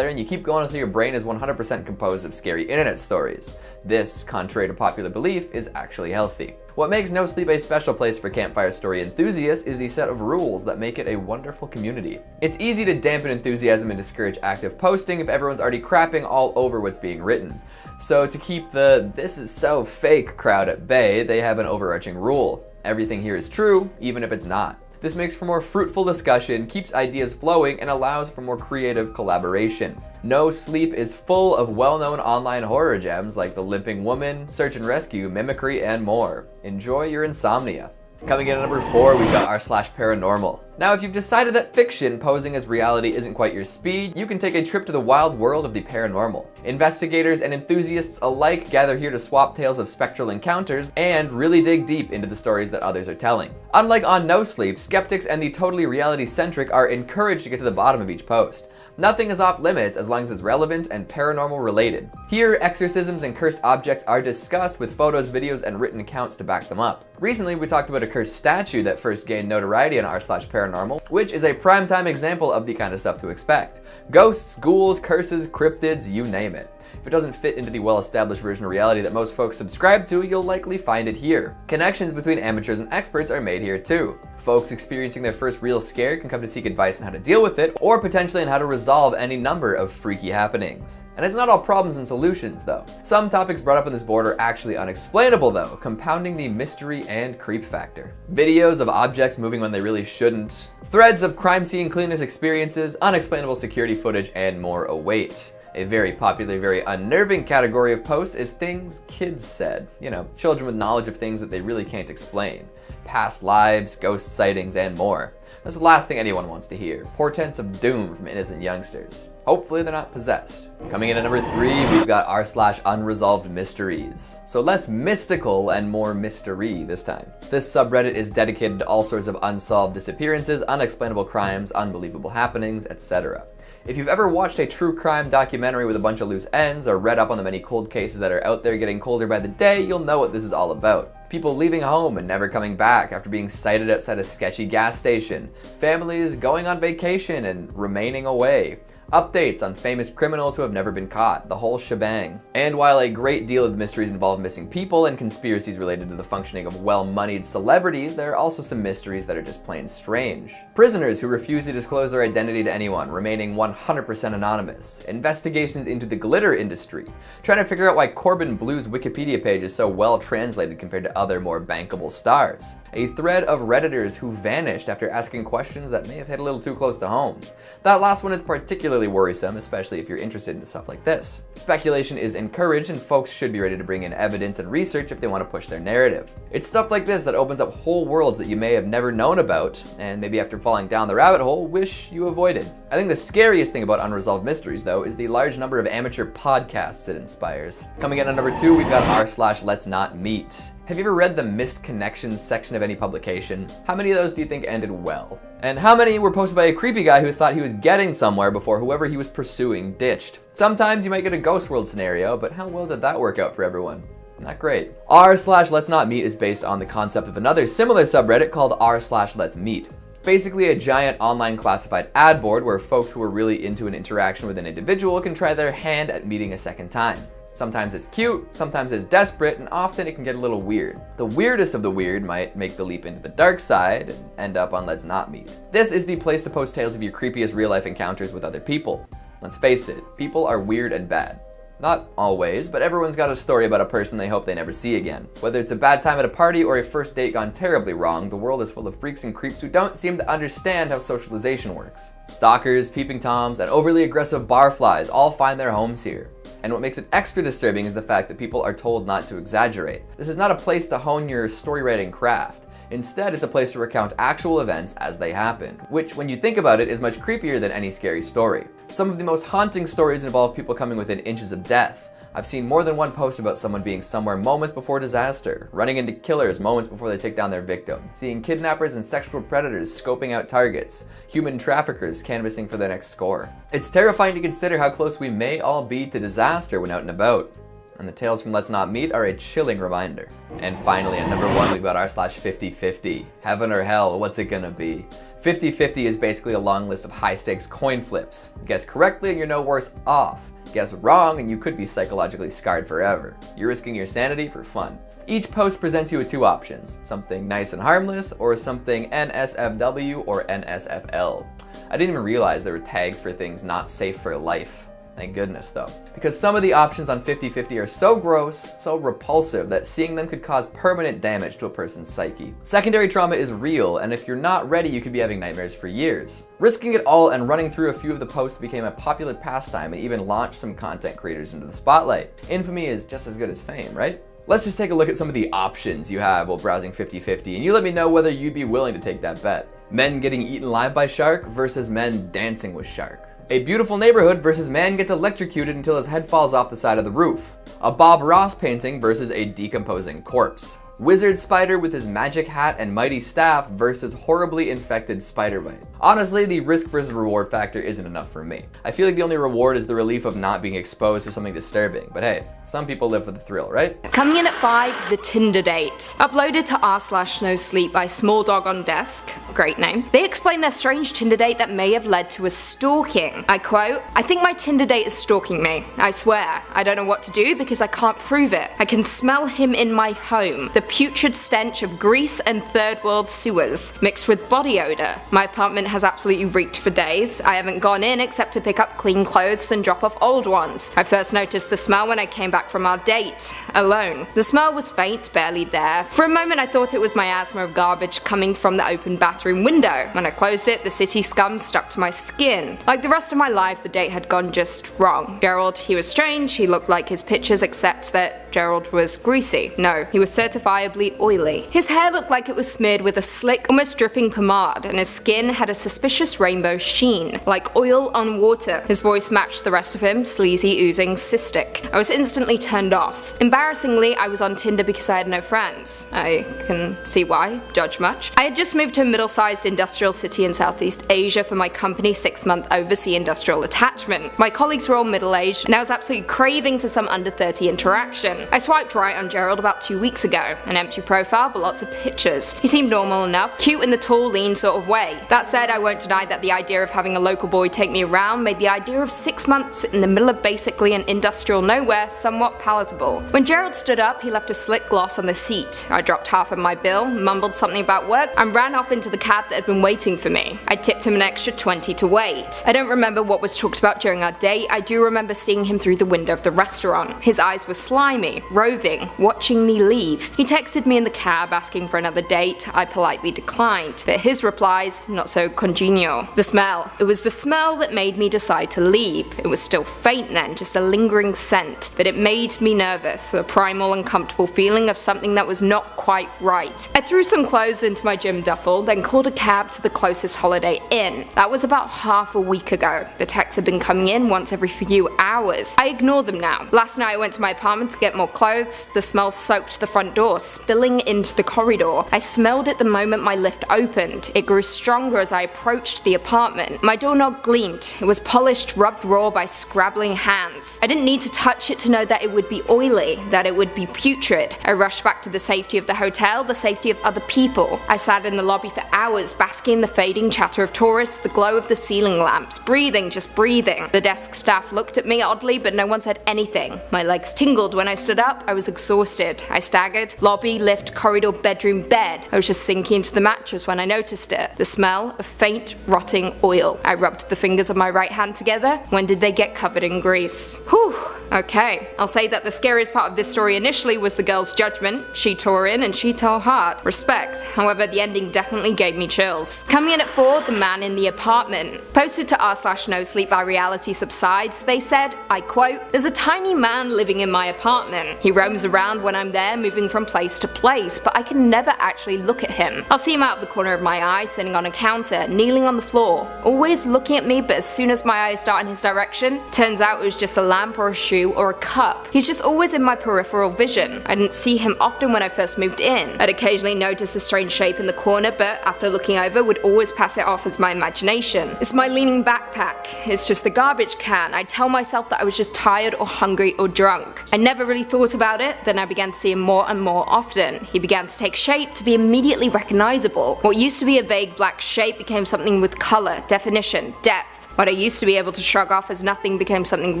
and you keep going until your brain is 100% composed of scary internet stories. This, contrary to popular belief, is actually healthy. What makes No Sleep a special place for campfire story enthusiasts is the set of rules that make it a wonderful community. It's easy to dampen enthusiasm and discourage active posting if everyone's already crapping all over what's being written. So to keep the "this is so fake" crowd at bay, they have an overarching rule. Everything here is true, even if it's not. This makes for more fruitful discussion, keeps ideas flowing, and allows for more creative collaboration. No Sleep is full of well-known online horror gems like The Limping Woman, Search and Rescue, Mimicry, and more. Enjoy your insomnia. Coming in at number 4, we've got r/paranormal. Now, if you've decided that fiction posing as reality isn't quite your speed, you can take a trip to the wild world of the paranormal. Investigators and enthusiasts alike gather here to swap tales of spectral encounters and really dig deep into the stories that others are telling. Unlike on No Sleep, skeptics and the totally reality-centric are encouraged to get to the bottom of each post. Nothing is off limits as long as it's relevant and paranormal related. Here, exorcisms and cursed objects are discussed with photos, videos, and written accounts to back them up. Recently, we talked about a cursed statue that first gained notoriety on r/paranormal, which is a primetime example of the kind of stuff to expect. Ghosts, ghouls, curses, cryptids, you name it. If it doesn't fit into the well-established version of reality that most folks subscribe to, you'll likely find it here. Connections between amateurs and experts are made here too. Folks experiencing their first real scare can come to seek advice on how to deal with it, or potentially on how to resolve any number of freaky happenings. And it's not all problems and solutions though. Some topics brought up in this board are actually unexplainable though, compounding the mystery and creep factor. Videos of objects moving when they really shouldn't, threads of crime scene cleaners experiences, unexplainable security footage, and more await. A very popular, very unnerving category of posts is things kids said. You know, children with knowledge of things that they really can't explain. Past lives, ghost sightings, and more. That's the last thing anyone wants to hear. Portents of doom from innocent youngsters. Hopefully they're not possessed. Coming in at number 3, we've got r/Unresolved Mysteries. So less mystical and more mystery this time. This subreddit is dedicated to all sorts of unsolved disappearances, unexplainable crimes, unbelievable happenings, etc. If you've ever watched a true crime documentary with a bunch of loose ends or read up on the many cold cases that are out there getting colder by the day, you'll know what this is all about. People leaving home and never coming back after being sighted outside a sketchy gas station. Families going on vacation and remaining away. Updates on famous criminals who have never been caught, the whole shebang. And while a great deal of the mysteries involve missing people and conspiracies related to the functioning of well-moneyed celebrities, there are also some mysteries that are just plain strange. Prisoners who refuse to disclose their identity to anyone, remaining 100% anonymous. Investigations into the glitter industry. Trying to figure out why Corbin Blue's Wikipedia page is so well translated compared to other more bankable stars. A thread of Redditors who vanished after asking questions that may have hit a little too close to home. That last one is particularly worrisome, especially if you're interested in stuff like this. Speculation is encouraged and folks should be ready to bring in evidence and research if they want to push their narrative. It's stuff like this that opens up whole worlds that you may have never known about, and maybe after falling down the rabbit hole, wish you avoided. I think the scariest thing about Unresolved Mysteries though is the large number of amateur podcasts it inspires. Coming in at number 2, we've got r/Let's Not Meet. Have you ever read the missed connections section of any publication? How many of those do you think ended well? And how many were posted by a creepy guy who thought he was getting somewhere before whoever he was pursuing ditched? Sometimes you might get a ghost world scenario, but how well did that work out for everyone? Not great. r/Let's Not Meet is based on the concept of another similar subreddit called r/Let's Meet. Basically a giant online classified ad board where folks who are really into an interaction with an individual can try their hand at meeting a second time. Sometimes it's cute, sometimes it's desperate, and often it can get a little weird. The weirdest of the weird might make the leap into the dark side and end up on Let's Not Meet. This is the place to post tales of your creepiest real-life encounters with other people. Let's face it, people are weird and bad. Not always, but everyone's got a story about a person they hope they never see again. Whether it's a bad time at a party or a first date gone terribly wrong, the world is full of freaks and creeps who don't seem to understand how socialization works. Stalkers, peeping toms, and overly aggressive barflies all find their homes here. And what makes it extra disturbing is the fact that people are told not to exaggerate. This is not a place to hone your story writing craft. Instead, it's a place to recount actual events as they happened, which, when you think about it, is much creepier than any scary story. Some of the most haunting stories involve people coming within inches of death. I've seen more than one post about someone being somewhere moments before disaster, running into killers moments before they take down their victim, seeing kidnappers and sexual predators scoping out targets, human traffickers canvassing for their next score. It's terrifying to consider how close we may all be to disaster when out and about. And the tales from Let's Not Meet are a chilling reminder. And finally, at number 1, we've got r/50/50. Heaven or hell, what's it gonna be? 50/50 is basically a long list of high-stakes coin flips. Guess correctly and you're no worse off. Guess wrong and you could be psychologically scarred forever. You're risking your sanity for fun. Each post presents you with 2 options, something nice and harmless or something NSFW or NSFL. I didn't even realize there were tags for things not safe for life. Thank goodness though. Because some of the options on 50/50 are so gross, so repulsive that seeing them could cause permanent damage to a person's psyche. Secondary trauma is real, and if you're not ready, you could be having nightmares for years. Risking it all and running through a few of the posts became a popular pastime and even launched some content creators into the spotlight. Infamy is just as good as fame, right? Let's just take a look at some of the options you have while browsing 50/50, and you let me know whether you'd be willing to take that bet. Men getting eaten alive by shark versus men dancing with shark. A beautiful neighborhood versus man gets electrocuted until his head falls off the side of the roof. A Bob Ross painting versus a decomposing corpse. Wizard spider with his magic hat and mighty staff versus horribly infected spider bite. Honestly, the risk versus reward factor isn't enough for me. I feel like the only reward is the relief of not being exposed to something disturbing, but hey, some people live for the thrill, right? Coming in at 5, The Tinder Date. Uploaded to r/NoSleep by Small Dog on Desk, great name. They explain their strange Tinder date that may have led to a stalking. I quote, "I think my Tinder date is stalking me. I swear, I don't know what to do because I can't prove it. I can smell him in my home. The putrid stench of grease and third world sewers, mixed with body odor. My apartment has absolutely reeked for days. I haven't gone in except to pick up clean clothes and drop off old ones. I first noticed the smell when I came back from our date, alone. The smell was faint, barely there. For a moment I thought it was my asthma of garbage coming from the open bathroom window. When I closed it, the city scum stuck to my skin. Like the rest of my life, the date had gone just wrong. Gerald, he was strange, he looked like his pictures except that Gerald was greasy. No, he was certifiably oily. His hair looked like it was smeared with a slick, almost dripping pomade, and his skin had a suspicious rainbow sheen, like oil on water. His voice matched the rest of him, sleazy, oozing, cystic. I was instantly turned off. Embarrassingly, I was on Tinder because I had no friends. I can see why, judge much. I had just moved to a middle-sized industrial city in Southeast Asia for my company's 6-month overseas industrial attachment. My colleagues were all middle-aged, and I was absolutely craving for some under 30 interaction. I swiped right on Gerald about 2 weeks ago. An empty profile, but lots of pictures. He seemed normal enough, cute in the tall, lean sort of way. That said, I won't deny that the idea of having a local boy take me around made the idea of 6 months in the middle of basically an industrial nowhere somewhat palatable. When Gerald stood up, he left a slick gloss on the seat. I dropped half of my bill, mumbled something about work, and ran off into the cab that had been waiting for me. I tipped him an extra 20 to wait. I don't remember what was talked about during our date. I do remember seeing him through the window of the restaurant. His eyes were slimy, roving, watching me leave. He texted me in the cab asking for another date. I politely declined, but his replies, not so congenial. The smell. It was the smell that made me decide to leave. It was still faint then, just a lingering scent, but it made me nervous, a primal uncomfortable feeling of something that was not quite right. I threw some clothes into my gym duffel, then called a cab to the closest Holiday Inn. That was about half a week ago. The texts had been coming in once every few hours. I ignored them now. Last night I went to my apartment to get more clothes. The smell soaked the front door, spilling into the corridor. I smelled it the moment my lift opened. It grew stronger as I approached the apartment. My doorknob gleamed. It was polished, rubbed raw by scrabbling hands. I didn't need to touch it to know that it would be oily, that it would be putrid. I rushed back to the safety of the hotel, the safety of other people. I sat in the lobby for hours, basking in the fading chatter of tourists, the glow of the ceiling lamps, breathing, just breathing. The desk staff looked at me oddly, but no one said anything. My legs tingled when I stood up. I was exhausted. I staggered. Lobby, lift, corridor, bedroom, bed. I was just sinking into the mattress when I noticed it. The smell of faint, rotting oil. I rubbed the fingers of my right hand together. When did they get covered in grease? Whew. Okay, I'll say that the scariest part of this story initially was the girl's judgment. She tore in and she tore hard. Respect. However, the ending definitely gave me chills. Coming in at 4, the man in the apartment. Posted to r/no sleep by reality subsides, they said, I quote, "There's a tiny man living in my apartment. He roams around when I'm there, moving from place to place, but I can never actually look at him. I'll see him out of the corner of my eye, sitting on a counter, kneeling on the floor, always looking at me, but as soon as my eyes dart in his direction, turns out it was just a lamp or a shoe or a cup. He's just always in my peripheral vision. I didn't see him often when I first moved in. I'd occasionally notice a strange shape in the corner, but after looking over would always pass it off as my imagination. It's my leaning backpack. It's just the garbage can. I'd tell myself that I was just tired or hungry or drunk. I never really thought about it, then I began to see him more and more often. He began to take shape, to be immediately recognizable. What used to be a vague black shape became something with color, definition, depth. What I used to be able to shrug off as nothing became something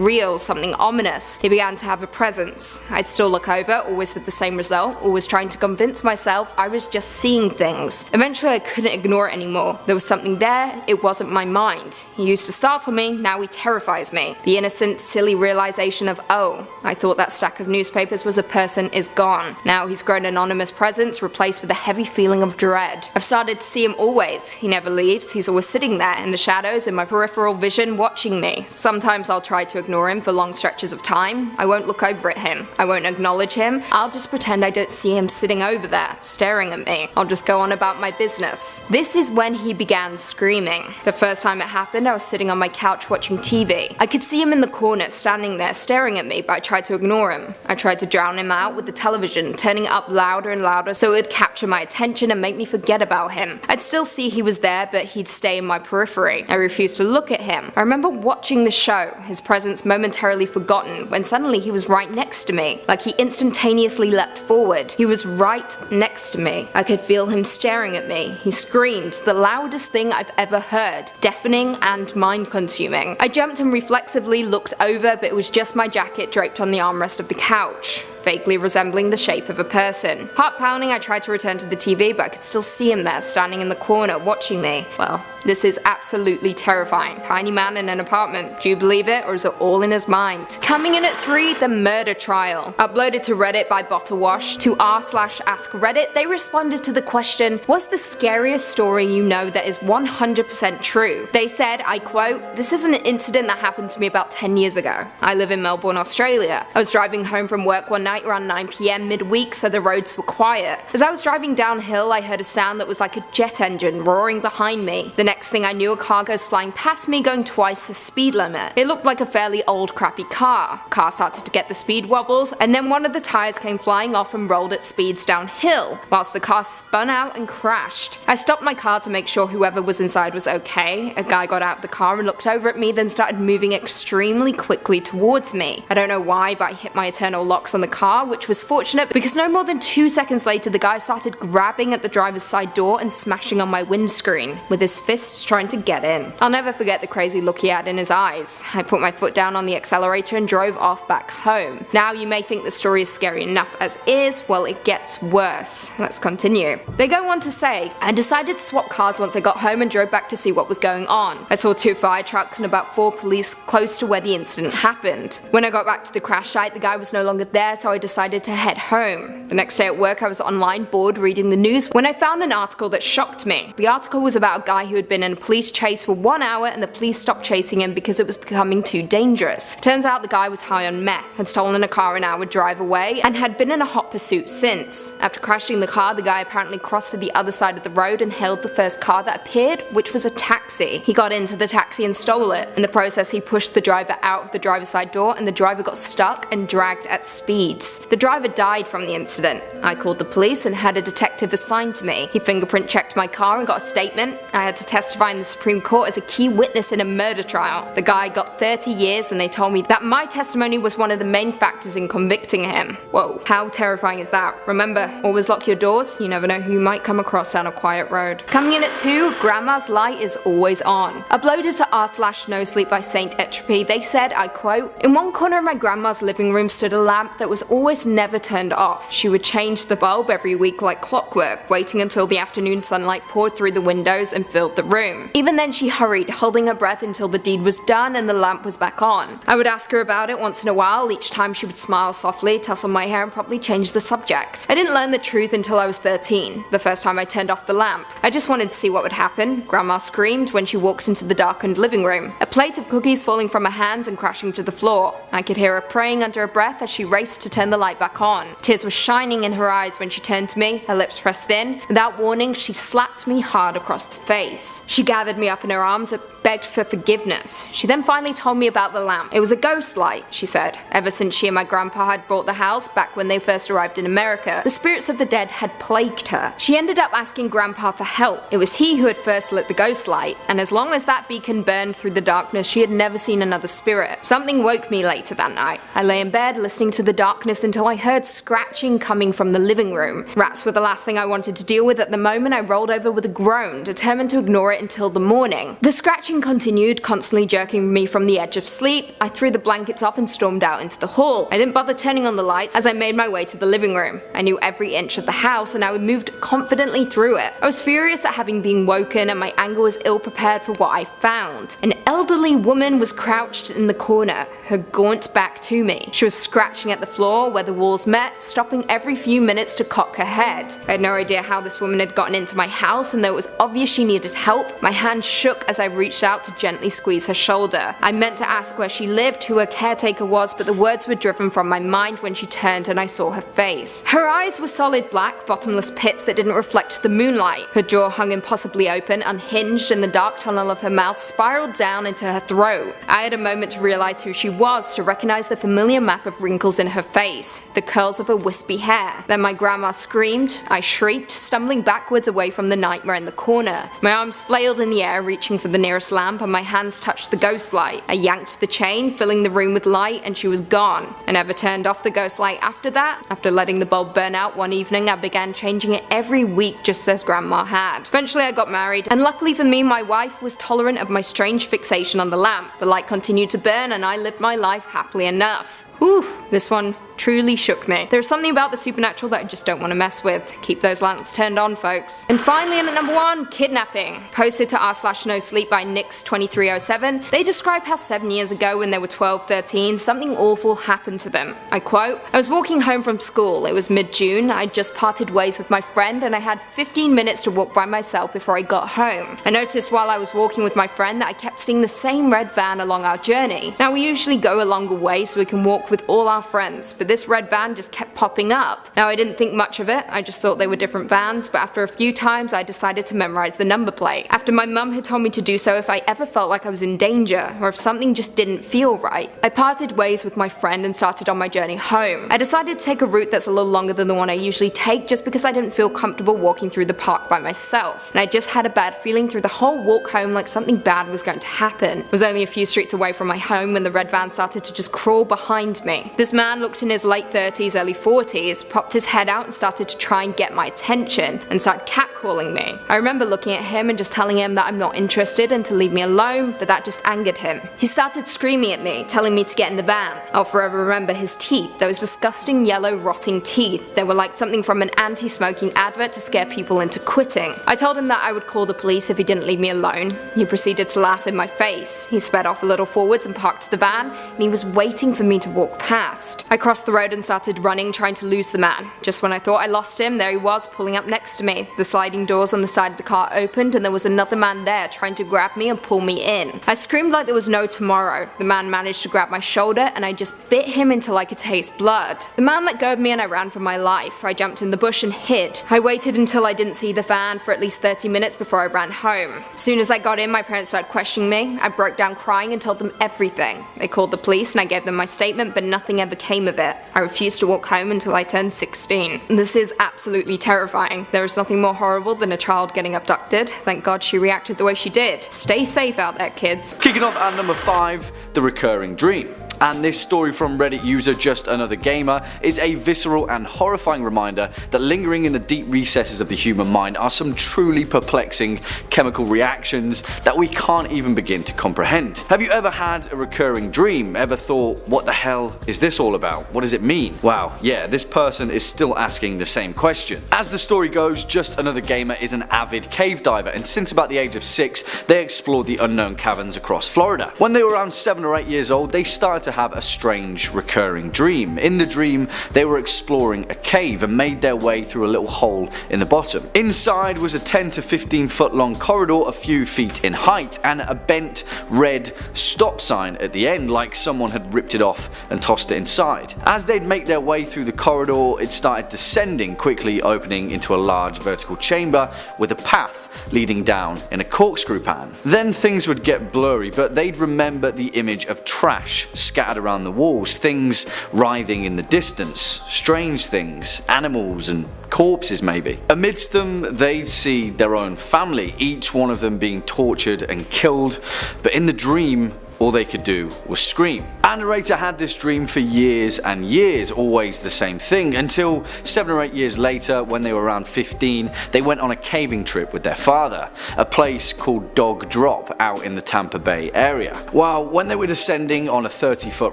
real, something ominous. He began to have a presence. I'd still look over, always with the same result, always trying to convince myself I was just seeing things. Eventually I couldn't ignore it anymore. There was something there, it wasn't my mind. He used to startle me, now he terrifies me. The innocent, silly realization of, oh, I thought that stack of newspapers was a person is gone. Now he's grown an anonymous presence, replaced with a heavy feeling of dread. I've started to see him always. He never leaves, he's always sitting there in the shadows in my peripheral vision watching me. Sometimes I'll try to ignore him for long stretches of time. I won't look over at him. I won't acknowledge him. I'll just pretend I don't see him sitting over there, staring at me. I'll just go on about my business. This is when he began screaming. The first time it happened, I was sitting on my couch watching TV. I could see him in the corner, standing there, staring at me, but I tried to ignore him. I tried to drown him out with the television, turning it up louder and louder so it would capture my attention and make me forget about him. I'd still see he was there, but he'd stay in my periphery. I refused to look at him. I remember watching the show, his presence momentarily forgotten, when suddenly he was right next to me, like he instantaneously leapt forward. He was right next to me. I could feel him staring at me. He screamed, the loudest thing I've ever heard, deafening and mind-consuming. I jumped and reflexively looked over, but it was just my jacket draped on the armrest of the couch, vaguely resembling the shape of a person. Heart pounding, I tried to return to the TV, but I could still see him there, standing in the corner, watching me. Well, this is absolutely terrifying. Tiny man in an apartment. Do you believe it, or is it all in his mind? Coming in at 3, the murder trial. Uploaded to Reddit by Bottle Wash. To r/AskReddit, they responded to the question, what's the scariest story you know that is 100% true? They said, I quote, this is an incident that happened to me about 10 years ago. I live in Melbourne, Australia. I was driving home from work one night around 9 PM midweek, so the roads were quiet. As I was driving downhill, I heard a sound that was like a jet engine roaring behind me. The next thing I knew, a car goes flying past me, going twice the speed limit. It looked like a fairly old, crappy car. Car started to get the speed wobbles, and then one of the tires came flying off and rolled at speeds downhill, whilst the car spun out and crashed. I stopped my car to make sure whoever was inside was okay. A guy got out of the car and looked over at me, then started moving extremely quickly towards me. I don't know why, but I hit my eternal locks on the car, which was fortunate because no more than 2 seconds later the guy started grabbing at the driver's side door and smashing on my windscreen, with his fists trying to get in. I'll never forget the crazy look he had in his eyes. I put my foot down on the accelerator and drove off back home. Now you may think the story is scary enough as is, well it gets worse. Let's continue. They go on to say, I decided to swap cars once I got home and drove back to see what was going on. I saw 2 fire trucks and about 4 police close to where the incident happened. When I got back to the crash site, the guy was no longer there, so so I decided to head home. The next day at work I was online bored reading the news when I found an article that shocked me. The article was about a guy who had been in a police chase for 1 hour and the police stopped chasing him because it was becoming too dangerous. Turns out the guy was high on meth, had stolen a car an hour drive away, and had been in a hot pursuit since. After crashing the car, the guy apparently crossed to the other side of the road and hailed the first car that appeared, which was a taxi. He got into the taxi and stole it. In the process, he pushed the driver out of the driver's side door and the driver got stuck and dragged at speeds. The driver died from the incident. I called the police and had a detective assigned to me. He fingerprint checked my car and got a statement. I had to testify in the Supreme Court as a key witness in a murder trial. The guy got 30 years and they told me that my testimony was one of the main factors in convicting him. Whoa, how terrifying is that? Remember, always lock your doors, you never know who you might come across down a quiet road. Coming in at 2, Grandma's light is always on. Uploaded to r/nosleep by Saint Entropy, they said, I quote, "In one corner of my grandma's living room stood a lamp that was always never turned off. She would change the bulb every week like clockwork, waiting until the afternoon sunlight poured through the windows and filled the room. Even then she hurried, holding her breath until the deed was done and the lamp was back on. I would ask her about it once in a while. Each time she would smile softly, tussle my hair and probably change the subject. I didn't learn the truth until I was 13, the first time I turned off the lamp. I just wanted to see what would happen. Grandma screamed when she walked into the darkened living room, a plate of cookies falling from her hands and crashing to the floor. I could hear her praying under her breath as she raced to turn the light back on. Tears were shining in her eyes when she turned to me, her lips pressed thin. Without warning, she slapped me hard across the face. She gathered me up in her arms and begged for forgiveness. She then finally told me about the lamp. It was a ghost light, she said. Ever since she and my grandpa had bought the house back when they first arrived in America, the spirits of the dead had plagued her. She ended up asking grandpa for help. It was he who had first lit the ghost light, and as long as that beacon burned through the darkness, she had never seen another spirit. Something woke me later that night. I lay in bed listening to the darkness until I heard scratching coming from the living room. Rats were the last thing I wanted to deal with at the moment. I rolled over with a groan, determined to ignore it until the morning. The scratching continued, constantly jerking me from the edge of sleep. I threw the blankets off and stormed out into the hall. I didn't bother turning on the lights as I made my way to the living room. I knew every inch of the house and I moved confidently through it. I was furious at having been woken and my anger was ill prepared for what I found. An elderly woman was crouched in the corner, her gaunt back to me. She was scratching at the floor where the walls met, stopping every few minutes to cock her head. I had no idea how this woman had gotten into my house, and though it was obvious she needed help, my hand shook as I reached out to gently squeeze her shoulder. I meant to ask where she lived, who her caretaker was, but the words were driven from my mind when she turned and I saw her face. Her eyes were solid black, bottomless pits that didn't reflect the moonlight. Her jaw hung impossibly open, unhinged, and the dark tunnel of her mouth spiraled down into her throat. I had a moment to realize who she was, to recognize the familiar map of wrinkles in her face, the curls of her wispy hair. Then my grandma screamed. I shrieked, stumbling backwards away from the nightmare in the corner. My arms flailed in the air, reaching for the nearest lamp, and my hands touched the ghost light. I yanked the chain, filling the room with light, and she was gone. I never turned off the ghost light after that. After letting the bulb burn out one evening, I began changing it every week just as Grandma had. Eventually I got married, and luckily for me, my wife was tolerant of my strange fixation on the lamp. The light continued to burn, and I lived my life happily enough. Whew, this one truly shook me. There's something about the supernatural that I just don't want to mess with. Keep those lamps turned on, folks. And finally, in at number 1, kidnapping. Posted to r/nosleep by Nix2307, they describe how 7 years ago when they were 12-13, something awful happened to them. I quote, "I was walking home from school. It was mid-June. I'd just parted ways with my friend and I had 15 minutes to walk by myself before I got home. I noticed while I was walking with my friend that I kept seeing the same red van along our journey. Now we usually go a longer way so we can walk with all our friends, but this red van just kept popping up. Now I didn't think much of it, I just thought they were different vans, but after a few times I decided to memorize the number plate. After my mum had told me to do so if I ever felt like I was in danger, or if something just didn't feel right. I parted ways with my friend and started on my journey home. I decided to take a route that's a little longer than the one I usually take just because I didn't feel comfortable walking through the park by myself, and I just had a bad feeling through the whole walk home like something bad was going to happen. I was only a few streets away from my home when the red van started to just crawl behind me. This man looked in his late 30s, early 40s, popped his head out and started to try and get my attention, and started catcalling me. I remember looking at him and just telling him that I'm not interested and to leave me alone, but that just angered him. He started screaming at me, telling me to get in the van. I'll forever remember his teeth, those disgusting yellow rotting teeth. They were like something from an anti-smoking advert to scare people into quitting. I told him that I would call the police if he didn't leave me alone. He proceeded to laugh in my face. He sped off a little forwards and parked the van, and he was waiting for me to walk past. I crossed the road and started running, trying to lose the man. Just when I thought I lost him, there he was, pulling up next to me. The sliding doors on the side of the car opened and there was another man there trying to grab me and pull me in. I screamed like there was no tomorrow. The man managed to grab my shoulder and I just bit him until I could taste blood. The man let go of me and I ran for my life. I jumped in the bush and hid. I waited until I didn't see the van for at least 30 minutes before I ran home. As soon as I got in, my parents started questioning me. I broke down crying and told them everything. They called the police and I gave them my statement, but nothing ever came of it. I refused to walk home until I turned 16. This is absolutely terrifying. There is nothing more horrible than a child getting abducted. Thank God she reacted the way she did. Stay safe out there, kids. Kicking off at number 5, the recurring dream. And this story from Reddit user Just Another Gamer is a visceral and horrifying reminder that lingering in the deep recesses of the human mind are some truly perplexing chemical reactions that we can't even begin to comprehend. Have you ever had a recurring dream? Ever thought, what the hell is this all about? What does it mean? Wow, yeah, this person is still asking the same question. As the story goes, Just Another Gamer is an avid cave diver, and since about the age of 6, they explored the unknown caverns across Florida. When they were around 7 or 8 years old, they started to have a strange recurring dream. In the dream, they were exploring a cave and made their way through a little hole in the bottom. Inside was a 10 to 15 foot long corridor a few feet in height and a bent red stop sign at the end, like someone had ripped it off and tossed it inside. As they'd make their way through the corridor, it started descending, quickly opening into a large vertical chamber with a path leading down in a corkscrew pattern. Then things would get blurry, but they'd remember the image of trash scattered around the walls, things writhing in the distance, strange things, animals and corpses maybe. Amidst them, they'd see their own family, each one of them being tortured and killed, but in the dream, all they could do was scream. Our narrator had this dream for years and years, always the same thing, until 7 or 8 years later, when they were around 15, they went on a caving trip with their father, a place called Dog Drop out in the Tampa Bay area. While when they were descending on a 30-foot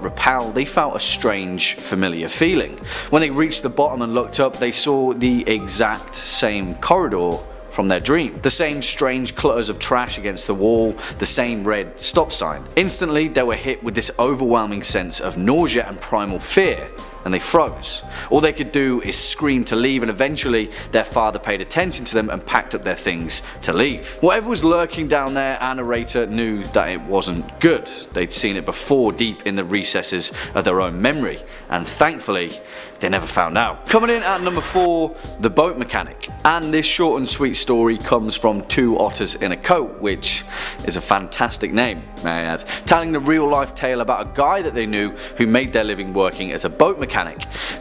rappel, they felt a strange, familiar feeling. When they reached the bottom and looked up, they saw the exact same corridor from their dream. The same strange clutters of trash against the wall, the same red stop sign. Instantly, they were hit with this overwhelming sense of nausea and primal fear, and they froze. All they could do is scream to leave, and eventually their father paid attention to them and packed up their things to leave. Whatever was lurking down there, our narrator knew that it wasn't good. They'd seen it before, deep in the recesses of their own memory, and thankfully, they never found out. Coming in at number 4, the boat mechanic. And this short and sweet story comes from Two Otters in a Coat, which is a fantastic name, may I add, telling the real life tale about a guy that they knew who made their living working as a boat mechanic.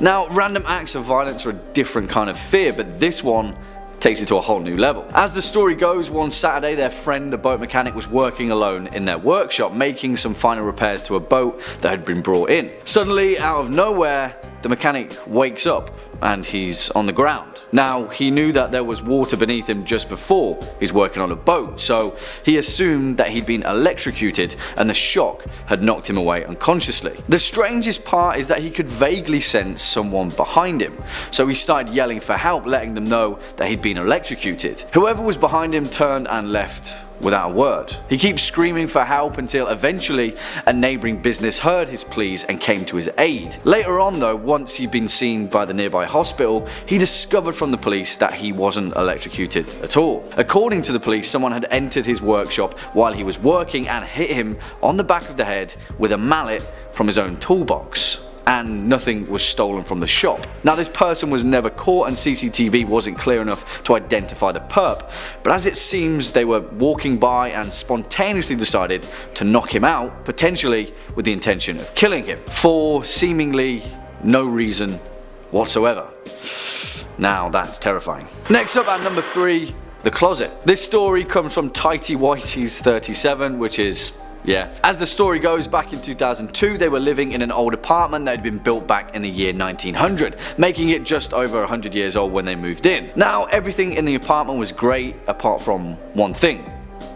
Now, random acts of violence are a different kind of fear, but this one takes it to a whole new level. As the story goes, one Saturday their friend, the boat mechanic, was working alone in their workshop, making some final repairs to a boat that had been brought in. Suddenly, out of nowhere, the mechanic wakes up and he's on the ground. Now, he knew that there was water beneath him just before he's working on a boat, so he assumed that he'd been electrocuted and the shock had knocked him away unconsciously. The strangest part is that he could vaguely sense someone behind him, so he started yelling for help, letting them know that he'd been electrocuted. Whoever was behind him turned and left without a word. He keeps screaming for help until eventually a neighbouring business heard his pleas and came to his aid. Later on though, once he'd been seen by the nearby hospital, he discovered from the police that he wasn't electrocuted at all. According to the police, someone had entered his workshop while he was working and hit him on the back of the head with a mallet from his own toolbox, and nothing was stolen from the shop. Now, this person was never caught and CCTV wasn't clear enough to identify the perp, but as it seems they were walking by and spontaneously decided to knock him out, potentially with the intention of killing him, for seemingly no reason whatsoever. Now that's terrifying. Next up at number 3, the closet. This story comes from Tighty Whitey's 37, which is as the story goes, back in 2002 they were living in an old apartment that had been built back in the year 1900, making it just over 100 years old when they moved in. Now, everything in the apartment was great apart from one thing: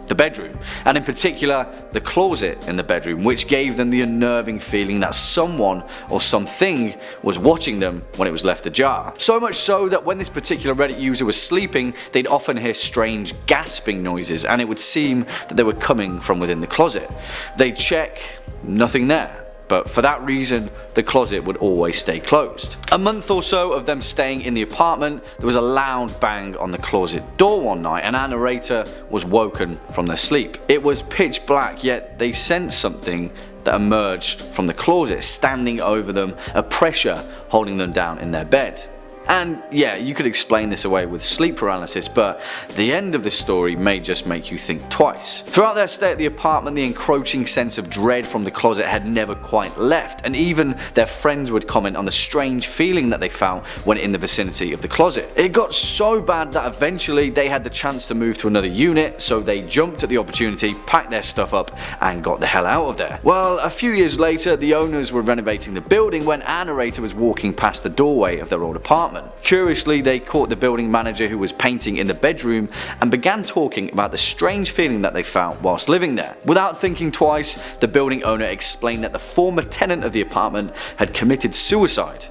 the bedroom, and in particular the closet in the bedroom, which gave them the unnerving feeling that someone or something was watching them when it was left ajar. So much so that when this particular Reddit user was sleeping, they'd often hear strange gasping noises, and it would seem that they were coming from within the closet. They'd check, nothing there. but for that reason, the closet would always stay closed. A month or so of them staying in the apartment, there was a loud bang on the closet door one night and our narrator was woken from their sleep. It was pitch black, yet they sensed something that emerged from the closet, standing over them, a pressure holding them down in their bed. And yeah, you could explain this away with sleep paralysis, but the end of this story may just make you think twice. Throughout their stay at the apartment, the encroaching sense of dread from the closet had never quite left, and even their friends would comment on the strange feeling that they felt when in the vicinity of the closet. It got so bad that eventually they had the chance to move to another unit, so they jumped at the opportunity, packed their stuff up, and got the hell out of there. Well, a few years later, the owners were renovating the building when our narrator was walking past the doorway of their old apartment. Curiously, they caught the building manager who was painting in the bedroom and began talking about the strange feeling that they felt whilst living there. Without thinking twice, the building owner explained that the former tenant of the apartment had committed suicide.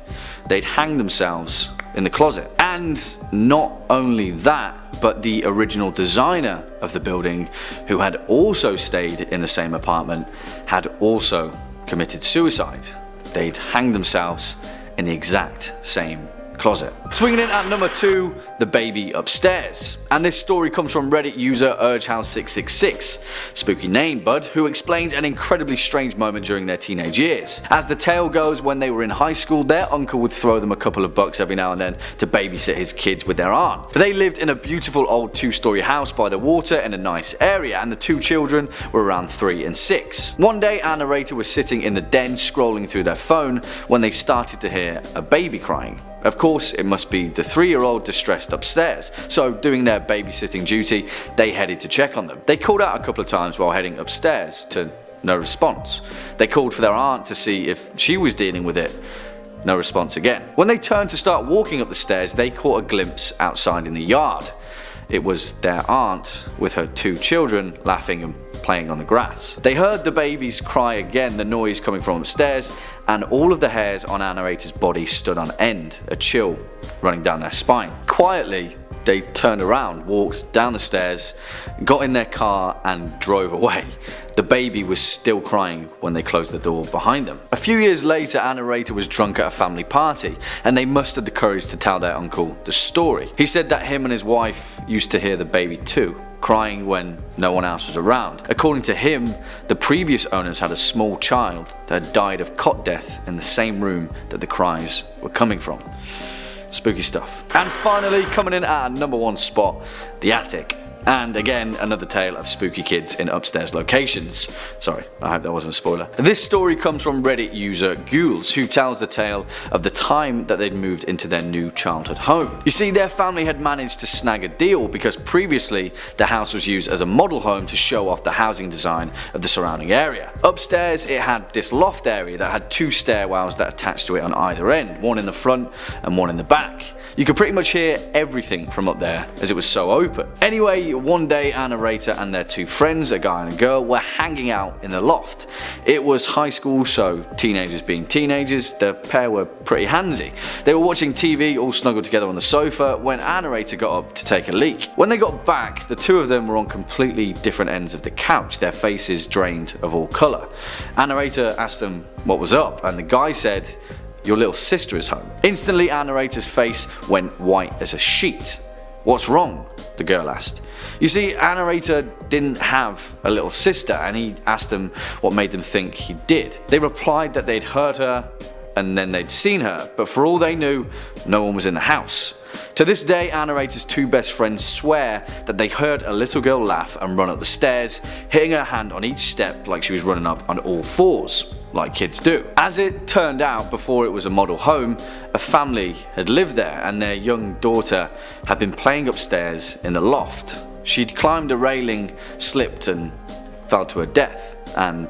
They'd hanged themselves in the closet. And not only that, but the original designer of the building, who had also stayed in the same apartment, had also committed suicide. They'd hanged themselves in the exact same closet. Swinging in at number 2, the baby upstairs. And this story comes from Reddit user UrgeHouse666, spooky name bud, who explains an incredibly strange moment during their teenage years. As the tale goes, when they were in high school, their uncle would throw them a couple of bucks every now and then to babysit his kids with their aunt. They lived in a beautiful old 2-story house by the water in a nice area, and the 2 children were around 3 and 6. One day, our narrator was sitting in the den scrolling through their phone when they started to hear a baby crying. Of course, it must be the 3-year-old distressed upstairs, so doing their babysitting duty, they headed to check on them. They called out a couple of times while heading upstairs, to no response. They called for their aunt to see if she was dealing with it. No response again. When they turned to start walking up the stairs, they caught a glimpse outside in the yard. It was their aunt with her 2 children laughing and playing on the grass. They heard the babies cry again, the noise coming from upstairs, and all of the hairs on our narrator's body stood on end, a chill running down their spine. Quietly, they turned around, walked down the stairs, got in their car and drove away. The baby was still crying when they closed the door behind them. A few years later, our narrator was drunk at a family party and they mustered the courage to tell their uncle the story. He said that him and his wife used to hear the baby too, crying when no one else was around. According to him, the previous owners had a small child that had died of cot death in the same room that the cries were coming from. Spooky stuff. And finally, coming in at our number 1 spot, the attic. And again, another tale of spooky kids in upstairs locations. Sorry, I hope that wasn't a spoiler. This story comes from Reddit user Ghouls, who tells the tale of the time that they'd moved into their new childhood home. You see, their family had managed to snag a deal because previously the house was used as a model home to show off the housing design of the surrounding area. Upstairs, it had this loft area that had 2 stairwells that attached to it on either end, one in the front and one in the back. You could pretty much hear everything from up there as it was so open. Anyway, one day our narrator and their 2 friends, a guy and a girl, were hanging out in the loft. It was high school, so teenagers being teenagers, the pair were pretty handsy. They were watching TV all snuggled together on the sofa when our narrator got up to take a leak. When they got back, the 2 of them were on completely different ends of the couch, their faces drained of all colour. Our narrator asked them what was up, and the guy said, "Your little sister is home." Instantly, our narrator's face went white as a sheet. "What's wrong?" the girl asked. You see, our narrator didn't have a little sister, and he asked them what made them think he did. They replied that they'd heard her and then they'd seen her, but for all they knew, no one was in the house. To this day, our narrator's 2 best friends swear that they heard a little girl laugh and run up the stairs, hitting her hand on each step like she was running up on all 4s, like kids do. As it turned out, before it was a model home, a family had lived there and their young daughter had been playing upstairs in the loft. She'd climbed a railing, slipped and fell to her death, and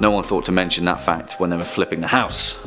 no one thought to mention that fact when they were flipping the house.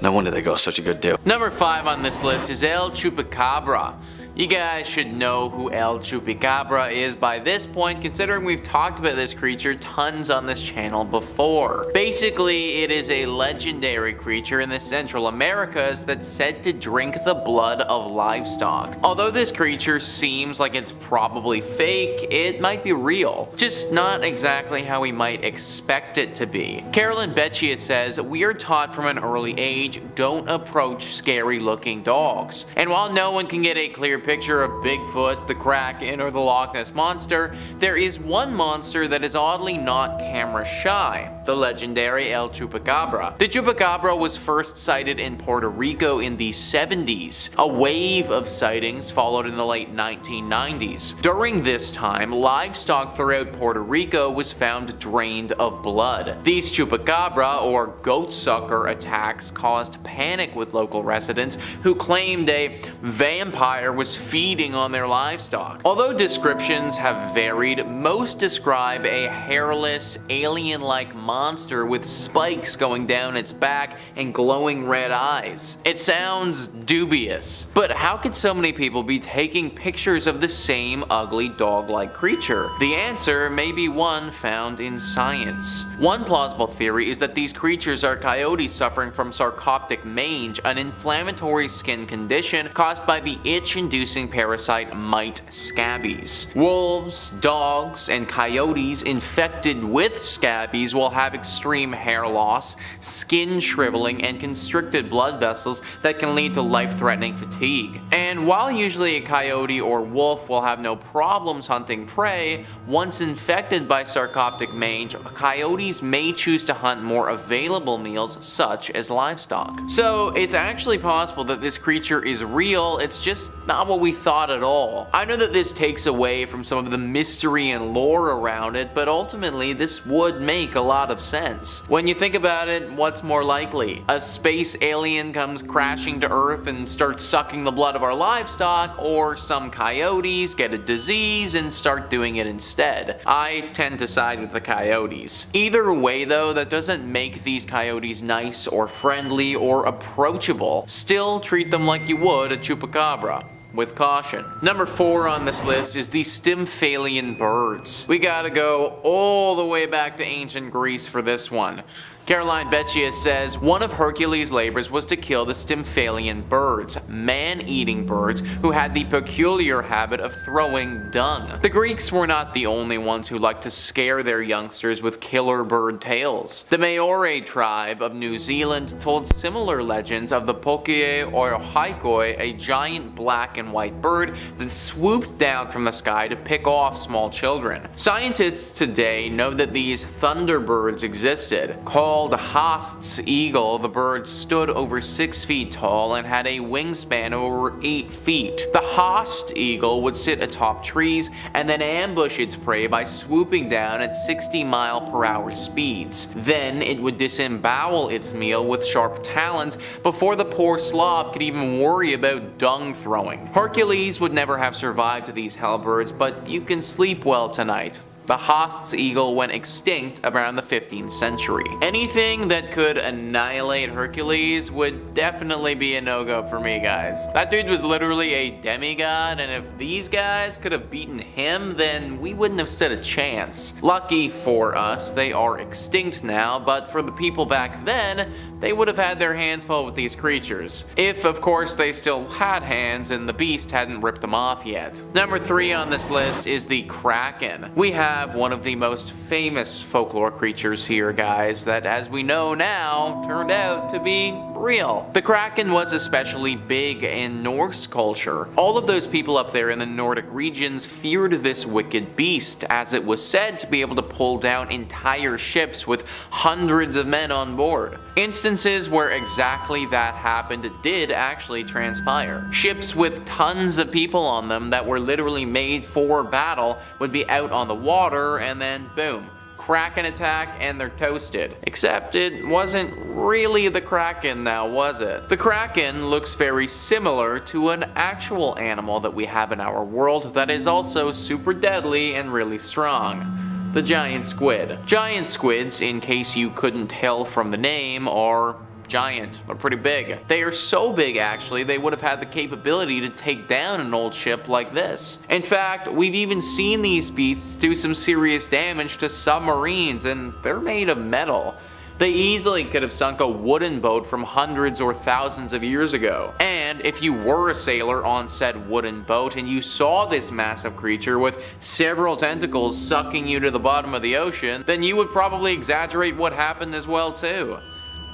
No wonder they got such a good deal. Number 5 on this list is El Chupacabra. You guys should know who El Chupacabra is by this point, considering we've talked about this creature tons on this channel before. Basically, it is a legendary creature in the Central Americas that's said to drink the blood of livestock. Although this creature seems like it's probably fake, it might be real, just not exactly how we might expect it to be. Carolyn Beccia says, "We are taught from an early age, don't approach scary looking dogs. And while no one can get a clear picture of Bigfoot, the Kraken, or the Loch Ness Monster, there is one monster that is oddly not camera shy, the legendary El Chupacabra. The Chupacabra was first sighted in Puerto Rico in the 70s. A wave of sightings followed in the late 1990s. During this time, livestock throughout Puerto Rico was found drained of blood. These Chupacabra, or goat sucker attacks, caused panic with local residents who claimed a vampire was feeding on their livestock. Although descriptions have varied, most describe a hairless, alien-like monster with spikes going down its back and glowing red eyes. It sounds dubious, but how could so many people be taking pictures of the same ugly dog-like creature? The answer may be one found in science. One plausible theory is that these creatures are coyotes suffering from sarcoptic mange, an inflammatory skin condition caused by the itch-inducing parasite mite scabies. Wolves, dogs, and coyotes infected with scabies will have extreme hair loss, skin shriveling, and constricted blood vessels that can lead to life-threatening fatigue. And while usually a coyote or wolf will have no problems hunting prey, once infected by sarcoptic mange, coyotes may choose to hunt more available meals such as livestock. So it's actually possible that this creature is real, it's just not what we thought at all. I know that this takes away from some of the mystery and lore around it, but ultimately this would make a lot of sense. When you think about it, what's more likely? A space alien comes crashing to Earth and starts sucking the blood of our livestock, or some coyotes get a disease and start doing it instead? I tend to side with the coyotes. Either way though, that doesn't make these coyotes nice or friendly or approachable. Still treat them like you would a chupacabra, with caution. Number 4 on this list is the Stymphalian birds. We gotta go all the way back to ancient Greece for this one. Caroline Beccia says, one of Hercules' labors was to kill the Stymphalian birds, man-eating birds who had the peculiar habit of throwing dung. The Greeks were not the only ones who liked to scare their youngsters with killer bird tales. The Maori tribe of New Zealand told similar legends of the Pokie or Haikoi, a giant black and white bird that swooped down from the sky to pick off small children. Scientists today know that these thunderbirds existed. Called Haast's eagle, the bird stood over 6 feet tall and had a wingspan of over 8 feet. The Haast eagle would sit atop trees and then ambush its prey by swooping down at 60-mile-per-hour speeds. Then it would disembowel its meal with sharp talons before the poor slob could even worry about dung throwing. Hercules would never have survived these hellbirds, but you can sleep well tonight. The Haast's eagle went extinct around the 15th century. Anything that could annihilate Hercules would definitely be a no-go for me, guys. That dude was literally a demigod, and if these guys could have beaten him, then we wouldn't have stood a chance. Lucky for us, they are extinct now, but for the people back then, they would have had their hands full with these creatures. If, of course, they still had hands and the beast hadn't ripped them off yet. Number 3 on this list is the Kraken. We have one of the most famous folklore creatures here, guys, that as we know now, turned out to be real. The Kraken was especially big in Norse culture. All of those people up there in the Nordic regions feared this wicked beast, as it was said to be able to pull down entire ships with hundreds of men on board. Instances where exactly that happened did actually transpire. Ships with tons of people on them that were literally made for battle would be out on the water, and then boom, Kraken attack and they're toasted. Except it wasn't really the Kraken now, was it? The Kraken looks very similar to an actual animal that we have in our world that is also super deadly and really strong. The giant squid. Giant squids, in case you couldn't tell from the name, are giant, or pretty big. They are so big actually, they would have had the capability to take down an old ship like this. In fact, we've even seen these beasts do some serious damage to submarines, and they're made of metal. They easily could have sunk a wooden boat from hundreds or thousands of years ago. And if you were a sailor on said wooden boat and you saw this massive creature with several tentacles sucking you to the bottom of the ocean, then you would probably exaggerate what happened as well too.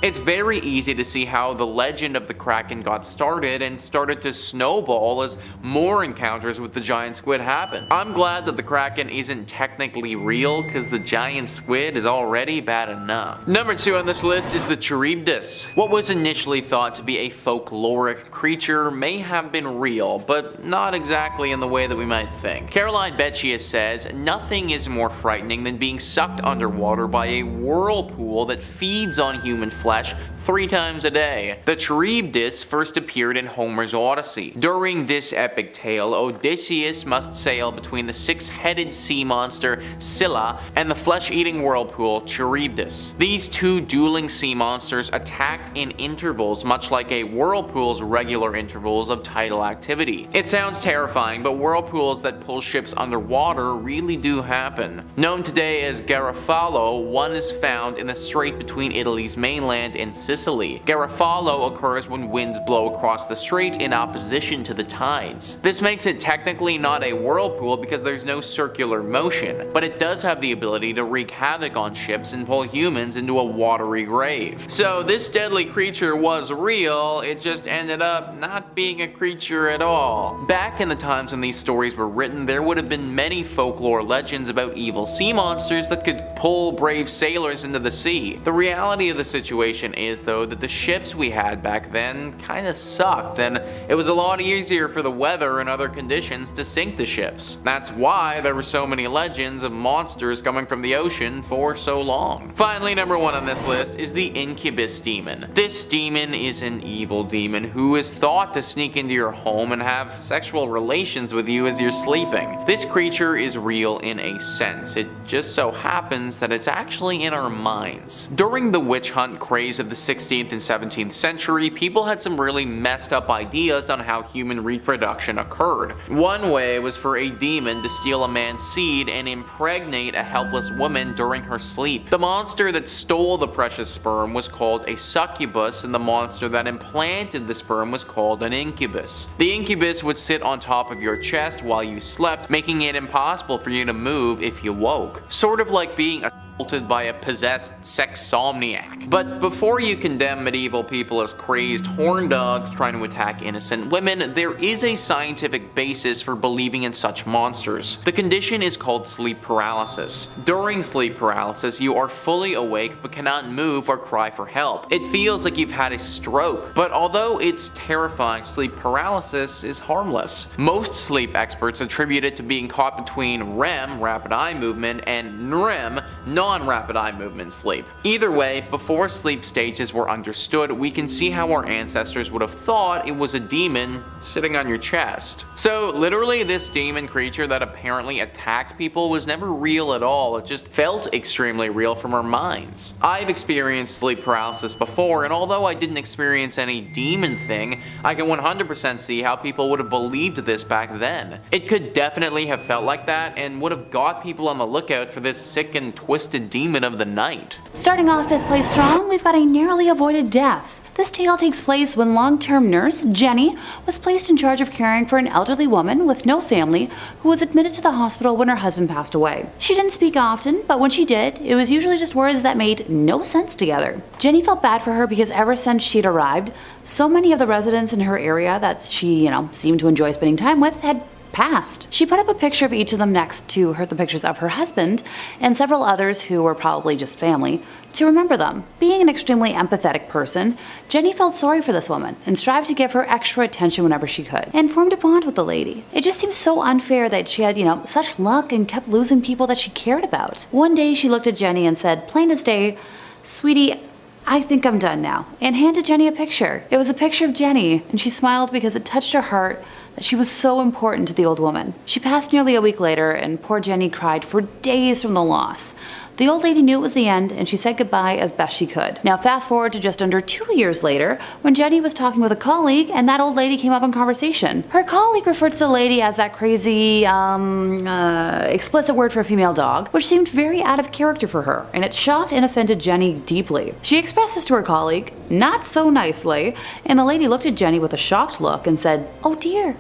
It's very easy to see how the legend of the Kraken got started and started to snowball as more encounters with the giant squid happened. I'm glad that the Kraken isn't technically real, because the giant squid is already bad enough. Number 2 on this list is the Charybdis. What was initially thought to be a folkloric creature may have been real, but not exactly in the way that we might think. Caroline Beccia says, "Nothing is more frightening than being sucked underwater by a whirlpool that feeds on human flesh 3 times a day." The Charybdis first appeared in Homer's Odyssey. During this epic tale, Odysseus must sail between the 6-headed sea monster Scylla and the flesh-eating whirlpool Charybdis. These 2 dueling sea monsters attacked in intervals, much like a whirlpool's regular intervals of tidal activity. It sounds terrifying, but whirlpools that pull ships underwater really do happen. Known today as Garofalo, one is found in the strait between Italy's mainland and Sicily. Garofalo occurs when winds blow across the strait in opposition to the tides. This makes it technically not a whirlpool because there's no circular motion, but it does have the ability to wreak havoc on ships and pull humans into a watery grave. So this deadly creature was real, it just ended up not being a creature at all. Back in the times when these stories were written, there would have been many folklore legends about evil sea monsters that could pull brave sailors into the sea. The reality of the situation is though that the ships we had back then kinda sucked, and it was a lot easier for the weather and other conditions to sink the ships. That's why there were so many legends of monsters coming from the ocean for so long. Finally, number 1 on this list is the Incubus demon. This demon is an evil demon who is thought to sneak into your home and have sexual relations with you as you're sleeping. This creature is real in a sense. It just so happens that it's actually in our minds. During the witch hunt craze of the 16th and 17th century, people had some really messed up ideas on how human reproduction occurred. One way was for a demon to steal a man's seed and impregnate a helpless woman during her sleep. The monster that stole the precious sperm was called a succubus, and the monster that implanted the sperm was called an incubus. The incubus would sit on top of your chest while you slept, making it impossible for you to move if you woke. Sort of like being assaulted by a possessed sexomniac. But before you condemn medieval people as crazed horn dogs trying to attack innocent women, there is a scientific basis for believing in such monsters. The condition is called sleep paralysis. During sleep paralysis, you are fully awake but cannot move or cry for help. It feels like you've had a stroke, but although it's terrifying, sleep paralysis is harmless. Most sleep experts attribute it to being caught between REM, rapid eye movement, and NREM, non-rapid eye movement sleep. Either way, before sleep stages were understood, we can see how our ancestors would have thought it was a demon sitting on your chest. So literally, this demon creature that apparently attacked people was never real at all. It just felt extremely real from our minds. I've experienced sleep paralysis before, and although I didn't experience any demon thing, I can 100% see how people would have believed this back then. It could definitely have felt like that and would have got people on the lookout for this sick and twisted demon of the night. Starting off 5th place strong, we've got a narrowly avoided death. This tale takes place when long-term nurse Jenny was placed in charge of caring for an elderly woman with no family who was admitted to the hospital when her husband passed away. She didn't speak often, but when she did, it was usually just words that made no sense together. Jenny felt bad for her because ever since she'd arrived, so many of the residents in her area that she, seemed to enjoy spending time with had passed. She put up a picture of each of them next to the pictures of her husband and several others who were probably just family to remember them. Being an extremely empathetic person, Jenny felt sorry for this woman and strived to give her extra attention whenever she could, and formed a bond with the lady. It just seems so unfair that she had, such luck and kept losing people that she cared about. One day she looked at Jenny and said, plain as day, "Sweetie, I think I'm done now," and handed Jenny a picture. It was a picture of Jenny, and she smiled because it touched her heart that she was so important to the old woman. She passed nearly a week later, and poor Jenny cried for days from the loss. The The old lady knew it was the end, and she said goodbye as best she could. Now fast forward to just under 2 years later, when Jenny was talking with a colleague, and that old lady came up in conversation. Her colleague referred to the lady as that crazy, explicit word for a female dog, which seemed very out of character for her, and it shocked and offended Jenny deeply. She expressed this to her colleague, not so nicely, and the lady looked at Jenny with a shocked look and said, "Oh dear,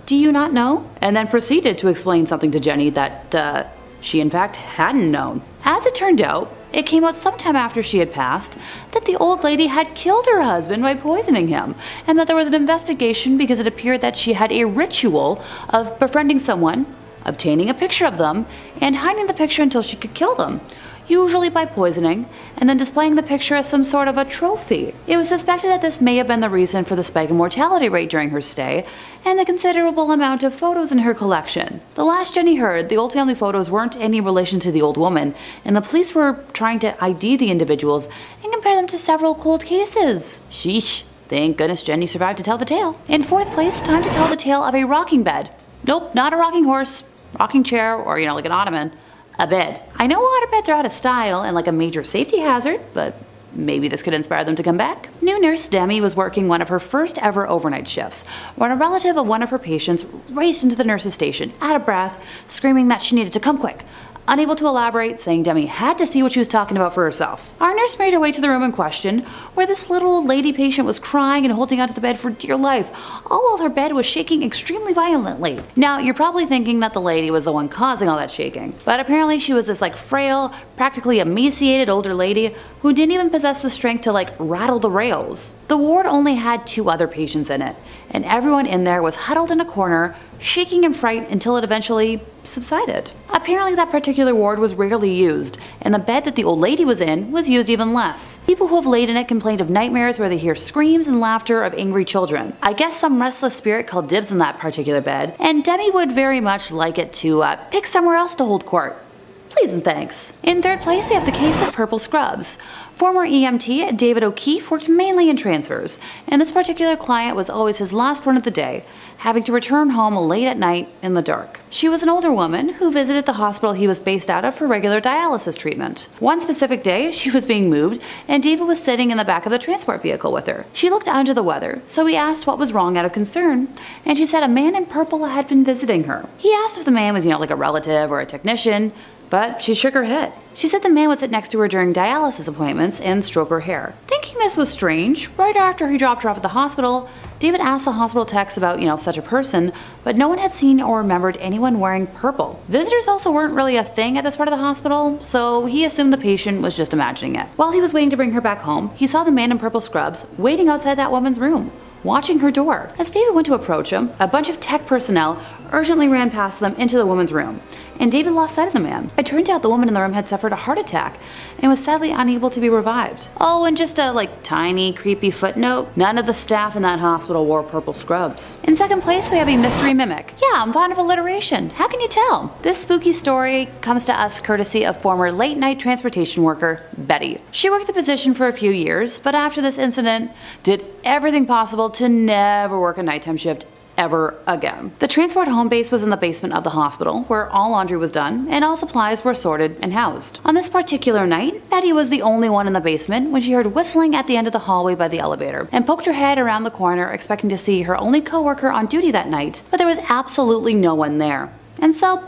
do you not know?" And then proceeded to explain something to Jenny that, she in fact hadn't known. As it turned out, it came out sometime after she had passed that the old lady had killed her husband by poisoning him, and that there was an investigation because it appeared that she had a ritual of befriending someone, obtaining a picture of them, and hiding the picture until she could kill them, usually by poisoning, and then displaying the picture as some sort of a trophy. It was suspected that this may have been the reason for the spike in mortality rate during her stay, and the considerable amount of photos in her collection. The last Jenny heard, the old family photos weren't any relation to the old woman, and the police were trying to ID the individuals and compare them to several cold cases. Sheesh. Thank goodness Jenny survived to tell the tale. In fourth place, time to tell the tale of a rocking bed. Nope, not a rocking horse, rocking chair, or like an ottoman. A bed. I know waterbeds are out of style and like a major safety hazard, but maybe this could inspire them to come back. New nurse Demi was working one of her first ever overnight shifts when a relative of one of her patients raced into the nurse's station, out of breath, screaming that she needed to come quick. Unable to elaborate, saying Demi had to see what she was talking about for herself. Our nurse made her way to the room in question, where this little old lady patient was crying and holding onto the bed for dear life, all while her bed was shaking extremely violently. Now, you're probably thinking that the lady was the one causing all that shaking, but apparently she was this frail, practically emaciated older lady who didn't even possess the strength to rattle the rails. The ward only had 2 other patients in it, and everyone in there was huddled in a corner, shaking in fright until it eventually subsided. Apparently that particular ward was rarely used, and the bed that the old lady was in was used even less. People who have laid in it complained of nightmares where they hear screams and laughter of angry children. I guess some restless spirit called dibs on that particular bed, and Demi would very much like it to pick somewhere else to hold court. Please and thanks. In third place, we have the case of purple scrubs. Former EMT David O'Keefe worked mainly in transfers, and this particular client was always his last one of the day, having to return home late at night in the dark. She was an older woman who visited the hospital he was based out of for regular dialysis treatment. One specific day, she was being moved, and David was sitting in the back of the transport vehicle with her. She looked under the weather, so he asked what was wrong out of concern, and she said a man in purple had been visiting her. He asked if the man was, like a relative or a technician, but she shook her head. She said the man would sit next to her during dialysis appointments and stroke her hair. Thinking this was strange, right after he dropped her off at the hospital, David asked the hospital techs about, such a person, but no one had seen or remembered anyone wearing purple. Visitors also weren't really a thing at this part of the hospital, so he assumed the patient was just imagining it. While he was waiting to bring her back home, he saw the man in purple scrubs waiting outside that woman's room, watching her door. As David went to approach him, a bunch of tech personnel urgently ran past them into the woman's room, and David lost sight of the man. It turned out the woman in the room had suffered a heart attack and was sadly unable to be revived. Oh, and just a tiny creepy footnote, none of the staff in that hospital wore purple scrubs. In second place, we have a mystery mimic. Yeah, I'm fond of alliteration. How can you tell? This spooky story comes to us courtesy of former late night transportation worker Betty. She worked the position for a few years, but after this incident, did everything possible to never work a nighttime shift ever again. The transport home base was in the basement of the hospital, where all laundry was done and all supplies were sorted and housed. On this particular night, Betty was the only one in the basement when she heard whistling at the end of the hallway by the elevator, and poked her head around the corner expecting to see her only coworker on duty that night, but there was absolutely no one there. And so,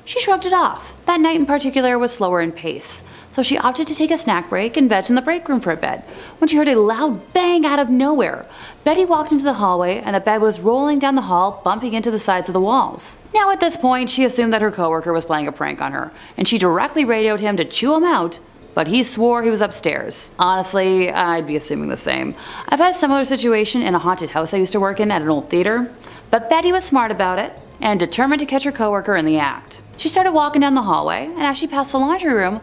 she shrugged it off. That night in particular was slower in pace, so she opted to take a snack break and veg in the break room for a bed, when she heard a loud bang out of nowhere. Betty walked into the hallway, and a bed was rolling down the hall, bumping into the sides of the walls. Now at this point, she assumed that her coworker was playing a prank on her, and she directly radioed him to chew him out, but he swore he was upstairs. Honestly, I'd be assuming the same. I've had a similar situation in a haunted house I used to work in at an old theater, but Betty was smart about it, and determined to catch her coworker in the act. She started walking down the hallway, and as she passed the laundry room,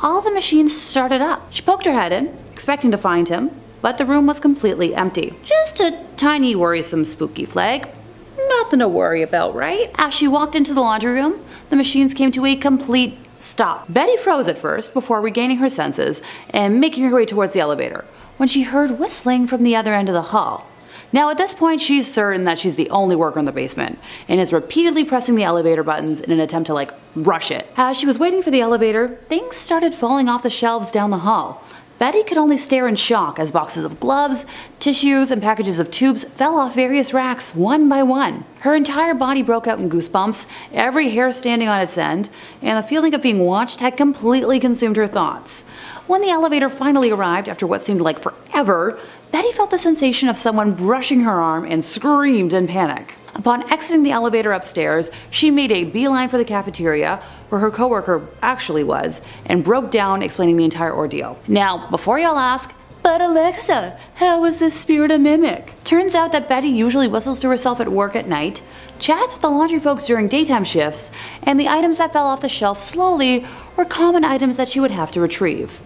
all the machines started up. She poked her head in, expecting to find him, but the room was completely empty. Just a tiny worrisome spooky flag. Nothing to worry about, right? As she walked into the laundry room, the machines came to a complete stop. Betty froze at first before regaining her senses and making her way towards the elevator, when she heard whistling from the other end of the hall. Now at this point she's certain that she's the only worker in the basement, and is repeatedly pressing the elevator buttons in an attempt to rush it. As she was waiting for the elevator, things started falling off the shelves down the hall. Betty could only stare in shock as boxes of gloves, tissues, and packages of tubes fell off various racks one by one. Her entire body broke out in goosebumps, every hair standing on its end, and the feeling of being watched had completely consumed her thoughts. When the elevator finally arrived after what seemed like forever, Betty felt the sensation of someone brushing her arm and screamed in panic. Upon exiting the elevator upstairs, she made a beeline for the cafeteria, where her coworker actually was, and broke down explaining the entire ordeal. Now, before y'all ask, but Alexa, how was this spirit a mimic? Turns out that Betty usually whistles to herself at work at night, chats with the laundry folks during daytime shifts, and the items that fell off the shelf slowly were common items that she would have to retrieve.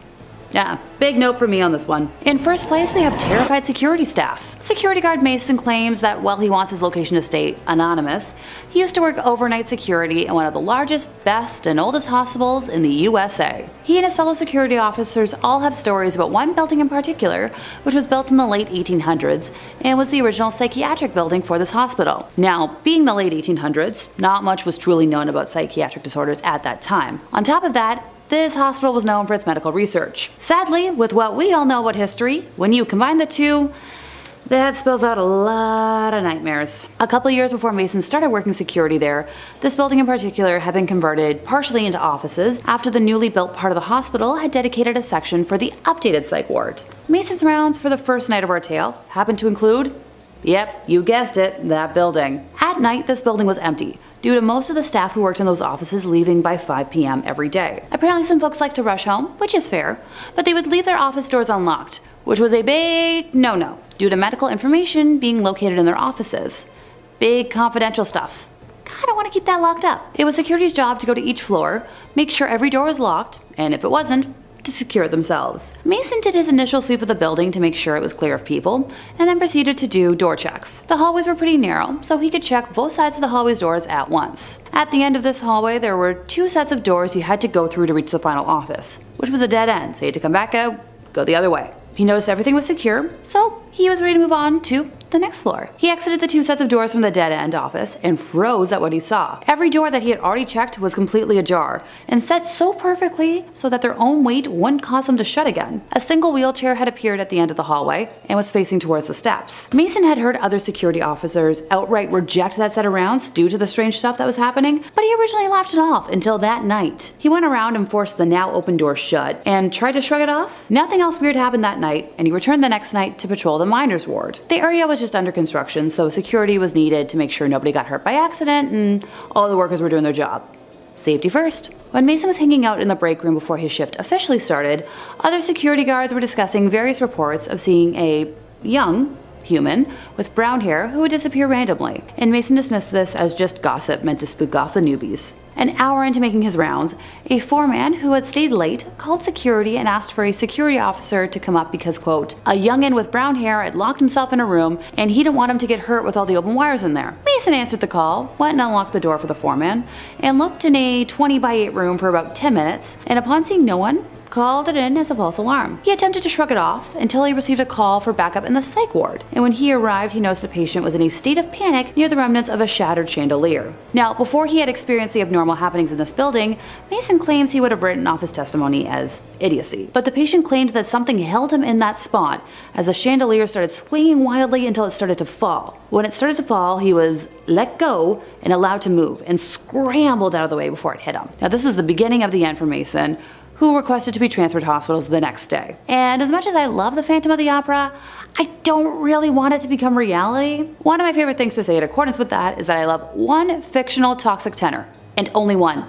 Yeah, big note for me on this one. In first place, we have terrified security staff. Security guard Mason claims that while he wants his location to stay anonymous, he used to work overnight security in one of the largest, best, and oldest hospitals in the USA. He and his fellow security officers all have stories about one building in particular, which was built in the late 1800s and was the original psychiatric building for this hospital. Now, being the late 1800s, not much was truly known about psychiatric disorders at that time. On top of that, this hospital was known for its medical research. Sadly, with what we all know about history, when you combine the two, that spells out a lot of nightmares. A couple years before Mason started working security there, this building in particular had been converted partially into offices after the newly built part of the hospital had dedicated a section for the updated psych ward. Mason's rounds for the first night of our tale happened to include, yep, you guessed it, that building. At night, this building was empty, due to most of the staff who worked in those offices leaving by 5 p.m. every day. Apparently some folks like to rush home, which is fair, but they would leave their office doors unlocked, which was a big no-no, due to medical information being located in their offices. Big confidential stuff. Kinda want to keep that locked up. It was security's job to go to each floor, make sure every door was locked, and if it wasn't, to secure it themselves. Mason did his initial sweep of the building to make sure it was clear of people, and then proceeded to do door checks. The hallways were pretty narrow, so he could check both sides of the hallway's doors at once. At the end of this hallway, there were 2 sets of doors you had to go through to reach the final office, which was a dead end, so you had to come back out, go the other way. He noticed everything was secure, so he was ready to move on to the next floor. He exited the 2 sets of doors from the dead-end office and froze at what he saw. Every door that he had already checked was completely ajar, and set so perfectly so that their own weight wouldn't cause them to shut again. A single wheelchair had appeared at the end of the hallway and was facing towards the steps. Mason had heard other security officers outright reject that set of rounds due to the strange stuff that was happening, but he originally laughed it off until that night. He went around and forced the now open door shut and tried to shrug it off. Nothing else weird happened that night, and he returned the next night to patrol the miners' ward. The area was just under construction, so security was needed to make sure nobody got hurt by accident and all the workers were doing their job. Safety first. When Mason was hanging out in the break room before his shift officially started, other security guards were discussing various reports of seeing a young human with brown hair who would disappear randomly, and Mason dismissed this as just gossip meant to spook off the newbies. An hour into making his rounds, a foreman who had stayed late called security and asked for a security officer to come up because, quote, a youngin' with brown hair had locked himself in a room and he didn't want him to get hurt with all the open wires in there. Mason answered the call, went and unlocked the door for the foreman, and looked in a 20x8 room for about 10 minutes, and upon seeing no one, called it in as a false alarm. He attempted to shrug it off until he received a call for backup in the psych ward, and when he arrived he noticed a patient was in a state of panic near the remnants of a shattered chandelier. Now, before he had experienced the abnormal happenings in this building, Mason claims he would have written off his testimony as idiocy, but the patient claimed that something held him in that spot as the chandelier started swinging wildly until it started to fall. When it started to fall, he was let go and allowed to move, and scrambled out of the way before it hit him. Now, this was the beginning of the end for Mason, who requested to be transferred to hospitals the next day. And as much as I love the Phantom of the Opera, I don't really want it to become reality. One of my favorite things to say in accordance with that is that I love one fictional toxic tenor, and only one.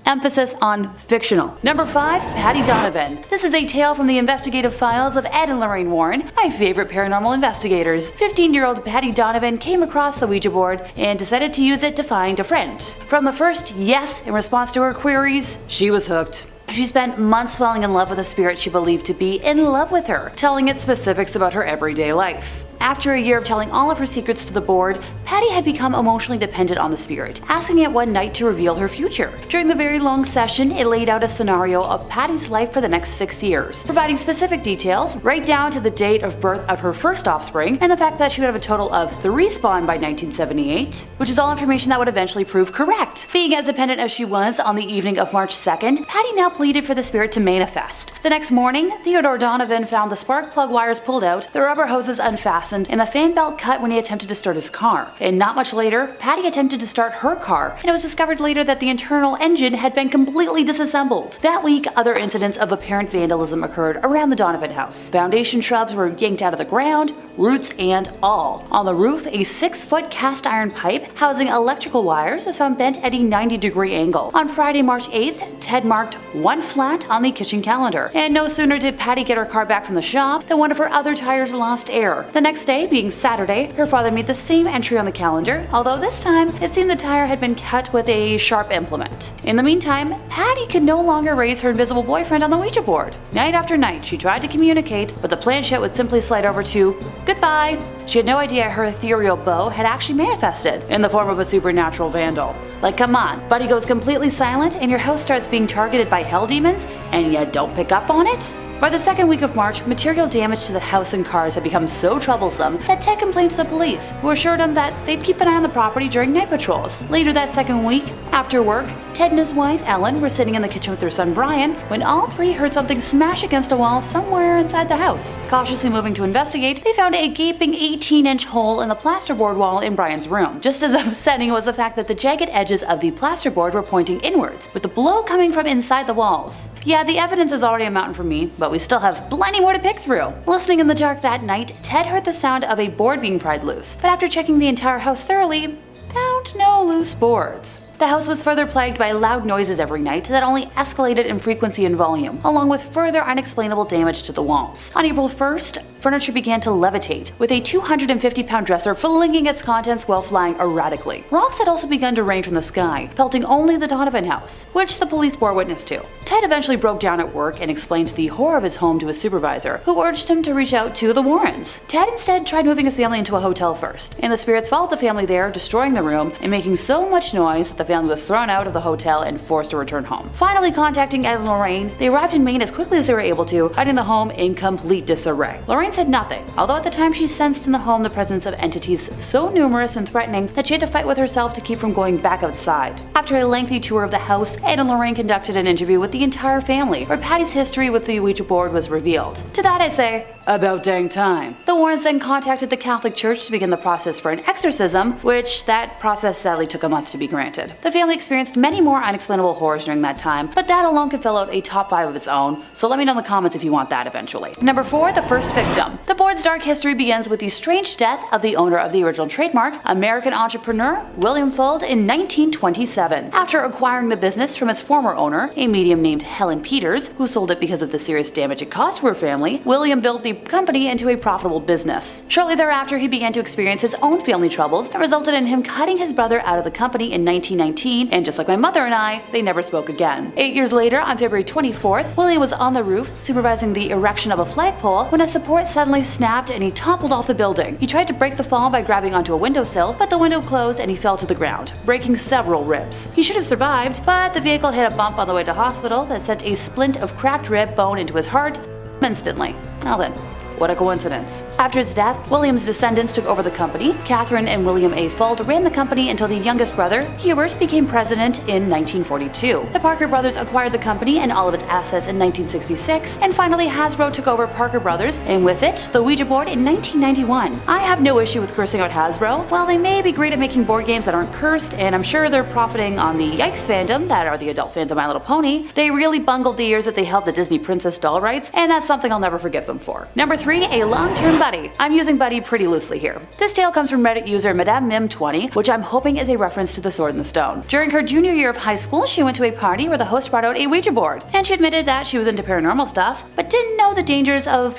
Emphasis on fictional. Number 5, Patty Donovan. This is a tale from the investigative files of Ed and Lorraine Warren, my favorite paranormal investigators. 15-year-old Patty Donovan came across the Ouija board and decided to use it to find a friend. From the first yes in response to her queries, she was hooked. She spent months falling in love with a spirit she believed to be in love with her, telling it specifics about her everyday life. After a year of telling all of her secrets to the board, Patty had become emotionally dependent on the spirit, asking it one night to reveal her future. During the very long session, it laid out a scenario of Patty's life for the next 6 years, providing specific details right down to the date of birth of her first offspring and the fact that she would have a total of 3 spawn by 1978, which is all information that would eventually prove correct. Being as dependent as she was, on the evening of March 2nd, Patty now pleaded for the spirit to manifest. The next morning, Theodore Donovan found the spark plug wires pulled out, the rubber hoses unfastened, and the fan belt cut when he attempted to start his car. And not much later, Patty attempted to start her car, and it was discovered later that the internal engine had been completely disassembled. That week, other incidents of apparent vandalism occurred around the Donovan house. Foundation shrubs were yanked out of the ground, roots and all. On the roof, a 6-foot cast iron pipe housing electrical wires was found bent at a 90-degree angle. On Friday, March 8th, Ted marked 1 flat on the kitchen calendar. And no sooner did Patty get her car back from the shop than one of her other tires lost air. The next day, being Saturday, her father made the same entry on the calendar, although this time it seemed the tire had been cut with a sharp implement. In the meantime, Patty could no longer raise her invisible boyfriend on the Ouija board. Night after night, she tried to communicate, but the planchette would simply slide over to goodbye. She had no idea her ethereal beau had actually manifested in the form of a supernatural vandal. Like, come on, Buddy goes completely silent and your house starts being targeted by hell demons and you don't pick up on it? By the second week of March, material damage to the house and cars had become so troublesome that Ted complained to the police, who assured him that they'd keep an eye on the property during night patrols. Later that second week, after work, Ted and his wife, Ellen, were sitting in the kitchen with their son Brian when all three heard something smash against a wall somewhere inside the house. Cautiously moving to investigate, they found a gaping 18-inch hole in the plasterboard wall in Brian's room. Just as upsetting was the fact that the jagged edges of the plasterboard were pointing inwards, with the blow coming from inside the walls. Yeah, the evidence is already a mountain for me, but we still have plenty more to pick through. Listening in the dark that night, Ted heard the sound of a board being pried loose, but after checking the entire house thoroughly, found no loose boards. The house was further plagued by loud noises every night that only escalated in frequency and volume, along with further unexplainable damage to the walls. On April 1st, furniture began to levitate, with a 250-pound dresser flinging its contents while flying erratically. Rocks had also begun to rain from the sky, pelting only the Donovan house, which the police bore witness to. Ted eventually broke down at work and explained the horror of his home to his supervisor, who urged him to reach out to the Warrens. Ted instead tried moving his family into a hotel first, and the spirits followed the family there, destroying the room and making so much noise that the family was thrown out of the hotel and forced to return home. Finally contacting Ed and Lorraine, they arrived in Maine as quickly as they were able to, finding the home in complete disarray. Lorraine said nothing, although at the time she sensed in the home the presence of entities so numerous and threatening that she had to fight with herself to keep from going back outside. After a lengthy tour of the house, Ed and Lorraine conducted an interview with the entire family, where Patty's history with the Ouija board was revealed. To that I say, about dang time. The Warrens then contacted the Catholic Church to begin the process for an exorcism, which that process sadly took a month to be granted. The family experienced many more unexplainable horrors during that time, but that alone could fill out a top 5 of its own, so let me know in the comments if you want that eventually. Number 4, the first victim. The board's dark history begins with the strange death of the owner of the original trademark, American entrepreneur William Fuld, in 1927. After acquiring the business from its former owner, a medium named Helen Peters, who sold it because of the serious damage it caused to her family, William built the company into a profitable business. Shortly thereafter, he began to experience his own family troubles that resulted in him cutting his brother out of the company in 1919, and just like my mother and I, they never spoke again. 8 years later, on February 24th, William was on the roof supervising the erection of a flagpole when a support suddenly snapped and he toppled off the building. He tried to break the fall by grabbing onto a windowsill, but the window closed and he fell to the ground, breaking several ribs. He should have survived, but the vehicle hit a bump on the way to hospital that sent a splint of cracked rib bone into his heart instantly. Well then, what a coincidence. After his death, William's descendants took over the company. Catherine and William A. Fuld ran the company until the youngest brother, Hubert, became president in 1942. The Parker brothers acquired the company and all of its assets in 1966, and finally Hasbro took over Parker Brothers, and with it, the Ouija board in 1991. I have no issue with cursing out Hasbro. While they may be great at making board games that aren't cursed, and I'm sure they're profiting on the Yikes fandom that are the adult fans of My Little Pony, they really bungled the years that they held the Disney Princess doll rights, and that's something I'll never forgive them for. Number 3, a long-term buddy. I'm using buddy pretty loosely here. This tale comes from Reddit user Madame Mim20, which I'm hoping is a reference to the Sword in the Stone. During her junior year of high school, she went to a party where the host brought out a Ouija board, and she admitted that she was into paranormal stuff, but didn't know the dangers of,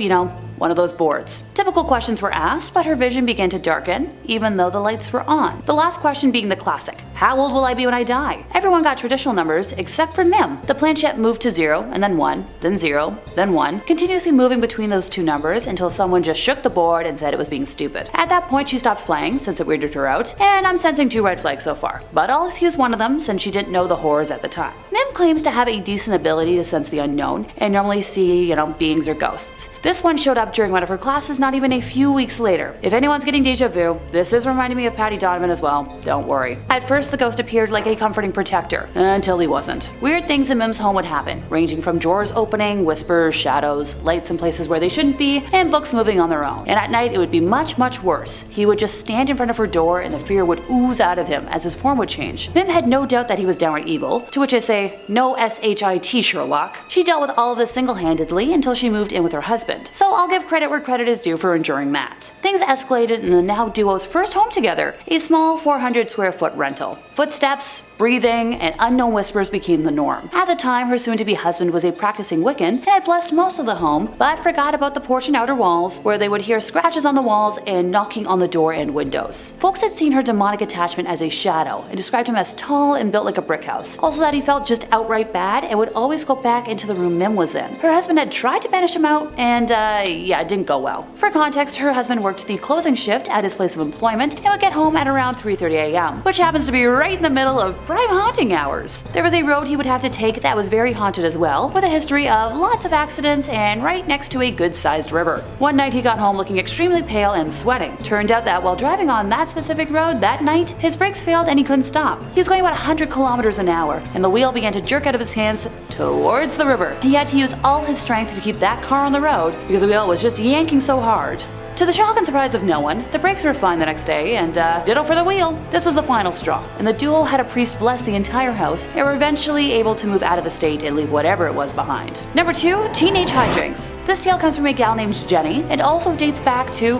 one of those boards. Typical questions were asked, but her vision began to darken, even though the lights were on. The last question being the classic, how old will I be when I die? Everyone got traditional numbers except for Mim. The planchette moved to 0, and then 1, then 0, then 1, continuously moving between those two numbers until someone just shook the board and said it was being stupid. At that point she stopped playing since it weirded her out, and I'm sensing 2 red flags so far. But I'll excuse one of them since she didn't know the horrors at the time. Mim claims to have a decent ability to sense the unknown and normally see, beings or ghosts. This one showed up during one of her classes not even a few weeks later. If anyone's getting deja vu, this is reminding me of Patty Donovan as well, don't worry. At first the ghost appeared like a comforting protector, until he wasn't. Weird things in Mim's home would happen, ranging from drawers opening, whispers, shadows, lights in places where they shouldn't be, and books moving on their own. And at night it would be much, much worse. He would just stand in front of her door and the fear would ooze out of him as his form would change. Mim had no doubt that he was downright evil, to which I say, no S-H-I-T Sherlock. She dealt with all of this single-handedly until she moved in with her husband, so I'll give credit where credit is due for enduring that. Things escalated in the now duo's first home together, a small 400 square foot rental. Footsteps, breathing, and unknown whispers became the norm. At the time, her soon-to-be husband was a practicing Wiccan and had blessed most of the home, but forgot about the porch and outer walls, where they would hear scratches on the walls and knocking on the door and windows. Folks had seen her demonic attachment as a shadow and described him as tall and built like a brick house. Also that he felt just outright bad and would always go back into the room Mim was in. Her husband had tried to banish him out and it didn't go well. For context, her husband worked the closing shift at his place of employment and would get home at around 3:30 a.m., which happens to be right in the middle of prime haunting hours. There was a road he would have to take that was very haunted as well, with a history of lots of accidents and right next to a good-sized river. One night he got home looking extremely pale and sweating. Turned out that while driving on that specific road that night, his brakes failed and he couldn't stop. He was going about 100 kilometers an hour, and the wheel began to jerk out of his hands towards the river. He had to use all his strength to keep that car on the road because the wheel was just yanking so hard. To the shock and surprise of no one, the brakes were fine the next day, and ditto for the wheel. This was the final straw, and the duo had a priest bless the entire house and were eventually able to move out of the state and leave whatever it was behind. Number 2, teenage hijinks. This tale comes from a gal named Jenny and also dates back to,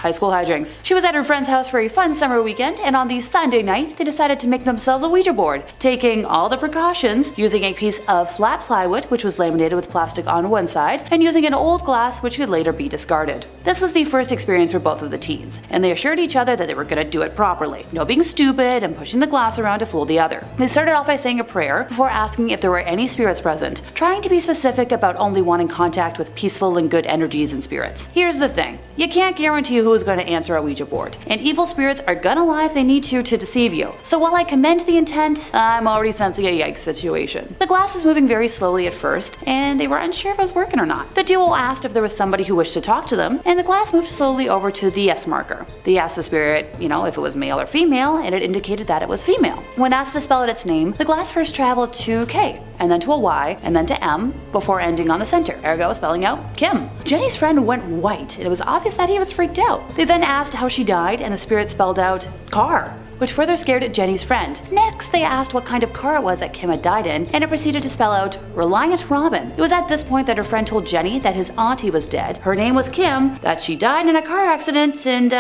high school hijinks. She was at her friend's house for a fun summer weekend, and on the Sunday night, they decided to make themselves a Ouija board, taking all the precautions, using a piece of flat plywood, which was laminated with plastic on one side, and using an old glass, which could later be discarded. This was the first experience for both of the teens, and they assured each other that they were gonna do it properly. No being stupid and pushing the glass around to fool the other. They started off by saying a prayer before asking if there were any spirits present, trying to be specific about only wanting contact with peaceful and good energies and spirits. Here's the thing, you can't guarantee who is going to answer a Ouija board, and evil spirits are gonna lie if they need to deceive you. So while I commend the intent, I'm already sensing a yikes situation. The glass was moving very slowly at first, and they were unsure if it was working or not. The duo asked if there was somebody who wished to talk to them, and the glass moved slowly over to the yes marker. They asked the spirit, if it was male or female, and it indicated that it was female. When asked to spell out its name, the glass first traveled to K, and then to a Y, and then to M, before ending on the center, ergo spelling out Kim. Jenny's friend went white, and it was obvious that he was freaked out. They then asked how she died, and the spirit spelled out car, which further scared Jenny's friend. Next, they asked what kind of car it was that Kim had died in, and it proceeded to spell out Reliant Robin. It was at this point that her friend told Jenny that his auntie was dead, her name was Kim, that she died in a car accident, and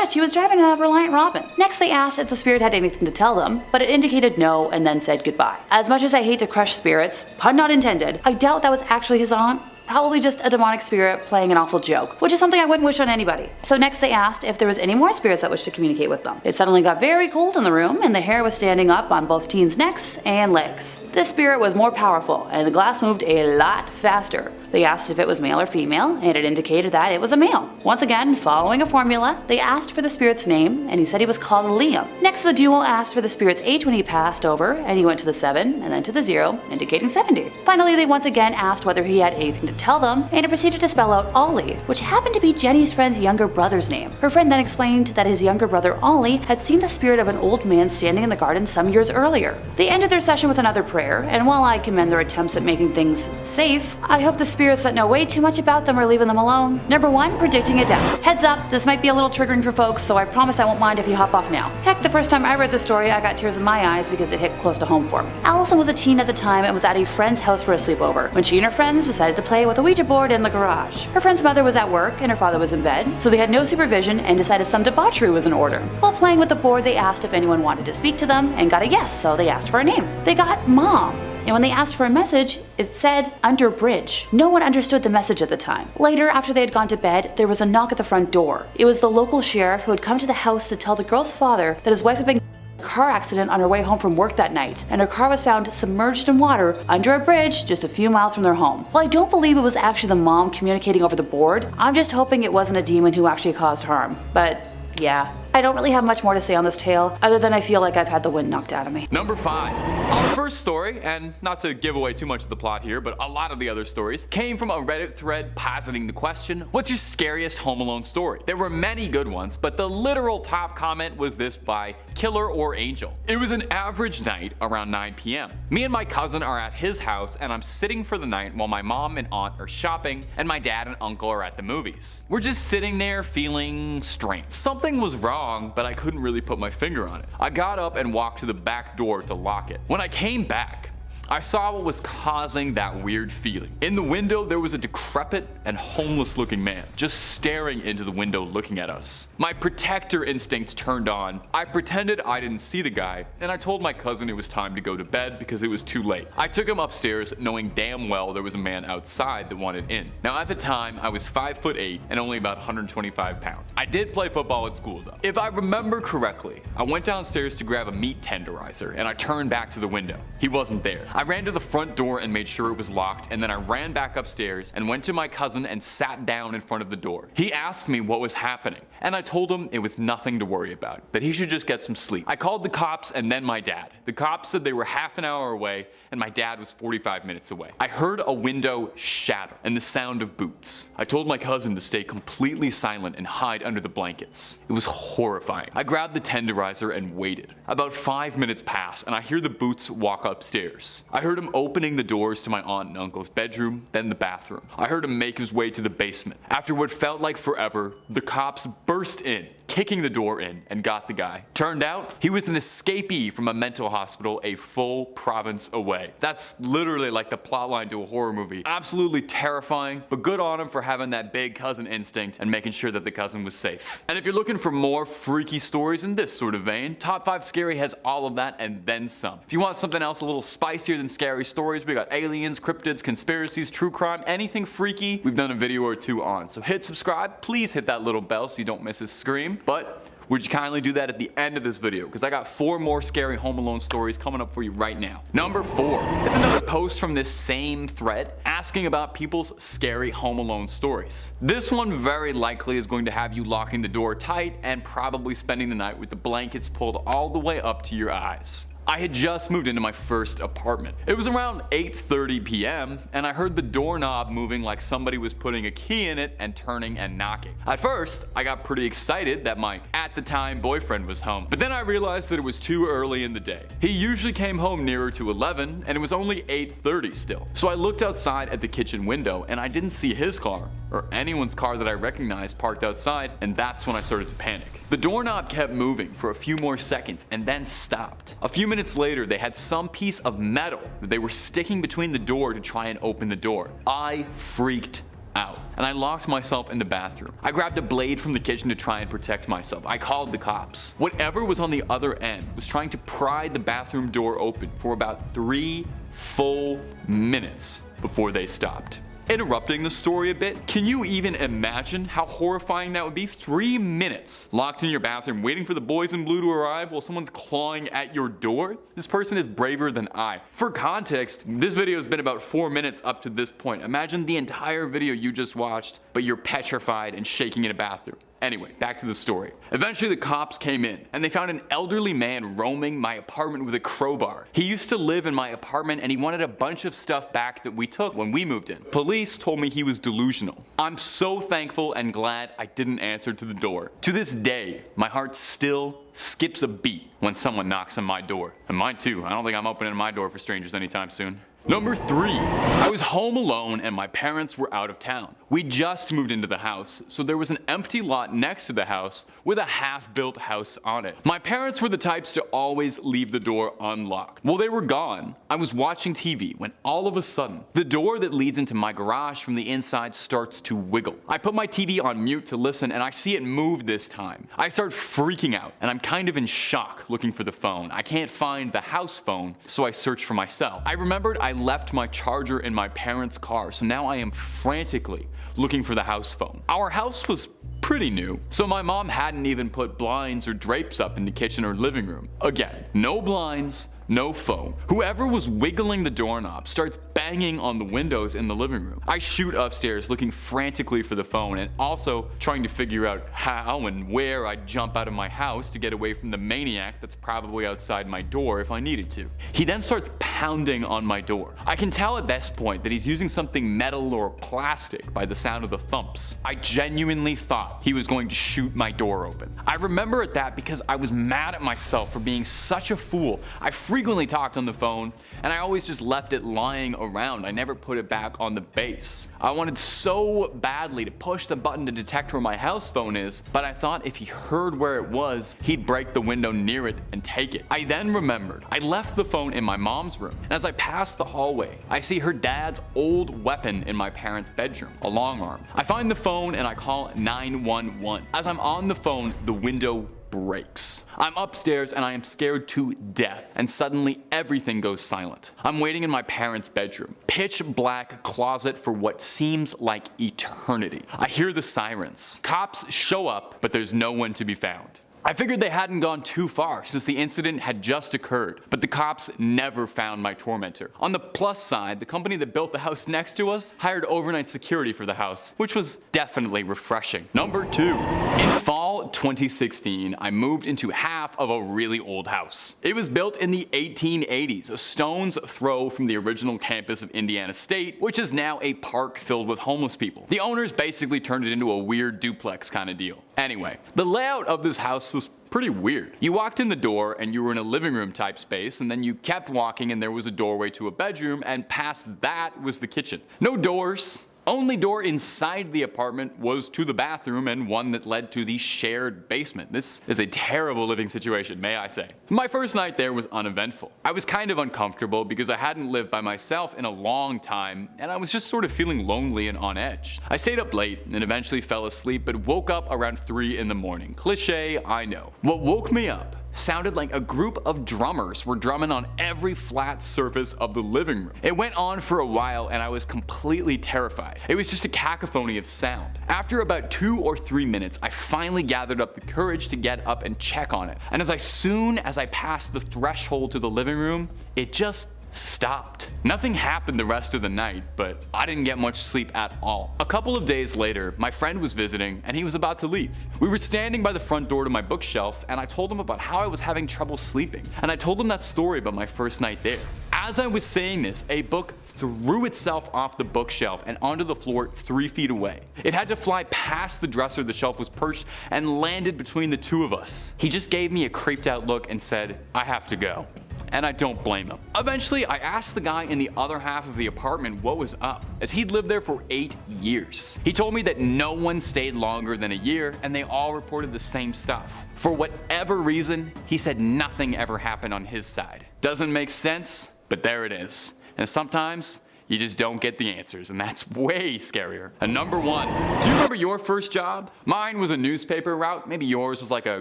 she was driving a Reliant Robin. Next, they asked if the spirit had anything to tell them, but it indicated no and then said goodbye. As much as I hate to crush spirits, pun not intended, I doubt that was actually his aunt. Probably just a demonic spirit playing an awful joke, which is something I wouldn't wish on anybody. So next they asked if there was any more spirits that wished to communicate with them. It suddenly got very cold in the room, and the hair was standing up on both teens' necks and legs. This spirit was more powerful, and the glass moved a lot faster. They asked if it was male or female, and it indicated that it was a male. Once again, following a formula, they asked for the spirit's name, and he said he was called Liam. Next, the duo asked for the spirit's age when he passed over, and he went to the 7 and then to the 0, indicating 70. Finally, they once again asked whether he had anything to tell them, and it proceeded to spell out Ollie, which happened to be Jenny's friend's younger brother's name. Her friend then explained that his younger brother Ollie had seen the spirit of an old man standing in the garden some years earlier. They ended their session with another prayer, and while I commend their attempts at making things safe, I hope the spirits that know way too much about them are leaving them alone. Number 1, predicting a death. Heads up, this might be a little triggering for folks, so I promise I won't mind if you hop off now. Heck, the first time I read this story, I got tears in my eyes because it hit close to home for me. Allison was a teen at the time and was at a friend's house for a sleepover when she and her friends decided to play with a Ouija board in the garage. Her friend's mother was at work and her father was in bed, so they had no supervision and decided some debauchery was in order. While playing with the board, they asked if anyone wanted to speak to them and got a yes, so they asked for a name. They got Mom. and when they asked for a message, it said under bridge. No one understood the message at the time. Later, after they had gone to bed, there was a knock at the front door. It was the local sheriff who had come to the house to tell the girl's father that his wife had been in a car accident on her way home from work that night, and her car was found submerged in water under a bridge just a few miles from their home. While I don't believe it was actually the mom communicating over the board, I'm just hoping it wasn't a demon who actually caused harm. But yeah, I don't really have much more to say on this tale, other than I feel like I've had the wind knocked out of me. Number 5. Our first story, and not to give away too much of the plot here, but a lot of the other stories, came from a Reddit thread positing the question, what's your scariest Home Alone story? There were many good ones, but the literal top comment was this by Killer or Angel. It was an average night around 9 p.m. Me and my cousin are at his house, and I'm sitting for the night while my mom and aunt are shopping, and my dad and uncle are at the movies. We're just sitting there feeling strange. Something was wrong, but I couldn't really put my finger on it. I got up and walked to the back door to lock it. When I came back, I saw what was causing that weird feeling. In the window, there was a decrepit and homeless looking man just staring into the window looking at us. My protector instinct turned on. I pretended I didn't see the guy, and I told my cousin it was time to go to bed because it was too late. I took him upstairs knowing damn well there was a man outside that wanted in. Now at the time, I was 5'8" and only about 125 pounds. I did play football at school though. If I remember correctly, I went downstairs to grab a meat tenderizer and I turned back to the window. He wasn't there. I ran to the front door and made sure it was locked, and then I ran back upstairs and went to my cousin and sat down in front of the door. He asked me what was happening, and I told him it was nothing to worry about, that he should just get some sleep. I called the cops and then my dad. The cops said they were half an hour away and my dad was 45 minutes away. I heard a window shatter and the sound of boots. I told my cousin to stay completely silent and hide under the blankets. It was horrifying. I grabbed the tenderizer and waited. About 5 minutes pass and I hear the boots walk upstairs. I heard him opening the doors to my aunt and uncle's bedroom, then the bathroom. I heard him make his way to the basement. After what felt like forever, the cops burst in, kicking the door in, and got the guy. Turned out, he was an escapee from a mental hospital a full province away. That's literally like the plotline to a horror movie. Absolutely terrifying, but good on him for having that big cousin instinct and making sure that the cousin was safe. And if you're looking for more freaky stories in this sort of vein, Top 5 Scary has all of that and then some. If you want something else a little spicier than scary stories, we got aliens, cryptids, conspiracies, true crime, anything freaky, we've done a video or two on. So hit subscribe, please hit that little bell so you don't miss a scream. But would you kindly do that at the end of this video, because I got 4 more scary Home Alone stories coming up for you right now. Number 4. It's another post from this same thread asking about people's scary Home Alone stories. This one very likely is going to have you locking the door tight and probably spending the night with the blankets pulled all the way up to your eyes. I had just moved into my first apartment. It was around 8:30 p.m. and I heard the doorknob moving like somebody was putting a key in it and turning and knocking. At first, I got pretty excited that my at the time boyfriend was home, but then I realized that it was too early in the day. He usually came home nearer to 11 and it was only 8:30 still. So I looked outside at the kitchen window and I didn't see his car or anyone's car that I recognized parked outside, and that's when I started to panic. The doorknob kept moving for a few more seconds and then stopped. A few minutes later, they had some piece of metal that they were sticking between the door to try and open the door. I freaked out, and I locked myself in the bathroom. I grabbed a blade from the kitchen to try and protect myself. I called the cops. Whatever was on the other end was trying to pry the bathroom door open for about 3 full minutes before they stopped. Interrupting the story a bit, can you even imagine how horrifying that would be? 3 minutes locked in your bathroom waiting for the boys in blue to arrive while someone's clawing at your door? This person is braver than I. For context, this video has been about 4 minutes up to this point. Imagine the entire video you just watched, but you're petrified and shaking in a bathroom. Anyway, back to the story. Eventually the cops came in and they found an elderly man roaming my apartment with a crowbar. He used to live in my apartment and he wanted a bunch of stuff back that we took when we moved in. Police told me he was delusional. I'm so thankful and glad I didn't answer to the door. To this day, my heart still skips a beat when someone knocks on my door. And mine too. I don't think I'm opening my door for strangers anytime soon. Number 3. I was home alone and my parents were out of town. We just moved into the house, so there was an empty lot next to the house with a half-built house on it. My parents were the types to always leave the door unlocked. While they were gone, I was watching TV when all of a sudden, the door that leads into my garage from the inside starts to wiggle. I put my TV on mute to listen and I see it move this time. I start freaking out and I'm kind of in shock looking for the phone. I can't find the house phone, so I search for myself. I remembered I left my charger in my parents' car, so now I am frantically looking for the house phone. Our house was pretty new, so my mom hadn't even put blinds or drapes up in the kitchen or living room. Again, no blinds, no phone. Whoever was wiggling the doorknob starts banging on the windows in the living room. I shoot upstairs looking frantically for the phone and also trying to figure out how and where I'd jump out of my house to get away from the maniac that's probably outside my door if I needed to. He then starts pounding on my door. I can tell at this point that he's using something metal or plastic by the sound of the thumps. I genuinely thought he was going to shoot my door open. I remember at that because I was mad at myself for being such a fool. I frequently talked on the phone and I always just left it lying around. I never put it back on the base. I wanted so badly to push the button to detect where my house phone is, but I thought if he heard where it was, he'd break the window near it and take it. I then remembered I left the phone in my mom's room, and as I passed the hallway, I see her dad's old weapon in my parents' bedroom, a long arm. I find the phone and I call 911. As I'm on the phone, the window breaks. I'm upstairs and I am scared to death, and suddenly everything goes silent. I'm waiting in my parents' bedroom. Pitch black closet for what seems like eternity. I hear the sirens. Cops show up, but there's no one to be found. I figured they hadn't gone too far since the incident had just occurred, but the cops never found my tormentor. On the plus side, the company that built the house next to us hired overnight security for the house, which was definitely refreshing. Number 2. In fall 2016, I moved into half of a really old house. It was built in the 1880s, a stone's throw from the original campus of Indiana State, which is now a park filled with homeless people. The owners basically turned it into a weird duplex kind of deal. Anyway, the layout of this house was pretty weird. You walked in the door and you were in a living room type space, and then you kept walking and there was a doorway to a bedroom, and past that was the kitchen. No doors. Only door inside the apartment was to the bathroom and one that led to the shared basement. This is a terrible living situation, may I say. My first night there was uneventful. I was kind of uncomfortable because I hadn't lived by myself in a long time and I was just sort of feeling lonely and on edge. I stayed up late and eventually fell asleep, but woke up around 3 in the morning. Cliché, I know. What woke me up sounded like a group of drummers were drumming on every flat surface of the living room. It went on for a while and I was completely terrified. It was just a cacophony of sound. After about 2 or 3 minutes, I finally gathered up the courage to get up and check on it. And as soon as I passed the threshold to the living room, it just stopped. Nothing happened the rest of the night, but I didn't get much sleep at all. A couple of days later, my friend was visiting and he was about to leave. We were standing by the front door to my bookshelf and I told him about how I was having trouble sleeping, and I told him that story about my first night there. As I was saying this, a book threw itself off the bookshelf and onto the floor 3 feet away. It had to fly past the dresser the shelf was perched and landed between the two of us. He just gave me a creeped out look and said, "I have to go." And I don't blame him. Eventually, I asked the guy in the other half of the apartment what was up, as he'd lived there for 8 years. He told me that no one stayed longer than a year and they all reported the same stuff. For whatever reason, he said nothing ever happened on his side. Doesn't make sense, but there it is. And sometimes, you just don't get the answers, and that's way scarier. And number 1, do you remember your first job? Mine was a newspaper route. Maybe yours was like a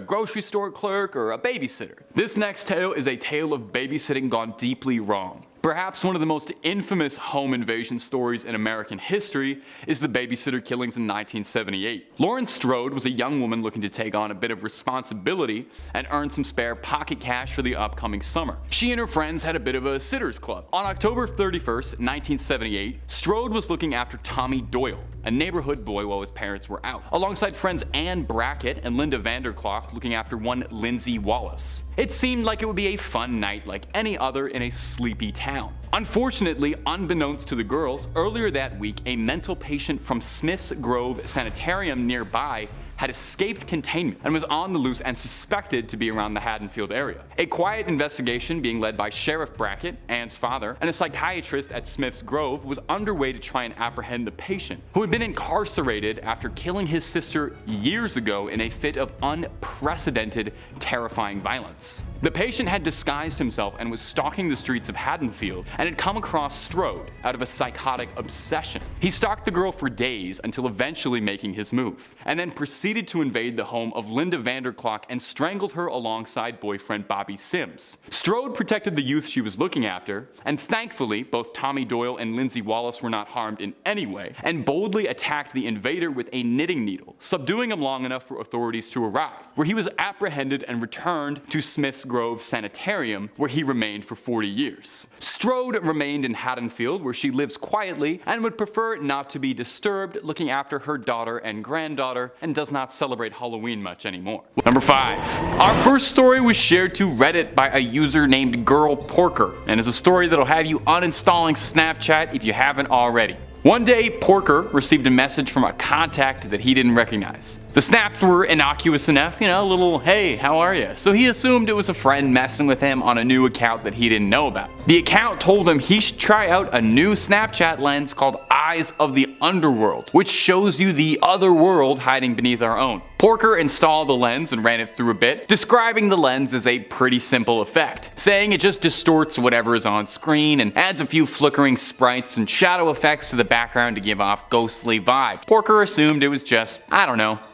grocery store clerk or a babysitter. This next tale is a tale of babysitting gone deeply wrong. Perhaps one of the most infamous home invasion stories in American history is the babysitter killings in 1978. Lauren Strode was a young woman looking to take on a bit of responsibility and earn some spare pocket cash for the upcoming summer. She and her friends had a bit of a sitters club. On October 31st, 1978, Strode was looking after Tommy Doyle, a neighborhood boy while his parents were out, alongside friends Ann Brackett and Linda Vanderklok looking after one Lindsay Wallace. It seemed like it would be a fun night like any other in a sleepy town. Unfortunately, unbeknownst to the girls, earlier that week a mental patient from Smith's Grove Sanitarium nearby had escaped containment and was on the loose and suspected to be around the Haddonfield area. A quiet investigation being led by Sheriff Brackett, Anne's father, and a psychiatrist at Smith's Grove was underway to try and apprehend the patient, who had been incarcerated after killing his sister years ago in a fit of unprecedented, terrifying violence. The patient had disguised himself and was stalking the streets of Haddonfield and had come across Strode out of a psychotic obsession. He stalked the girl for days until eventually making his move, and then proceeded to invade the home of Linda Vanderklok and strangled her alongside boyfriend Bobby Sims. Strode protected the youth she was looking after, and thankfully both Tommy Doyle and Lindsay Wallace were not harmed in any way, and boldly attacked the invader with a knitting needle, subduing him long enough for authorities to arrive, where he was apprehended and returned to Smith's Grove Sanitarium, where he remained for 40 years. Strode remained in Haddonfield, where she lives quietly and would prefer not to be disturbed, looking after her daughter and granddaughter, and does not celebrate Halloween much anymore. Number 5. Our first story was shared to Reddit by a user named Girl Porker, and is a story that'll have you uninstalling Snapchat if you haven't already. One day, Porker received a message from a contact that he didn't recognize. The snaps were innocuous enough, a little, hey, how are you? So he assumed it was a friend messing with him on a new account that he didn't know about. The account told him he should try out a new Snapchat lens called Eyes of the Underworld, which shows you the other world hiding beneath our own. Porker installed the lens and ran it through a bit, describing the lens as a pretty simple effect, saying it just distorts whatever is on screen and adds a few flickering sprites and shadow effects to the background to give off ghostly vibes. Porker assumed it was just,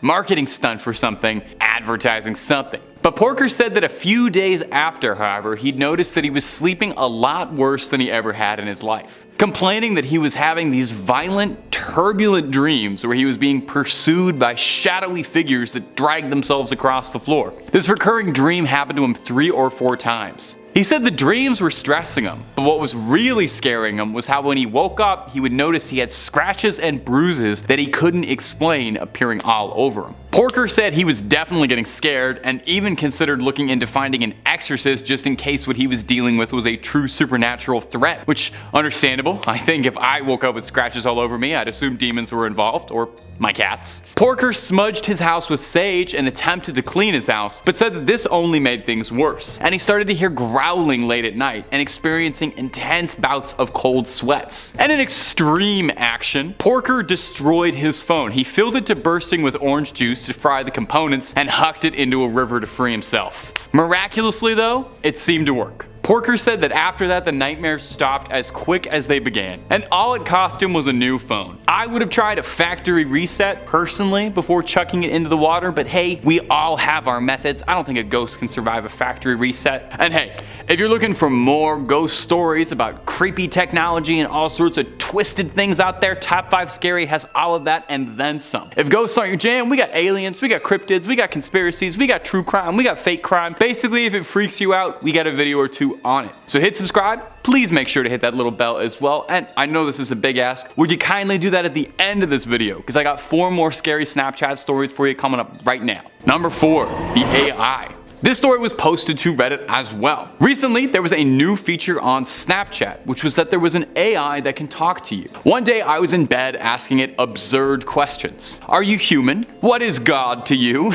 marketing stunt for something, advertising something. But Porker said that a few days after, however, he'd noticed that he was sleeping a lot worse than he ever had in his life, complaining that he was having these violent, turbulent dreams where he was being pursued by shadowy figures that dragged themselves across the floor. This recurring dream happened to him 3 or 4 times. He said the dreams were stressing him, but what was really scaring him was how when he woke up, he would notice he had scratches and bruises that he couldn't explain appearing all over him. Porker said he was definitely getting scared and even considered looking into finding an exorcist just in case what he was dealing with was a true supernatural threat, which, understandable. I think if I woke up with scratches all over me, I'd assume demons were involved, or my cats. Porker smudged his house with sage and attempted to clean his house, but said that this only made things worse, and he started to hear growling late at night and experiencing intense bouts of cold sweats. And in extreme action, Porker destroyed his phone. He filled it to bursting with orange juice to fry the components and hucked it into a river to free himself. Miraculously though, it seemed to work. Porker said that after that the nightmares stopped as quick as they began, and all it cost him was a new phone. I would have tried a factory reset personally before chucking it into the water, but hey, we all have our methods. I don't think a ghost can survive a factory reset. And hey, if you're looking for more ghost stories about creepy technology and all sorts of twisted things out there, Top 5 Scary has all of that and then some. If ghosts aren't your jam, we got aliens, we got cryptids, we got conspiracies, we got true crime, we got fake crime. Basically, if it freaks you out, we got a video or 2 on it. So hit subscribe, please make sure to hit that little bell as well, and I know this is a big ask, would you kindly do that at the end of this video, because I got 4 more scary Snapchat stories for you coming up right now. Number 4, the AI. This story was posted to Reddit as well. Recently, there was a new feature on Snapchat, which was that there was an AI that can talk to you. One day, I was in bed asking it absurd questions. Are you human? What is God to you?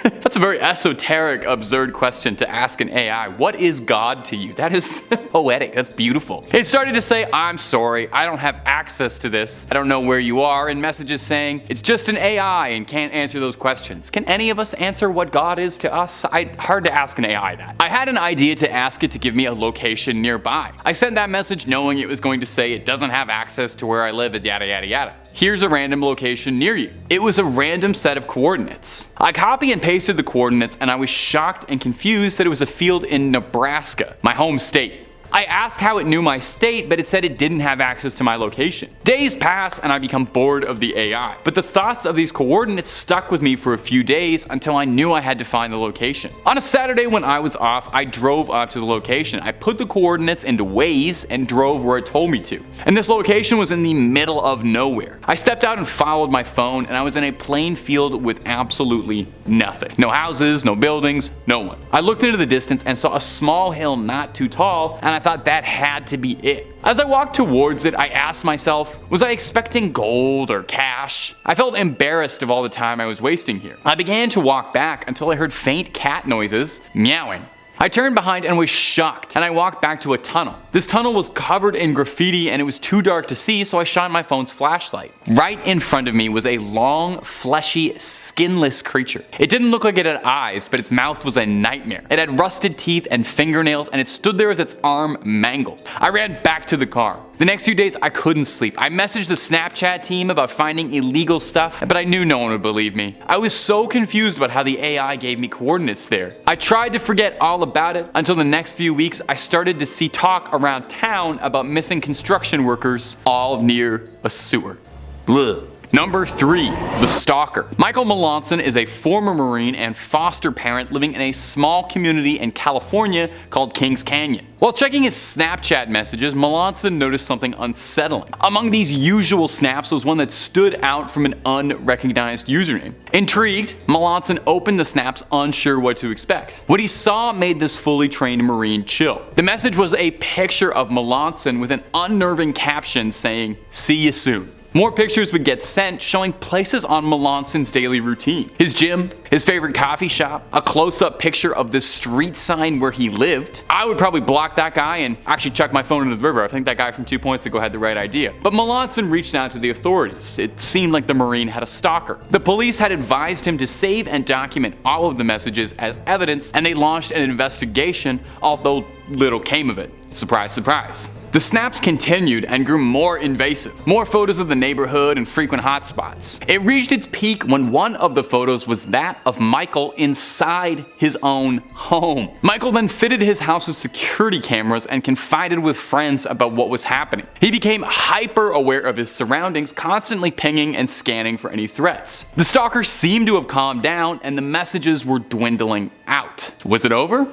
That's a very esoteric, absurd question to ask an AI. What is God to you? That is poetic. That's beautiful. It started to say, I'm sorry, I don't have access to this. I don't know where you are, and messages saying, it's just an AI and can't answer those questions. Can any of us answer what God is to us? Hard to ask an AI that. I had an idea to ask it to give me a location nearby. I sent that message knowing it was going to say it doesn't have access to where I live, yada yada yada. Here's a random location near you. It was a random set of coordinates. I copy and pasted the coordinates and I was shocked and confused that it was a field in Nebraska, my home state. I asked how it knew my state, but it said it didn't have access to my location. Days pass and I become bored of the AI, but the thoughts of these coordinates stuck with me for a few days until I knew I had to find the location. On a Saturday when I was off, I drove up to the location. I put the coordinates into Waze and drove where it told me to. And this location was in the middle of nowhere. I stepped out and followed my phone, and I was in a plain field with absolutely nothing. No houses, no buildings, no one. I looked into the distance and saw a small hill not too tall, and I thought that had to be it. As I walked towards it, I asked myself, was I expecting gold or cash? I felt embarrassed of all the time I was wasting here. I began to walk back until I heard faint cat noises, meowing. I turned behind and was shocked, and I walked back to a tunnel. This tunnel was covered in graffiti and it was too dark to see, so I shined my phone's flashlight. Right in front of me was a long, fleshy, skinless creature. It didn't look like it had eyes, but its mouth was a nightmare. It had rusted teeth and fingernails, and it stood there with its arm mangled. I ran back to the car. The next few days I couldn't sleep. I messaged the Snapchat team about finding illegal stuff, but I knew no one would believe me. I was so confused about how the AI gave me coordinates there. I tried to forget all about it until the next few weeks I started to see talk around town about missing construction workers all near a sewer. Blech. Number 3, the stalker. Michael Melanson is a former Marine and foster parent living in a small community in California called Kings Canyon. While checking his Snapchat messages, Melanson noticed something unsettling. Among these usual snaps was one that stood out from an unrecognized username. Intrigued, Melanson opened the snaps, unsure what to expect. What he saw made this fully trained Marine chill. The message was a picture of Melanson with an unnerving caption saying, "See you soon." More pictures would get sent showing places on Melanson's daily routine. His gym, his favorite coffee shop, a close-up picture of the street sign where he lived. I would probably block that guy and actually chuck my phone into the river. I think that guy from 2 points ago had the right idea. But Melanson reached out to the authorities. It seemed like the Marine had a stalker. The police had advised him to save and document all of the messages as evidence, and they launched an investigation, although little came of it. Surprise, surprise. The snaps continued and grew more invasive. More photos of the neighborhood and frequent hotspots. It reached its peak when one of the photos was that of Michael inside his own home. Michael then fitted his house with security cameras and confided with friends about what was happening. He became hyper aware of his surroundings, constantly pinging and scanning for any threats. The stalker seemed to have calmed down and the messages were dwindling out. Was it over?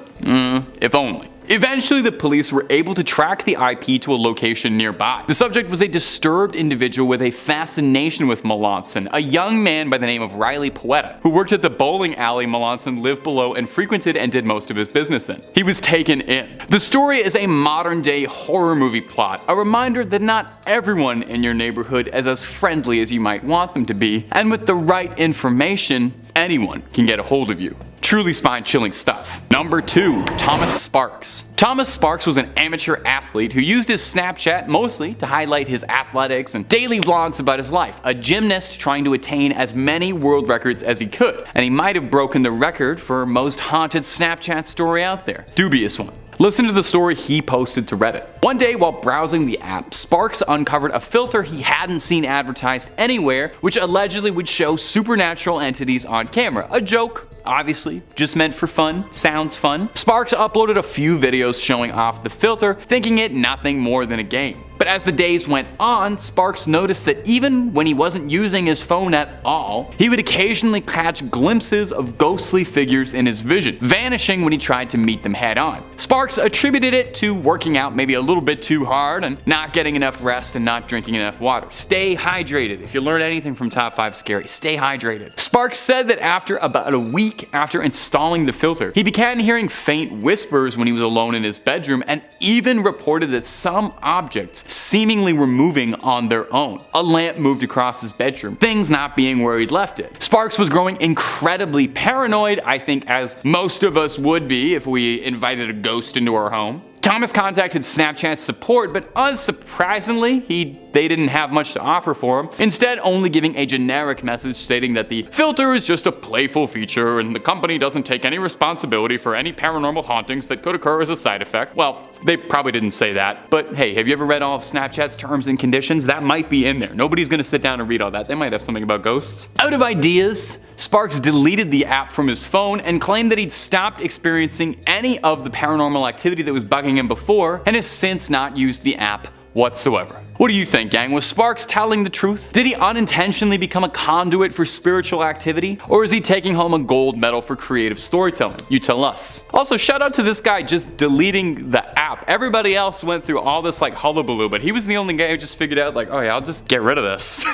If only. Eventually, the police were able to track the IP to a location nearby. The subject was a disturbed individual with a fascination with Melanson, a young man by the name of Riley Poeta, who worked at the bowling alley Melanson lived below and frequented and did most of his business in. He was taken in. The story is a modern-day horror movie plot, a reminder that not everyone in your neighborhood is as friendly as you might want them to be, and with the right information, anyone can get a hold of you. Truly spine-chilling stuff. Number 2, Thomas Sparks. Thomas Sparks was an amateur athlete who used his Snapchat mostly to highlight his athletics and daily vlogs about his life. A gymnast trying to attain as many world records as he could. And he might have broken the record for most haunted Snapchat story out there. Dubious one. Listen to the story he posted to Reddit. One day while browsing the app, Sparks uncovered a filter he hadn't seen advertised anywhere, which allegedly would show supernatural entities on camera. A joke, obviously, just meant for fun, sounds fun. Sparks uploaded a few videos showing off the filter, thinking it nothing more than a game. But as the days went on, Sparks noticed that even when he wasn't using his phone at all, he would occasionally catch glimpses of ghostly figures in his vision, vanishing when he tried to meet them head on. Sparks attributed it to working out maybe a little bit too hard and not getting enough rest and not drinking enough water. Stay hydrated. If you learn anything from Top 5 Scary, stay hydrated. Sparks said that after about a week after installing the filter, he began hearing faint whispers when he was alone in his bedroom and even reported that some objects seemingly were moving on their own. A lamp moved across his bedroom, things not being where he'd left it. Sparks was growing incredibly paranoid, I think as most of us would be if we invited a ghost into our home. Thomas contacted Snapchat support, but unsurprisingly, they didn't have much to offer for him, instead only giving a generic message stating that the filter is just a playful feature and the company doesn't take any responsibility for any paranormal hauntings that could occur as a side effect. Well, they probably didn't say that, but hey, have you ever read all of Snapchat's terms and conditions? That might be in there. Nobody's gonna sit down and read all that. They might have something about ghosts. Out of ideas, Sparks deleted the app from his phone and claimed that he'd stopped experiencing any of the paranormal activity that was bugging him before and has since not used the app whatsoever. What do you think, gang? Was Sparks telling the truth? Did he unintentionally become a conduit for spiritual activity? Or is he taking home a gold medal for creative storytelling? You tell us. Also, shout out to this guy just deleting the app. Everybody else went through all this like hullabaloo, but he was the only guy who just figured out like, oh yeah, I'll just get rid of this.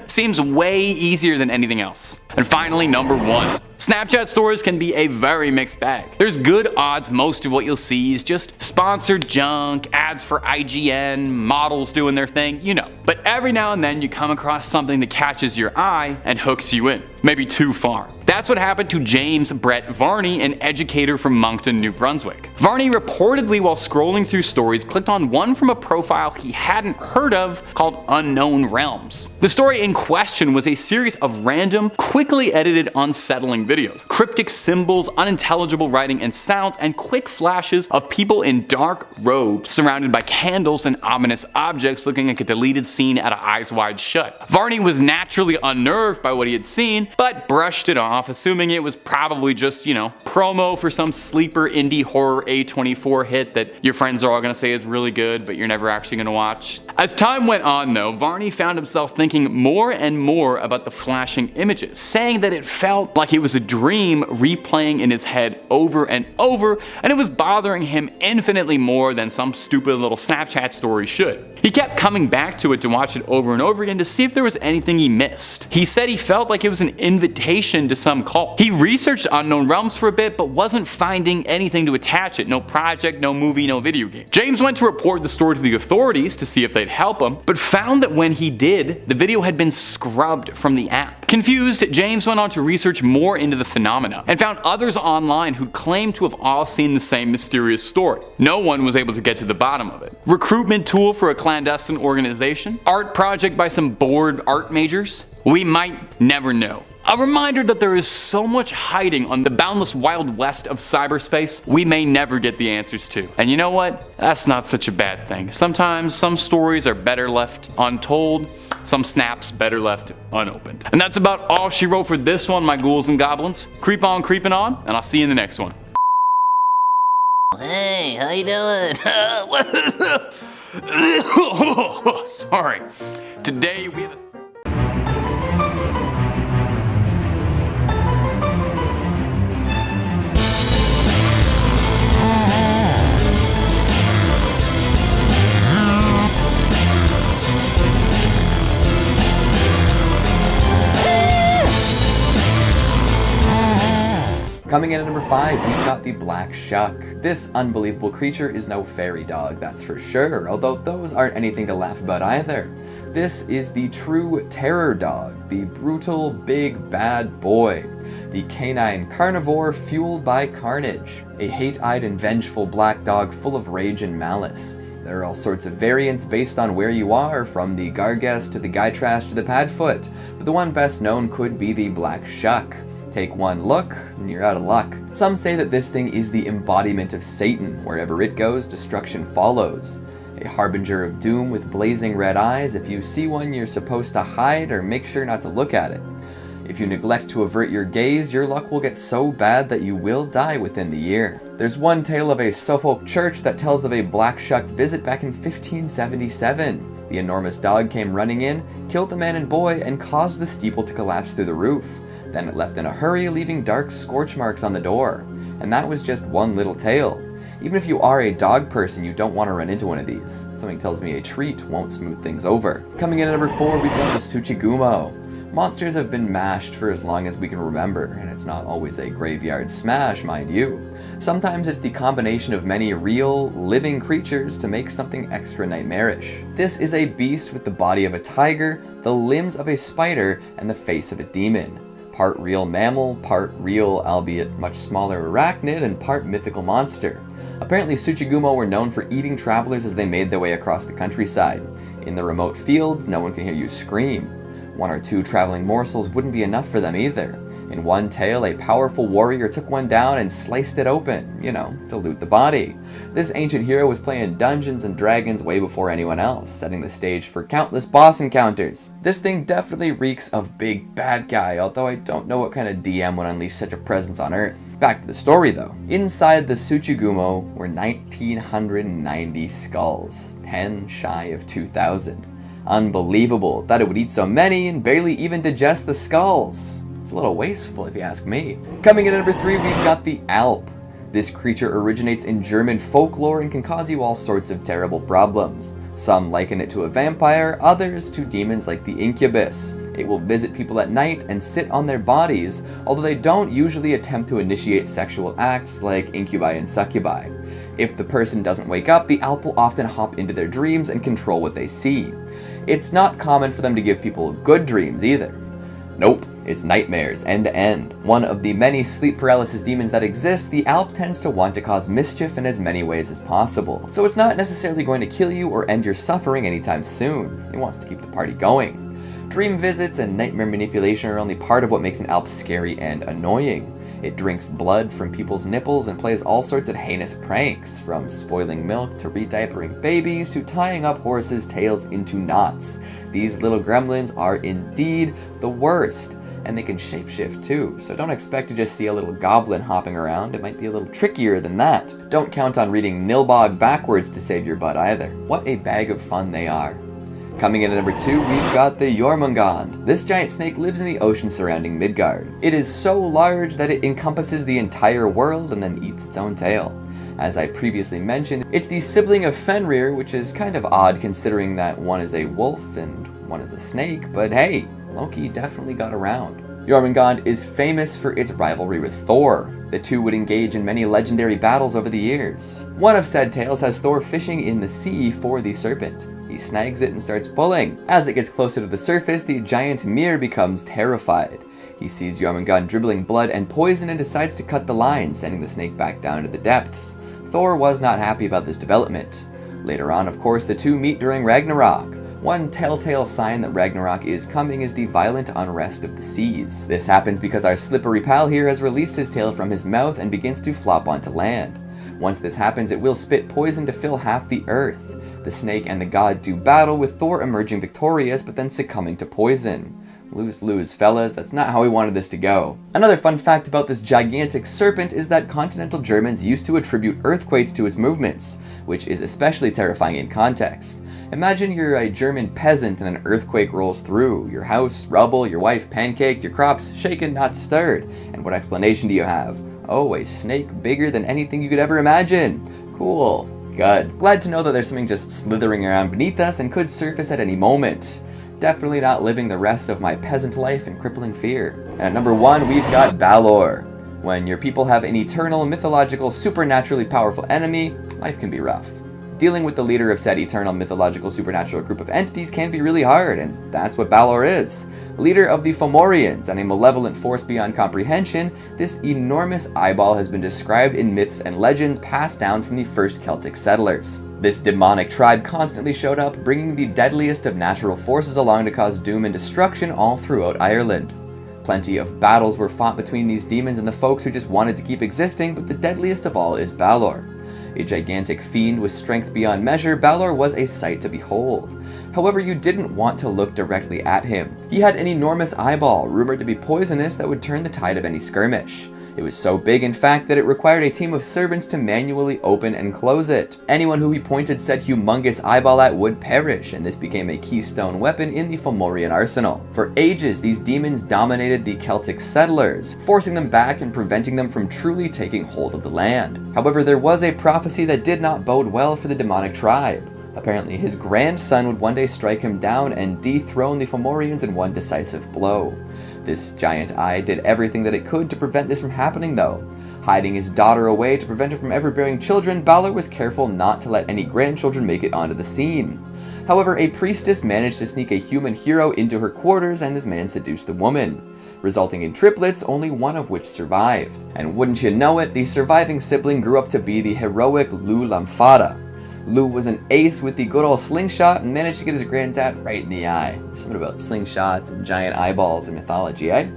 Seems way easier than anything else. And finally, number 1. Snapchat stories can be a very mixed bag. There's good odds most of what you'll see is just sponsored junk, ads for IGN, models doing their thing, you know. But every now and then you come across something that catches your eye and hooks you in, maybe too far. That's what happened to James Brett Varney, an educator from Moncton, New Brunswick. Varney reportedly, while scrolling through stories, clicked on one from a profile he hadn't heard of called Unknown Realms. The story in question was a series of random, quickly edited, unsettling videos. Cryptic symbols, unintelligible writing and sounds, and quick flashes of people in dark robes surrounded by candles and ominous objects looking like a deleted scene out of Eyes Wide Shut. Varney was naturally unnerved by what he had seen, but brushed it off, assuming it was probably just, you know, promo for some sleeper indie horror A24 hit that your friends are all gonna say is really good, but you're never actually gonna watch. As time went on though, Varney found himself thinking more and more about the flashing images, saying that it felt like it was a dream replaying in his head over and over, and it was bothering him infinitely more than some stupid little Snapchat story should. He kept coming back to it to watch it over and over again to see if there was anything he missed. He said he felt like it was an invitation to some cult. He researched Unknown Realms for a bit, but wasn't finding anything to attach it. No project, no movie, no video game. James went to report the story to the authorities to see if they'd help him, but found that when he did, the video had been scrubbed from the app. Confused, James went on to research more into the phenomena and found others online who claimed to have all seen the same mysterious story. No one was able to get to the bottom of it. Recruitment tool for a clandestine organization? Art project by some bored art majors? We might never know. A reminder that there is so much hiding on the boundless wild west of cyberspace we may never get the answers to. And you know what? That's not such a bad thing. Sometimes some stories are better left untold, some snaps better left unopened. And that's about all she wrote for this one, my ghouls and goblins. Creep on creeping on, and I'll see you in the next one. Hey, how you doing? Sorry. Today we have a... Coming in at number 5, we've got the Black Shuck. This unbelievable creature is no fairy dog, that's for sure, although those aren't anything to laugh about either. This is the true terror dog, the brutal, big, bad boy. The canine carnivore fueled by carnage. A hate-eyed and vengeful black dog full of rage and malice. There are all sorts of variants based on where you are, from the Gargas to the Gytrash to the Padfoot, but the one best known could be the Black Shuck. Take one look, and you're out of luck. Some say that this thing is the embodiment of Satan. Wherever it goes, destruction follows. A harbinger of doom with blazing red eyes. If you see one, you're supposed to hide or make sure not to look at it. If you neglect to avert your gaze, your luck will get so bad that you will die within the year. There's one tale of a Suffolk church that tells of a Black Shuck visit back in 1577. The enormous dog came running in, killed the man and boy, and caused the steeple to collapse through the roof. Then it left in a hurry, leaving dark scorch marks on the door. And that was just one little tale. Even if you are a dog person, you don't want to run into one of these. Something tells me a treat won't smooth things over. Coming in at number 4, we've got the Tsuchigumo. Monsters have been mashed for as long as we can remember, and it's not always a graveyard smash, mind you. Sometimes it's the combination of many real, living creatures to make something extra nightmarish. This is a beast with the body of a tiger, the limbs of a spider, and the face of a demon. Part real mammal, part real, albeit much smaller arachnid, and part mythical monster. Apparently Tsuchigumo were known for eating travelers as they made their way across the countryside. In the remote fields, no one can hear you scream. 1 or 2 traveling morsels wouldn't be enough for them either. In one tale, a powerful warrior took one down and sliced it open, to loot the body. This ancient hero was playing Dungeons and Dragons way before anyone else, setting the stage for countless boss encounters. This thing definitely reeks of big bad guy, although I don't know what kind of DM would unleash such a presence on Earth. Back to the story though. Inside the Tsuchigumo were 1,990 skulls, 10 shy of 2,000. Unbelievable that it would eat so many and barely even digest the skulls. It's a little wasteful if you ask me. Coming in at number 3, we've got the Alp. This creature originates in German folklore and can cause you all sorts of terrible problems. Some liken it to a vampire, others to demons like the incubus. It will visit people at night and sit on their bodies, although they don't usually attempt to initiate sexual acts like incubi and succubi. If the person doesn't wake up, the Alp will often hop into their dreams and control what they see. It's not common for them to give people good dreams either. Nope, it's nightmares end to end. One of the many sleep paralysis demons that exist, the Alp tends to want to cause mischief in as many ways as possible. So it's not necessarily going to kill you or end your suffering anytime soon. It wants to keep the party going. Dream visits and nightmare manipulation are only part of what makes an Alp scary and annoying. It drinks blood from people's nipples and plays all sorts of heinous pranks, from spoiling milk to rediapering babies to tying up horses' tails into knots. These little gremlins are indeed the worst, and they can shapeshift too, so don't expect to just see a little goblin hopping around. It might be a little trickier than that. Don't count on reading Nilbog backwards to save your butt either. What a bag of fun they are. Coming in at number 2, we've got the Jormungand. This giant snake lives in the ocean surrounding Midgard. It is so large that it encompasses the entire world and then eats its own tail. As I previously mentioned, it's the sibling of Fenrir, which is kind of odd considering that one is a wolf and one is a snake, but hey, Loki definitely got around. Jormungand is famous for its rivalry with Thor. The two would engage in many legendary battles over the years. One of said tales has Thor fishing in the sea for the serpent. He snags it and starts pulling. As it gets closer to the surface, the giant Mir becomes terrified. He sees Jormungand dribbling blood and poison and decides to cut the line, sending the snake back down into the depths. Thor was not happy about this development. Later on, of course, the two meet during Ragnarok. One telltale sign that Ragnarok is coming is the violent unrest of the seas. This happens because our slippery pal here has released his tail from his mouth and begins to flop onto land. Once this happens, it will spit poison to fill half the earth. The snake and the god do battle, with Thor emerging victorious but then succumbing to poison. Lose, fellas, that's not how we wanted this to go. Another fun fact about this gigantic serpent is that continental Germans used to attribute earthquakes to its movements, which is especially terrifying in context. Imagine you're a German peasant and an earthquake rolls through. Your house, rubble, your wife pancaked, your crops shaken, not stirred. And what explanation do you have? Oh, a snake bigger than anything you could ever imagine. Cool. Good. Glad to know that there's something just slithering around beneath us and could surface at any moment. Definitely not living the rest of my peasant life in crippling fear. And at number 1, we've got Balor. When your people have an eternal, mythological, supernaturally powerful enemy, life can be rough. Dealing with the leader of said eternal, mythological, supernatural group of entities can be really hard, and that's what Balor is. Leader of the Fomorians and a malevolent force beyond comprehension, this enormous eyeball has been described in myths and legends passed down from the first Celtic settlers. This demonic tribe constantly showed up, bringing the deadliest of natural forces along to cause doom and destruction all throughout Ireland. Plenty of battles were fought between these demons and the folks who just wanted to keep existing, but the deadliest of all is Balor. A gigantic fiend with strength beyond measure, Balor was a sight to behold. However, you didn't want to look directly at him. He had an enormous eyeball, rumored to be poisonous, that would turn the tide of any skirmish. It was so big, in fact, that it required a team of servants to manually open and close it. Anyone who he pointed said humongous eyeball at would perish, and this became a keystone weapon in the Fomorian arsenal. For ages, these demons dominated the Celtic settlers, forcing them back and preventing them from truly taking hold of the land. However, there was a prophecy that did not bode well for the demonic tribe. Apparently, his grandson would one day strike him down and dethrone the Fomorians in one decisive blow. This giant eye did everything that it could to prevent this from happening though. Hiding his daughter away to prevent her from ever bearing children, Balor was careful not to let any grandchildren make it onto the scene. However, a priestess managed to sneak a human hero into her quarters, and this man seduced the woman, resulting in triplets, only one of which survived. And wouldn't you know it, the surviving sibling grew up to be the heroic Lou Lamfada. Lou was an ace with the good old slingshot and managed to get his granddad right in the eye. There's something about slingshots and giant eyeballs in mythology, eh?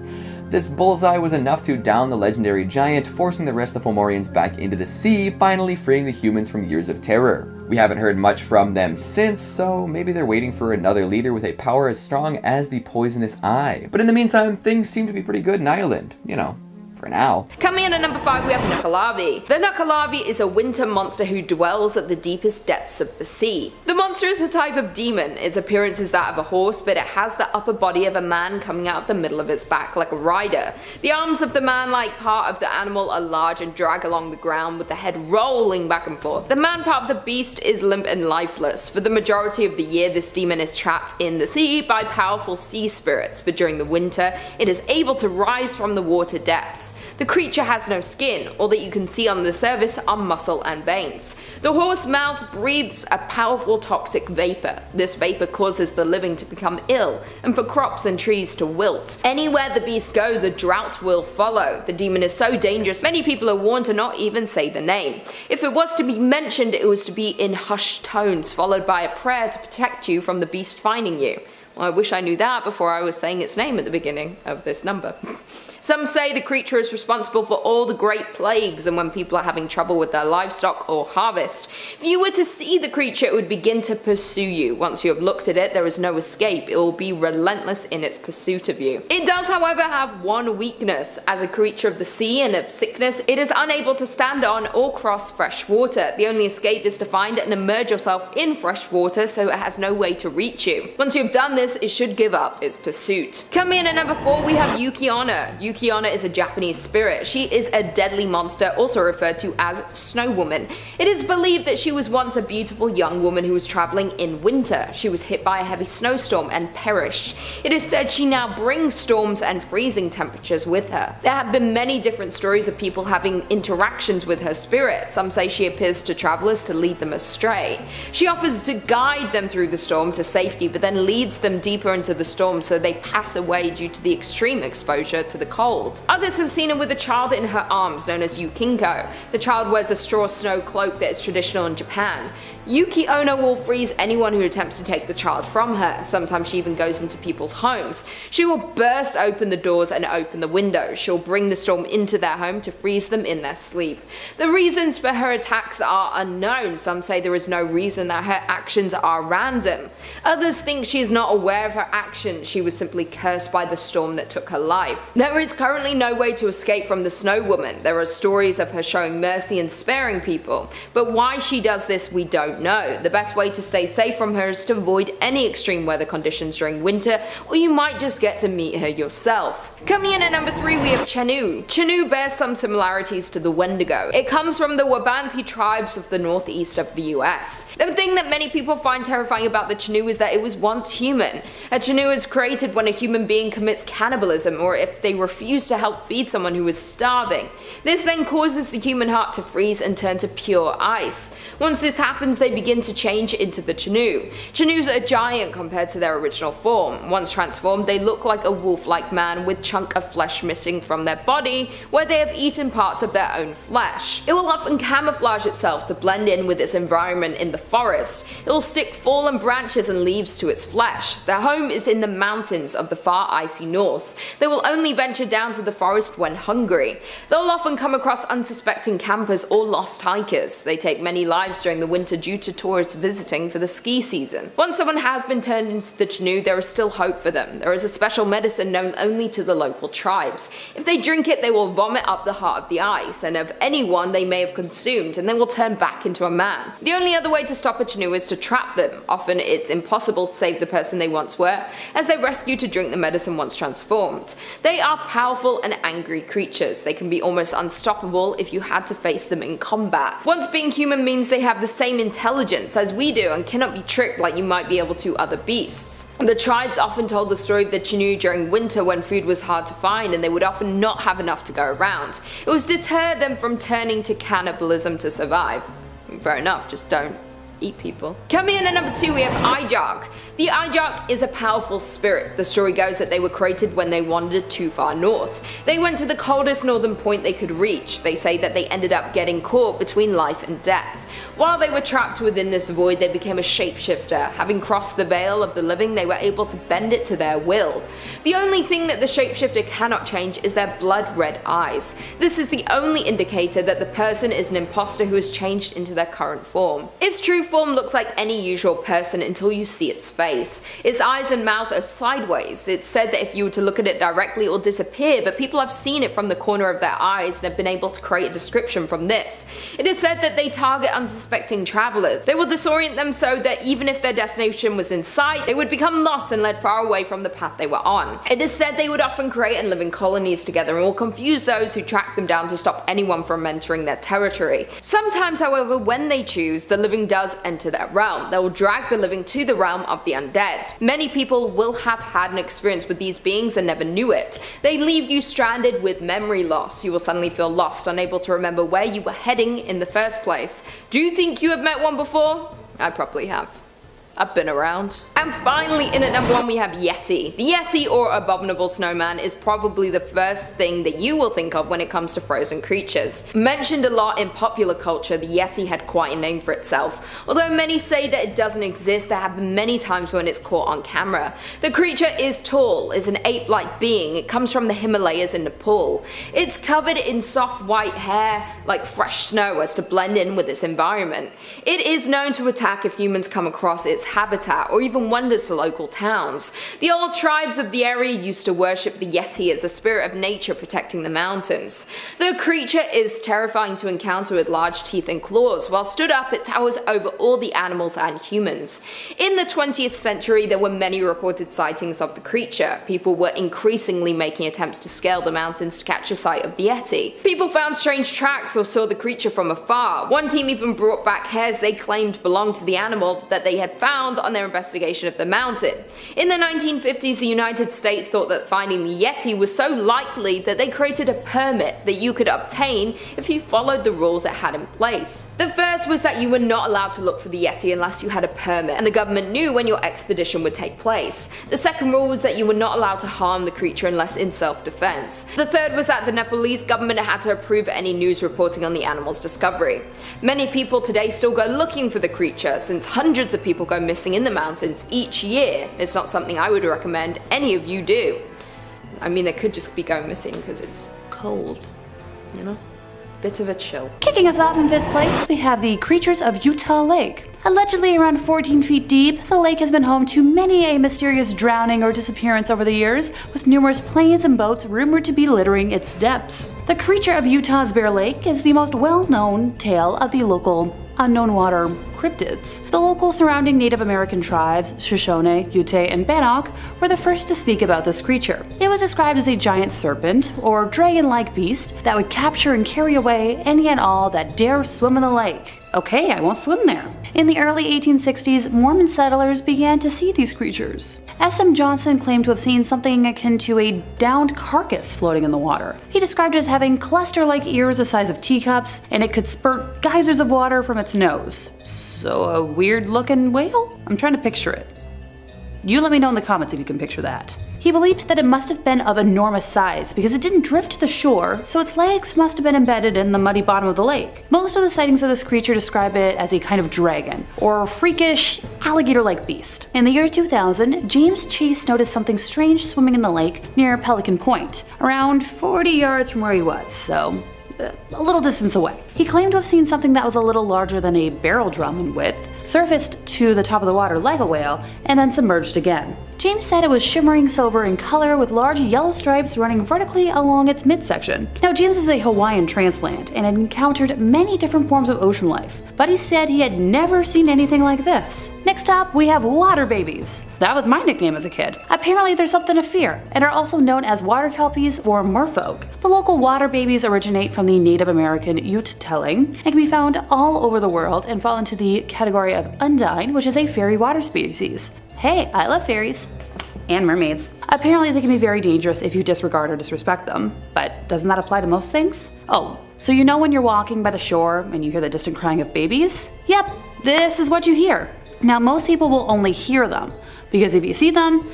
This bullseye was enough to down the legendary giant, forcing the rest of the Fomorians back into the sea, finally freeing the humans from years of terror. We haven't heard much from them since, so maybe they're waiting for another leader with a power as strong as the poisonous eye. But in the meantime, things seem to be pretty good in Ireland, you know, for for now. Coming in at number 5 we have Nukkalavi. The Nukkalavi is a winter monster who dwells at the deepest depths of the sea. The monster is a type of demon. Its appearance is that of a horse, but it has the upper body of a man coming out of the middle of its back like a rider. The arms of the man-like part of the animal are large and drag along the ground with the head rolling back and forth. The man part of the beast is limp and lifeless. For the majority of the year this demon is trapped in the sea by powerful sea spirits, but during the winter it is able to rise from the water depths. The creature has no skin. All that you can see on the surface are muscle and veins. The horse mouth breathes a powerful toxic vapor. This vapor causes the living to become ill and for crops and trees to wilt. Anywhere the beast goes, a drought will follow. The demon is so dangerous many people are warned to not even say the name. If it was to be mentioned, it was to be in hushed tones followed by a prayer to protect you from the beast finding you. Well, I wish I knew that before I was saying its name at the beginning of this number. Some say the creature is responsible for all the great plagues and when people are having trouble with their livestock or harvest. If you were to see the creature, it would begin to pursue you. Once you have looked at it, there is no escape. It will be relentless in its pursuit of you. It does, however, have one weakness. As a creature of the sea and of sickness, it is unable to stand on or cross fresh water. The only escape is to find and immerse yourself in fresh water so it has no way to reach you. Once you have done this, it should give up its pursuit. Coming in at number 4, we have Yuki-onna. Yuki-onna is a Japanese spirit. She is a deadly monster, also referred to as Snow Woman. It is believed that she was once a beautiful young woman who was traveling in winter. She was hit by a heavy snowstorm and perished. It is said she now brings storms and freezing temperatures with her. There have been many different stories of people having interactions with her spirit. Some say she appears to travelers to lead them astray. She offers to guide them through the storm to safety, but then leads them deeper into the storm so they pass away due to the extreme exposure to the cold. Others have seen her with a child in her arms known as Yukinko. The child wears a straw snow cloak that is traditional in Japan. Yuki-onna will freeze anyone who attempts to take the child from her. Sometimes she even goes into people's homes. She will burst open the doors and open the windows. She'll bring the storm into their home to freeze them in their sleep. The reasons for her attacks are unknown. Some say there is no reason, that her actions are random. Others think she is not aware of her actions. She was simply cursed by the storm that took her life. There is currently no way to escape from the Snow Woman. There are stories of her showing mercy and sparing people, but why she does this we don't know. The best way to stay safe from her is to avoid any extreme weather conditions during winter, or you might just get to meet her yourself. Coming in at number 3, we have Chenoo. Chenoo bears some similarities to the Wendigo. It comes from the Wabanti tribes of the northeast of the US. The thing that many people find terrifying about the Chenoo is that it was once human. A Chenoo is created when a human being commits cannibalism, or if they refuse to help feed someone who is starving. This then causes the human heart to freeze and turn to pure ice. Once this happens, they begin to change into the Chenoo. Chenoos are giant compared to their original form. Once transformed, they look like a wolf-like man with chunk of flesh missing from their body where they have eaten parts of their own flesh. It will often camouflage itself to blend in with its environment in the forest. It will stick fallen branches and leaves to its flesh. Their home is in the mountains of the far icy north. They will only venture down to the forest when hungry. They'll often come across unsuspecting campers or lost hikers. They take many lives during the winter due to tourists visiting for the ski season. Once someone has been turned into the Chenoo, there is still hope for them. There is a special medicine known only to the local tribes. If they drink it, they will vomit up the heart of the ice, and of anyone they may have consumed, and they will turn back into a man. The only other way to stop a Chenoo is to trap them. Often it's impossible to save the person they once were, as they rescue to drink the medicine once transformed. They are powerful and angry creatures. They can be almost unstoppable if you had to face them in combat. Once being human means they have the same intelligence as we do and cannot be tricked like you might be able to other beasts. The tribes often told the story of the Chenoo during winter when food was hard to find and they would often not have enough to go around. It was to deter them from turning to cannibalism to survive. Fair enough, just don't eat people. Coming in at number 2, we have Ijark. The Ijark is a powerful spirit. The story goes that they were created when they wandered too far north. They went to the coldest northern point they could reach. They say that they ended up getting caught between life and death. While they were trapped within this void, they became a shapeshifter. Having crossed the veil of the living, they were able to bend it to their will. The only thing that the shapeshifter cannot change is their blood red eyes. This is the only indicator that the person is an imposter who has changed into their current form. It's true form looks like any usual person until you see its face. Its eyes and mouth are sideways. It's said that if you were to look at it directly it will disappear, but people have seen it from the corner of their eyes and have been able to create a description from this. It is said that they target unsuspecting travelers. They will disorient them so that even if their destination was in sight, they would become lost and led far away from the path they were on. It is said they would often create and live in colonies together and will confuse those who track them down to stop anyone from entering their territory. Sometimes, however, when they choose, the living does enter their realm. They will drag the living to the realm of the undead. Many people will have had an experience with these beings and never knew it. They leave you stranded with memory loss. You will suddenly feel lost, unable to remember where you were heading in the first place. Do you think you have met one before? I probably have. I've been around. And finally, in at number 1 we have Yeti. The Yeti, or abominable snowman, is probably the first thing that you will think of when it comes to frozen creatures. Mentioned a lot in popular culture, the Yeti had quite a name for itself. Although many say that it doesn't exist, there have been many times when it's caught on camera. The creature is tall, is an ape-like being. It comes from the Himalayas in Nepal. It's covered in soft white hair, like fresh snow, as to blend in with its environment. It is known to attack if humans come across its habitat, or even wonders to local towns. The old tribes of the area used to worship the Yeti as a spirit of nature protecting the mountains. The creature is terrifying to encounter with large teeth and claws. While stood up, it towers over all the animals and humans. In the 20th century, there were many reported sightings of the creature. People were increasingly making attempts to scale the mountains to catch a sight of the Yeti. People found strange tracks or saw the creature from afar. One team even brought back hairs they claimed belonged to the animal that they had found on their investigation of the mountain. In the 1950s, the United States thought that finding the Yeti was so likely that they created a permit that you could obtain if you followed the rules it had in place. The first was that you were not allowed to look for the Yeti unless you had a permit, and the government knew when your expedition would take place. The second rule was that you were not allowed to harm the creature unless in self-defense. The third was that the Nepalese government had to approve any news reporting on the animal's discovery. Many people today still go looking for the creature, since hundreds of people go missing in the mountains each year. It's not something I would recommend any of you do. I mean, they could just be going missing because it's cold, you know? Bit of a chill. Kicking us off in 5th place, we have the creatures of Utah Lake. Allegedly around 14 feet deep, the lake has been home to many a mysterious drowning or disappearance over the years, with numerous planes and boats rumored to be littering its depths. The creature of Utah's Bear Lake is the most well-known tale of the local unknown water cryptids. The local surrounding Native American tribes, Shoshone, Ute, and Bannock, were the first to speak about this creature. It was described as a giant serpent, or dragon-like beast, that would capture and carry away any and all that dare swim in the lake. Okay, I won't swim there. In the early 1860s, Mormon settlers began to see these creatures. S.M. Johnson claimed to have seen something akin to a downed carcass floating in the water. He described it as having cluster-like ears the size of teacups, and it could spurt geysers of water from its nose. So a weird-looking whale? I'm trying to picture it. You let me know in the comments if you can picture that. He believed that it must have been of enormous size because it didn't drift to the shore, so its legs must have been embedded in the muddy bottom of the lake. Most of the sightings of this creature describe it as a kind of dragon, or freakish, alligator-like beast. In the year 2000, James Chase noticed something strange swimming in the lake near Pelican Point, around 40 yards from where he was, so a little distance away. He claimed to have seen something that was a little larger than a barrel drum in width, surfaced to the top of the water like a whale, and then submerged again. James said it was shimmering silver in color with large yellow stripes running vertically along its midsection. Now, James is a Hawaiian transplant and had encountered many different forms of ocean life, but he said he had never seen anything like this. Next up, we have water babies. That was my nickname as a kid. Apparently they're something to fear, and are also known as water kelpies or merfolk. The local water babies originate from the Native American Ute telling and can be found all over the world and fall into the category of undine, which is a fairy water species. Hey, I love fairies. And mermaids. Apparently they can be very dangerous if you disregard or disrespect them, but doesn't that apply to most things? Oh, so you know when you're walking by the shore and you hear the distant crying of babies? Yep, this is what you hear. Now most people will only hear them, because if you see them,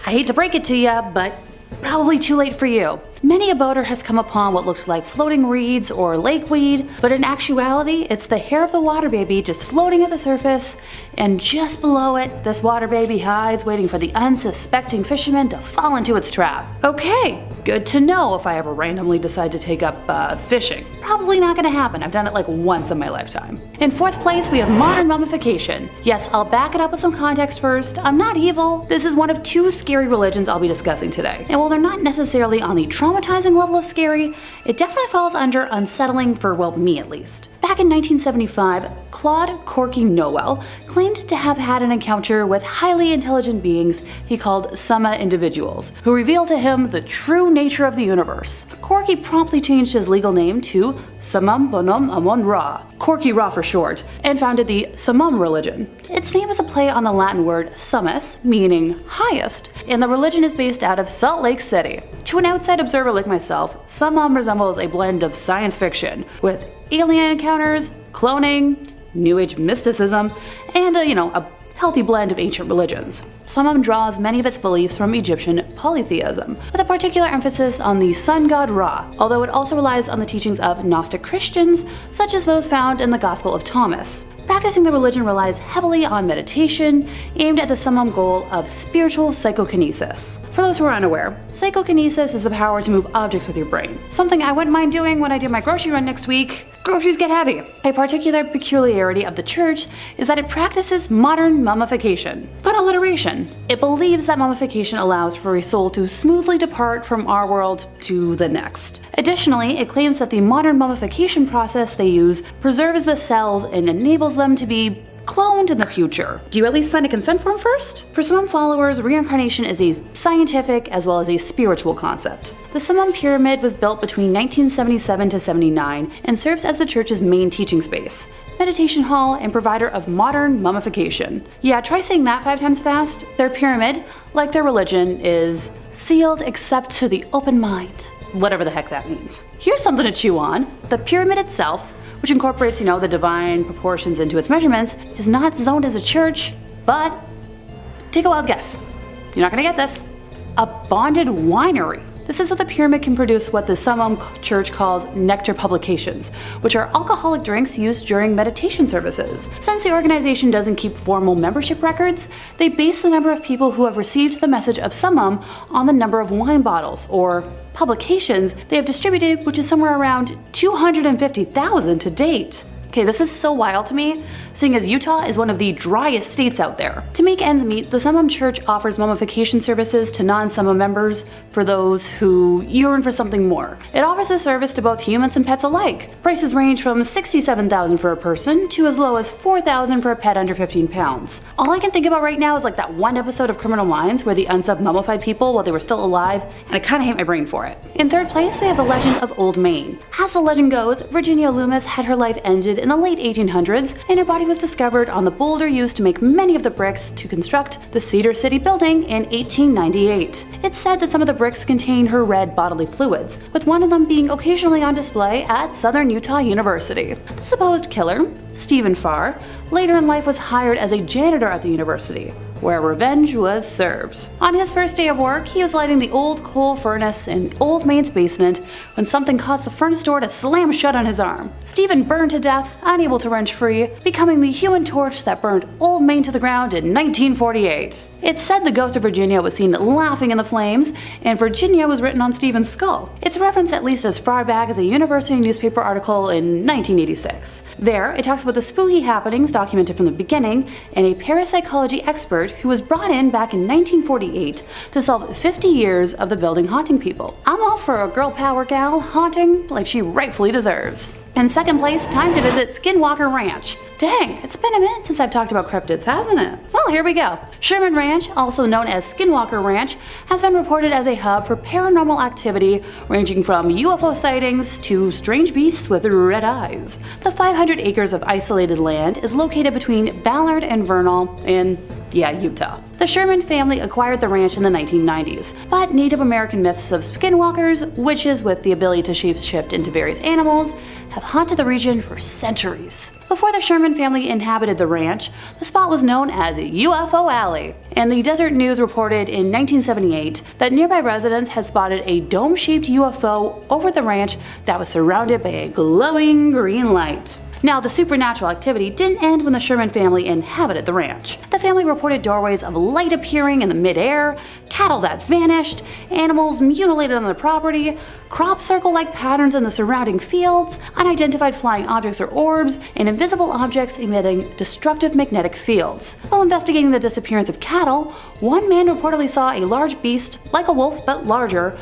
I hate to break it to you, but probably too late for you. Many a boater has come upon what looks like floating reeds or lakeweed, but in actuality, it's the hair of the water baby just floating at the surface, and just below it, this water baby hides, waiting for the unsuspecting fisherman to fall into its trap. Okay, Good to know if I ever randomly decide to take up fishing. Probably not gonna happen, I've done it like once in my lifetime. In 4th place, we have modern mummification. Yes, I'll back it up with some context first. I'm not evil. This is one of 2 scary religions I'll be discussing today. And while they're not necessarily on the traumatizing level of scary, it definitely falls under unsettling for, well, me at least. Back in 1975, Claude Corky Noel claimed to have had an encounter with highly intelligent beings he called Summa individuals, who revealed to him the true nature of the universe. Corky promptly changed his legal name to Summum Bonum Amon Ra, Corky Ra for short, and founded the Summum religion. Its name is a play on the Latin word summus, meaning highest, and the religion is based out of Salt Lake City. To an outside observer like myself, Summum resembles a blend of science fiction, with alien encounters, cloning, New Age mysticism, and a healthy blend of ancient religions. Summum draws many of its beliefs from Egyptian polytheism, with a particular emphasis on the sun god Ra, although it also relies on the teachings of Gnostic Christians, such as those found in the Gospel of Thomas. Practicing the religion relies heavily on meditation, aimed at the summum goal of spiritual psychokinesis. For those who are unaware, psychokinesis is the power to move objects with your brain. Something I wouldn't mind doing when I do my grocery run next week. Groceries get heavy. A particular peculiarity of the church is that it practices modern mummification. Fun alliteration. It believes that mummification allows for a soul to smoothly depart from our world to the next. Additionally, it claims that the modern mummification process they use preserves the cells and enables them to be cloned in the future. Do you at least sign a consent form first? For some followers, reincarnation is a scientific as well as a spiritual concept. The Summum Pyramid was built between 1977 to 79 and serves as the church's main teaching space, meditation hall, and provider of modern mummification. Yeah, try saying that 5 times fast. Their pyramid, like their religion, is sealed except to the open mind. Whatever the heck that means. Here's something to chew on. The pyramid itself, which incorporates, the divine proportions into its measurements, is not zoned as a church, but take a wild guess. You're not gonna get this. A bonded winery. This is so the pyramid can produce what the Summum Church calls nectar publications, which are alcoholic drinks used during meditation services. Since the organization doesn't keep formal membership records, they base the number of people who have received the message of Summum on the number of wine bottles, or publications, they have distributed, which is somewhere around 250,000 to date. Okay, this is so wild to me, seeing as Utah is one of the driest states out there. To make ends meet, the Summum Church offers mummification services to non-Summum members for those who yearn for something more. It offers the service to both humans and pets alike. Prices range from $67,000 for a person to as low as $4,000 for a pet under 15 pounds. All I can think about right now is like that one episode of Criminal Minds where the unsub mummified people while they were still alive, and I kinda hate my brain for it. In 3rd place, we have the legend of Old Main. As the legend goes, Virginia Loomis had her life ended in the late 1800s, and her body was discovered on the boulder used to make many of the bricks to construct the Cedar City building in 1898. It's said that some of the bricks contain her red bodily fluids, with one of them being occasionally on display at Southern Utah University. The supposed killer, Stephen Farr, later in life was hired as a janitor at the university, where revenge was served. On his first day of work, he was lighting the old coal furnace in Old Main's basement when something caused the furnace door to slam shut on his arm. Stephen burned to death, unable to wrench free, becoming the human torch that burned Old Main to the ground in 1948. It's said the ghost of Virginia was seen laughing in the flames, and Virginia was written on Stephen's skull. It's referenced at least as far back as a university newspaper article in 1986. There, it talks about the spooky happenings documented from the beginning, and a parapsychology expert who was brought in back in 1948 to solve 50 years of the building haunting people. I'm all for a girl power gal haunting like she rightfully deserves. In 2nd place, time to visit Skinwalker Ranch. Dang, it's been a minute since I've talked about cryptids, hasn't it? Well, here we go. Sherman Ranch, also known as Skinwalker Ranch, has been reported as a hub for paranormal activity ranging from UFO sightings to strange beasts with red eyes. The 500 acres of isolated land is located between Ballard and Vernal in Utah. The Sherman family acquired the ranch in the 1990s, but Native American myths of skinwalkers, witches with the ability to shapeshift into various animals, have haunted the region for centuries. Before the Sherman family inhabited the ranch, the spot was known as UFO Alley, and the Desert News reported in 1978 that nearby residents had spotted a dome-shaped UFO over the ranch that was surrounded by a glowing green light. Now, the supernatural activity didn't end when the Sherman family inhabited the ranch. The family reported doorways of light appearing in the midair, cattle that vanished, animals mutilated on the property, crop circle-like patterns in the surrounding fields, unidentified flying objects or orbs, and invisible objects emitting destructive magnetic fields. While investigating the disappearance of cattle, one man reportedly saw a large beast, like a wolf but larger,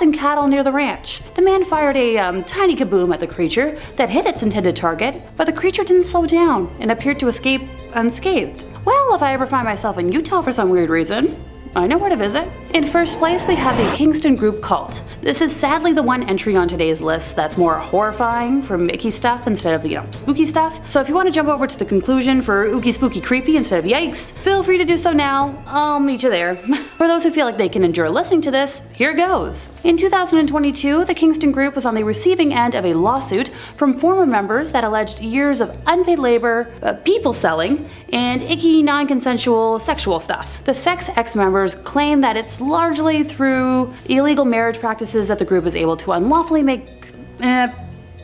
and cattle near the ranch. The man fired a tiny kaboom at the creature that hit its intended target, but the creature didn't slow down and appeared to escape unscathed. Well, if I ever find myself in Utah for some weird reason, I know where to visit. In first place, we have the Kingston Group Cult. This is sadly the one entry on today's list that's more horrifying from icky stuff instead of, spooky stuff. So if you want to jump over to the conclusion for ooky spooky creepy instead of yikes, feel free to do so now. I'll meet you there. For those who feel like they can endure listening to this, here goes. In 2022, the Kingston Group was on the receiving end of a lawsuit from former members that alleged years of unpaid labor, people selling, and icky non-consensual sexual stuff. The sex ex-members claim that it's largely through illegal marriage practices that the group is able to unlawfully make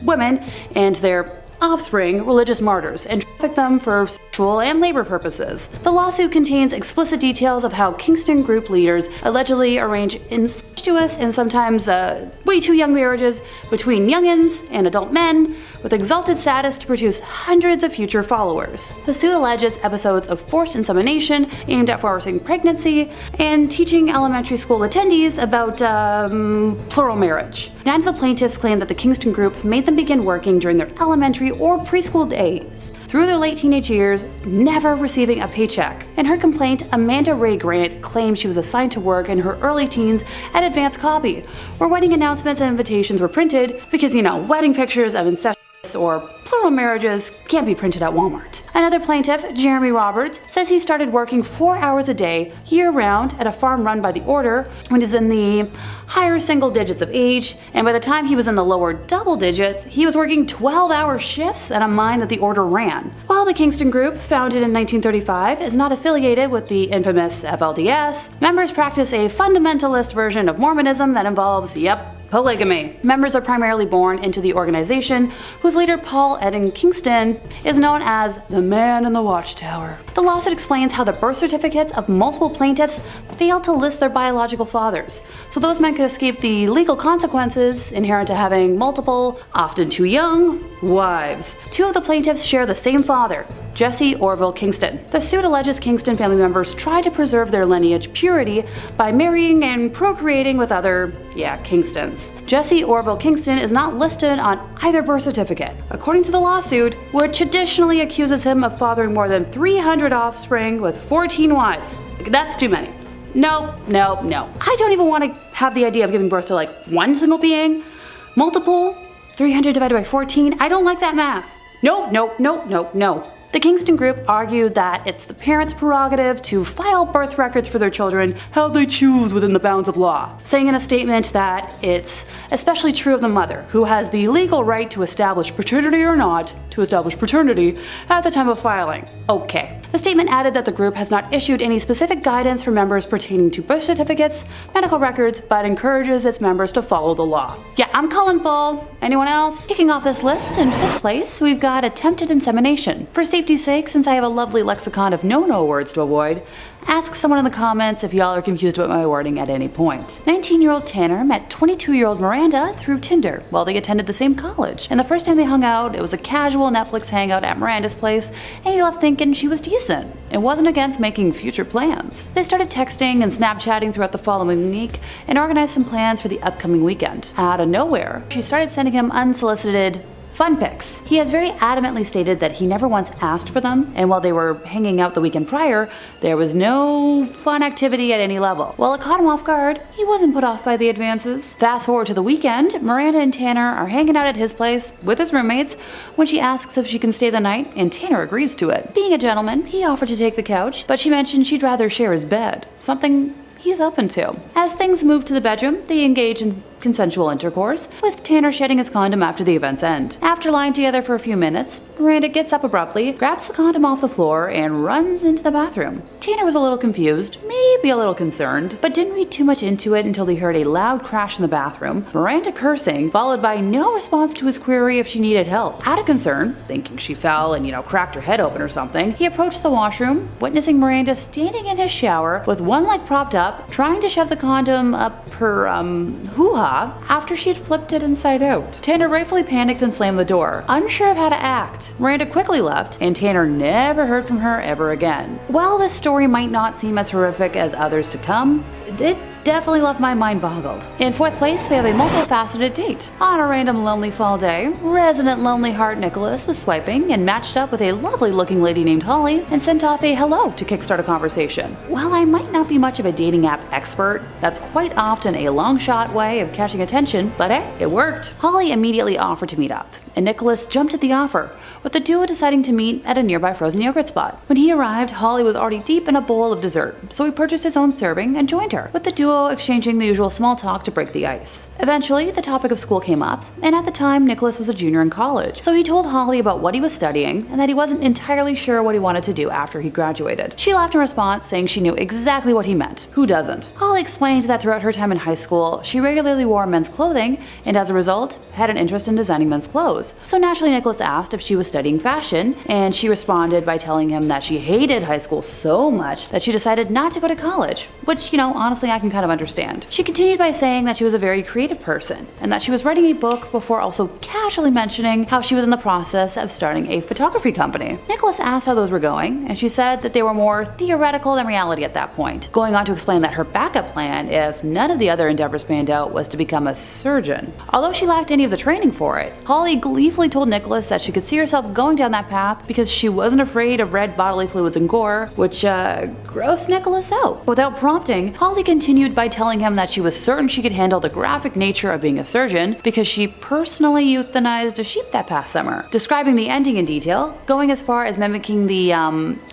women and their offspring religious martyrs and traffic them for sexual and labor purposes. The lawsuit contains explicit details of how Kingston Group leaders allegedly arrange incestuous and sometimes way too young marriages between youngins and adult men with exalted status to produce hundreds of future followers. The suit alleges episodes of forced insemination aimed at forcing pregnancy and teaching elementary school attendees about plural marriage. 9 of the plaintiffs claim that the Kingston Group made them begin working during their elementary or preschool days, through their late teenage years, never receiving a paycheck. In her complaint, Amanda Ray Grant claimed she was assigned to work in her early teens at Advanced Copy, where wedding announcements and invitations were printed because, wedding pictures of incestuous or plural marriages can't be printed at Walmart. Another plaintiff, Jeremy Roberts, says he started working 4 hours a day, year-round, at a farm run by the Order when he's in the higher single digits of age, and by the time he was in the lower double digits, he was working 12-hour shifts at a mine that the Order ran. While the Kingston Group, founded in 1935, is not affiliated with the infamous FLDS, members practice a fundamentalist version of Mormonism that involves, polygamy. Members are primarily born into the organization, whose leader, Paul Eden Kingston, is known as the Man in the Watchtower. The lawsuit explains how the birth certificates of multiple plaintiffs failed to list their biological fathers, so those men could escape the legal consequences inherent to having multiple, often too young, wives. 2 of the plaintiffs share the same father, Jesse Orville Kingston. The suit alleges Kingston family members tried to preserve their lineage purity by marrying and procreating with other, Kingstons. Jesse Orville Kingston is not listed on either birth certificate, according to the lawsuit, which additionally accuses him of fathering more than 300 offspring with 14 wives. That's too many. No. I don't even want to have the idea of giving birth to one single being. Multiple? 300 divided by 14? I don't like that math. No. The Kingston Group argued that it's the parents' prerogative to file birth records for their children how they choose within the bounds of law, saying in a statement that it's especially true of the mother, who has the legal right to establish paternity or not to establish paternity at the time of filing. Okay. The statement added that the group has not issued any specific guidance for members pertaining to birth certificates, medical records, but encourages its members to follow the law. I'm calling bull. Anyone else? Kicking off this list, in 5th place, we've got attempted insemination. For safety's sake, since I have a lovely lexicon of no words to avoid, ask someone in the comments if y'all are confused about my wording at any point. 19-year-old Tanner met 22-year-old Miranda through Tinder while they attended the same college. And the first time they hung out, it was a casual Netflix hangout at Miranda's place, and he left thinking she was decent and wasn't against making future plans. They started texting and Snapchatting throughout the following week and organized some plans for the upcoming weekend. Out of nowhere, she started sending him unsolicited fun pics. He has very adamantly stated that he never once asked for them, and while they were hanging out the weekend prior, there was no fun activity at any level. While it caught him off guard, he wasn't put off by the advances. Fast forward to the weekend, Miranda and Tanner are hanging out at his place with his roommates when she asks if she can stay the night, and Tanner agrees to it. Being a gentleman, he offered to take the couch, but she mentioned she'd rather share his bed, something he's open to. As things move to the bedroom, they engage in consensual intercourse, with Tanner shedding his condom after the event's end. After lying together for a few minutes, Miranda gets up abruptly, grabs the condom off the floor, and runs into the bathroom. Tanner was a little confused, maybe a little concerned, but didn't read too much into it until he heard a loud crash in the bathroom, Miranda cursing, followed by no response to his query if she needed help. Out of concern, thinking she fell and, cracked her head open or something, he approached the washroom, witnessing Miranda standing in his shower with one leg propped up, trying to shove the condom up her, hoo-ha, after she had flipped it inside out. Tanner rightfully panicked and slammed the door, unsure of how to act. Miranda quickly left, and Tanner never heard from her ever again. While this story might not seem as horrific as others to come, it definitely left my mind boggled. In fourth place, we have a multifaceted date. On a random lonely fall day, resident lonely heart Nicholas was swiping and matched up with a lovely looking lady named Holly and sent off a hello to kickstart a conversation. While I might not be much of a dating app expert, that's quite often a long shot way of catching attention, but hey, it worked. Holly immediately offered to meet up, and Nicholas jumped at the offer, with the duo deciding to meet at a nearby frozen yogurt spot. When he arrived, Holly was already deep in a bowl of dessert, so he purchased his own serving and joined her, with the duo exchanging the usual small talk to break the ice. Eventually, the topic of school came up, and at the time, Nicholas was a junior in college, so he told Holly about what he was studying and that he wasn't entirely sure what he wanted to do after he graduated. She laughed in response, saying she knew exactly what he meant. Who doesn't? Holly explained that throughout her time in high school, she regularly wore men's clothing, and as a result, had an interest in designing men's clothes. So naturally, Nicholas asked if she was studying fashion, and she responded by telling him that she hated high school so much that she decided not to go to college, which, honestly, I can kind of understand. She continued by saying that she was a very creative person, and that she was writing a book before also casually mentioning how she was in the process of starting a photography company. Nicholas asked how those were going, and she said that they were more theoretical than reality at that point, going on to explain that her backup plan, if none of the other endeavors panned out, was to become a surgeon. Although she lacked any of the training for it, Holly gleefully told Nicholas that she could see herself going down that path because she wasn't afraid of red bodily fluids and gore, which grossed Nicholas out. Without prompting, Holly continued by telling him that she was certain she could handle the graphic nature of being a surgeon because she personally euthanized a sheep that past summer, describing the ending in detail, going as far as mimicking the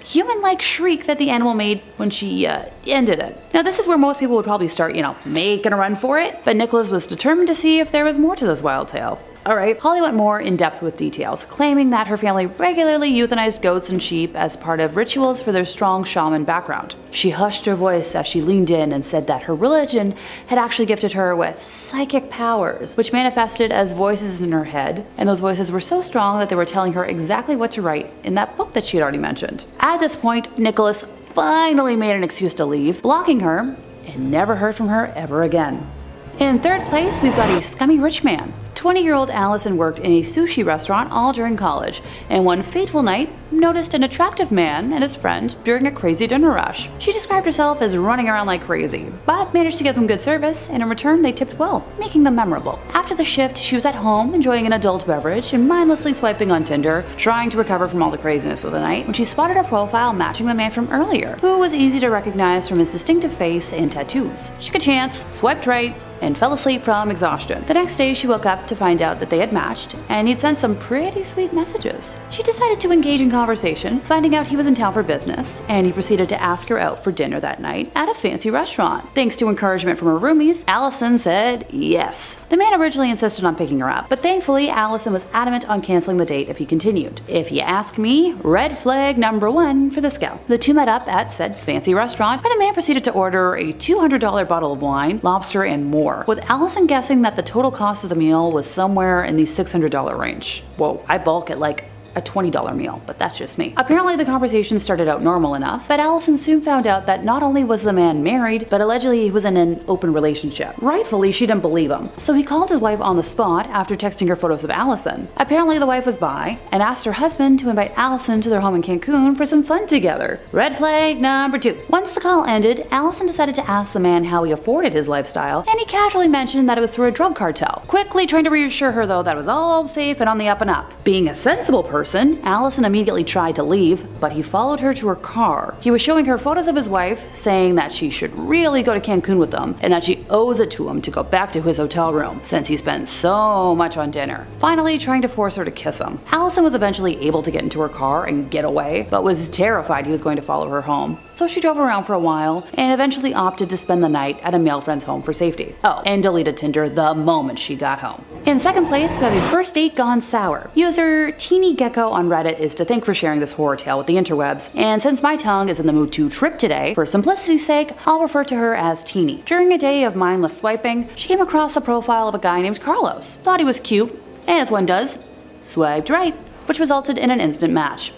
human-like shriek that the animal made when she ended it. Now this is where most people would probably start, making a run for it, but Nicholas was determined to see if there was more to this wild tale. Alright, Holly went more in depth with details, claiming that her family regularly euthanized goats and sheep as part of rituals for their strong shaman background. She hushed her voice as she leaned in and said that her religion had actually gifted her with psychic powers, which manifested as voices in her head, and those voices were so strong that they were telling her exactly what to write in that book that she had already mentioned. At this point, Nicholas finally made an excuse to leave, blocking her, and never heard from her ever again. In third place, we've got a scummy rich man. 20-year-old Allison worked in a sushi restaurant all during college, and one fateful night, noticed an attractive man and his friend during a crazy dinner rush. She described herself as running around like crazy, but managed to give them good service, and in return they tipped well, making them memorable. After the shift, she was at home enjoying an adult beverage and mindlessly swiping on Tinder, trying to recover from all the craziness of the night, when she spotted a profile matching the man from earlier, who was easy to recognize from his distinctive face and tattoos. She took a chance, swiped right, and fell asleep from exhaustion. The next day, she woke up to find out that they had matched, and he'd sent some pretty sweet messages. She decided to engage in conversation, finding out he was in town for business, and he proceeded to ask her out for dinner that night at a fancy restaurant. Thanks to encouragement from her roomies, Allison said yes. The man originally insisted on picking her up, but thankfully, Allison was adamant on canceling the date if he continued. If you ask me, red flag number one for this gal. The two met up at said fancy restaurant, where the man proceeded to order a $200 bottle of wine, lobster, and more, with Allison guessing that the total cost of the meal was somewhere in the $600 range. Whoa, I balk at like a $20 meal, but that's just me. Apparently the conversation started out normal enough, but Allison soon found out that not only was the man married, but allegedly he was in an open relationship. Rightfully, she didn't believe him, so he called his wife on the spot after texting her photos of Allison. Apparently the wife was bi, and asked her husband to invite Allison to their home in Cancun for some fun together. Red flag number two. Once the call ended, Allison decided to ask the man how he afforded his lifestyle, and he casually mentioned that it was through a drug cartel, quickly trying to reassure her though that it was all safe and on the up and up. Being a sensible person, person. Allison immediately tried to leave, but he followed her to her car. He was showing her photos of his wife, saying that she should really go to Cancun with them, and that she owes it to him to go back to his hotel room, since he spent so much on dinner. Finally, trying to force her to kiss him. Allison was eventually able to get into her car and get away, but was terrified he was going to follow her home. So she drove around for a while, and eventually opted to spend the night at a male friend's home for safety. Oh, and deleted Tinder the moment she got home. In second place, we have a first date gone sour. User Teeny Gecko on Reddit is to thank for sharing this horror tale with the interwebs, and since my tongue is in the mood to trip today, for simplicity's sake, I'll refer to her as Teeny. During a day of mindless swiping, she came across the profile of a guy named Carlos. Thought he was cute, and as one does, swiped right, which resulted in an instant match.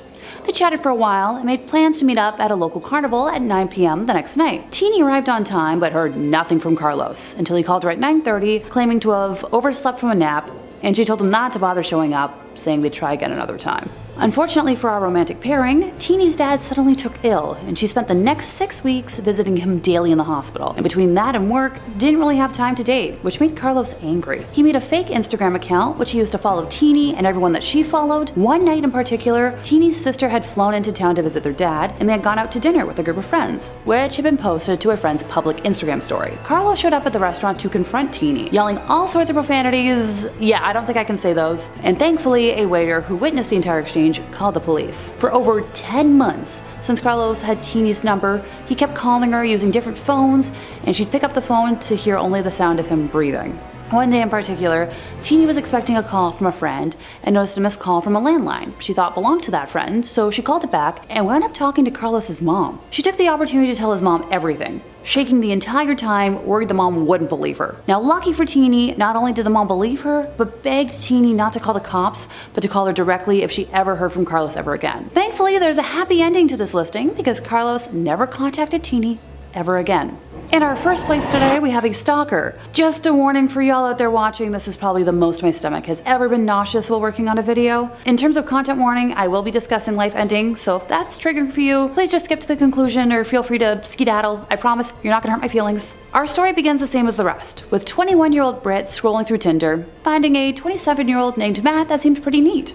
They chatted for a while and made plans to meet up at a local carnival at 9 p.m. the next night. Teeny arrived on time but heard nothing from Carlos until he called her at 9:30, claiming to have overslept from a nap, and she told him not to bother showing up, saying they'd try again another time. Unfortunately for our romantic pairing, Teeny's dad suddenly took ill, and she spent the next 6 weeks visiting him daily in the hospital. And between that and work, didn't really have time to date, which made Carlos angry. He made a fake Instagram account, which he used to follow Teeny and everyone that she followed. One night in particular, Teeny's sister had flown into town to visit their dad, and they had gone out to dinner with a group of friends, which had been posted to a friend's public Instagram story. Carlos showed up at the restaurant to confront Teeny, yelling all sorts of profanities. Yeah, I don't think I can say those. And thankfully, a waiter who witnessed the entire exchange called the police. For over 10 months, since Carlos had Teeny's number, he kept calling her using different phones, and she'd pick up the phone to hear only the sound of him breathing. One day in particular, Teeny was expecting a call from a friend and noticed a missed call from a landline she thought belonged to that friend, so she called it back and wound up talking to Carlos's mom. She took the opportunity to tell his mom everything, shaking the entire time, worried the mom wouldn't believe her. Now, lucky for Teeny, not only did the mom believe her, but begged Teeny not to call the cops, but to call her directly if she ever heard from Carlos ever again. Thankfully, there's a happy ending to this listing because Carlos never contacted Teeny ever again. In our first place today, we have a stalker. Just a warning for y'all out there watching, this is probably the most my stomach has ever been nauseous while working on a video. In terms of content warning, I will be discussing life ending, so if that's triggering for you, please just skip to the conclusion or feel free to skedaddle. I promise you're not gonna hurt my feelings. Our story begins the same as the rest, with 21-year-old Britt scrolling through Tinder, finding a 27-year-old named Matt that seemed pretty neat.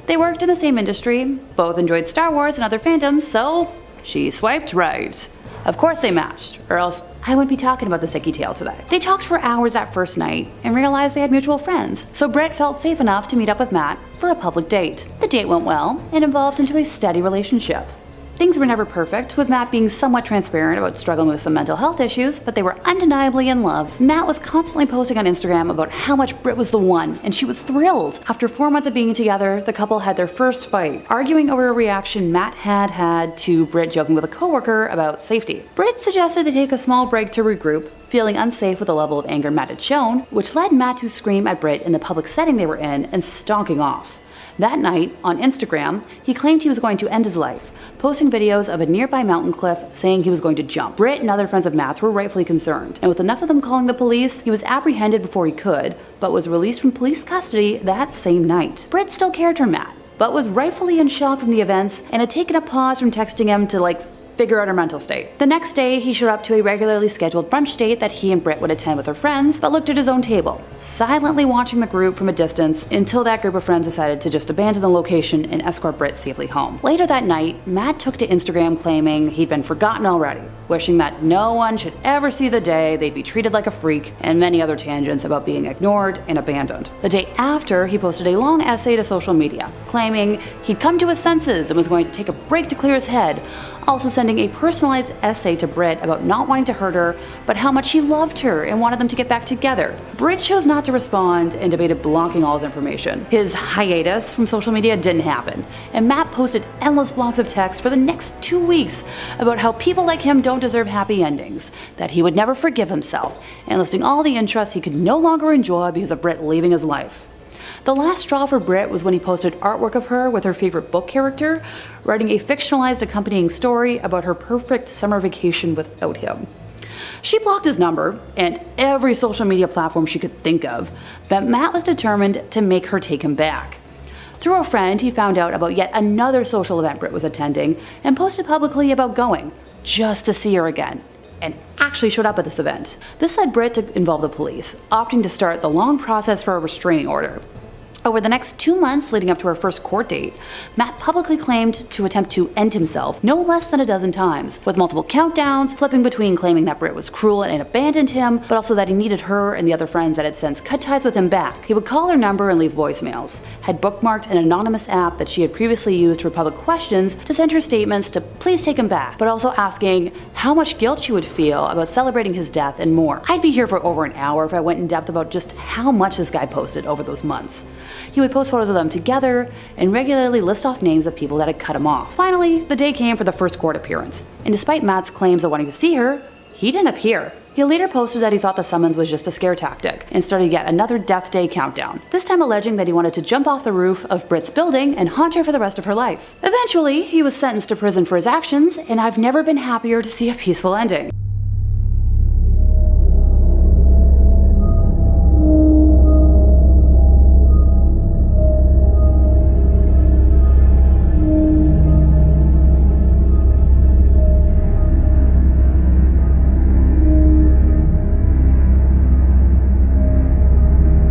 They worked in the same industry, both enjoyed Star Wars and other fandoms, so she swiped right. Of course they matched, or else I wouldn't be talking about this icky tale today. They talked for hours that first night and realized they had mutual friends, so Britt felt safe enough to meet up with Matt for a public date. The date went well and evolved into a steady relationship. Things were never perfect, with Matt being somewhat transparent about struggling with some mental health issues, but they were undeniably in love. Matt was constantly posting on Instagram about how much Britt was the one, and she was thrilled. After 4 months of being together, the couple had their first fight, arguing over a reaction Matt had to Britt joking with a coworker about safety. Britt suggested they take a small break to regroup, feeling unsafe with the level of anger Matt had shown, which led Matt to scream at Britt in the public setting they were in and stalking off. That night, on Instagram, he claimed he was going to end his life, posting videos of a nearby mountain cliff saying he was going to jump. Britt and other friends of Matt's were rightfully concerned, and with enough of them calling the police, he was apprehended before he could, but was released from police custody that same night. Britt still cared for Matt, but was rightfully in shock from the events and had taken a pause from texting him to figure out her mental state. The next day, he showed up to a regularly scheduled brunch date that he and Britt would attend with her friends, but looked at his own table, silently watching the group from a distance until that group of friends decided to just abandon the location and escort Britt safely home. Later that night, Matt took to Instagram claiming he'd been forgotten already, wishing that no one should ever see the day they'd be treated like a freak, and many other tangents about being ignored and abandoned. The day after, he posted a long essay to social media, claiming he'd come to his senses and was going to take a break to clear his head, also sending a personalized essay to Britt about not wanting to hurt her, but how much he loved her and wanted them to get back together. Britt chose not to respond and debated blocking all his information. His hiatus from social media didn't happen, and Matt posted endless blocks of text for the next 2 weeks about how people like him don't deserve happy endings, that he would never forgive himself, and listing all the interests he could no longer enjoy because of Britt leaving his life. The last straw for Britt was when he posted artwork of her with her favorite book character, writing a fictionalized accompanying story about her perfect summer vacation without him. She blocked his number and every social media platform she could think of, but Matt was determined to make her take him back. Through a friend, he found out about yet another social event Britt was attending and posted publicly about going, just to see her again, and actually showed up at this event. This led Britt to involve the police, opting to start the long process for a restraining order. Over the next 2 months leading up to her first court date, Matt publicly claimed to attempt to end himself no less than a dozen times, with multiple countdowns, flipping between claiming that Britt was cruel and abandoned him, but also that he needed her and the other friends that had since cut ties with him back. He would call her number and leave voicemails, had bookmarked an anonymous app that she had previously used for public questions to send her statements to please take him back, but also asking how much guilt she would feel about celebrating his death and more. I'd be here for over an hour if I went in depth about just how much this guy posted over those months. He would post photos of them together and regularly list off names of people that had cut him off. Finally, the day came for the first court appearance, and despite Matt's claims of wanting to see her, he didn't appear. He later posted that he thought the summons was just a scare tactic and started yet another death day countdown, this time alleging that he wanted to jump off the roof of Britt's building and haunt her for the rest of her life. Eventually, he was sentenced to prison for his actions, and I've never been happier to see a peaceful ending.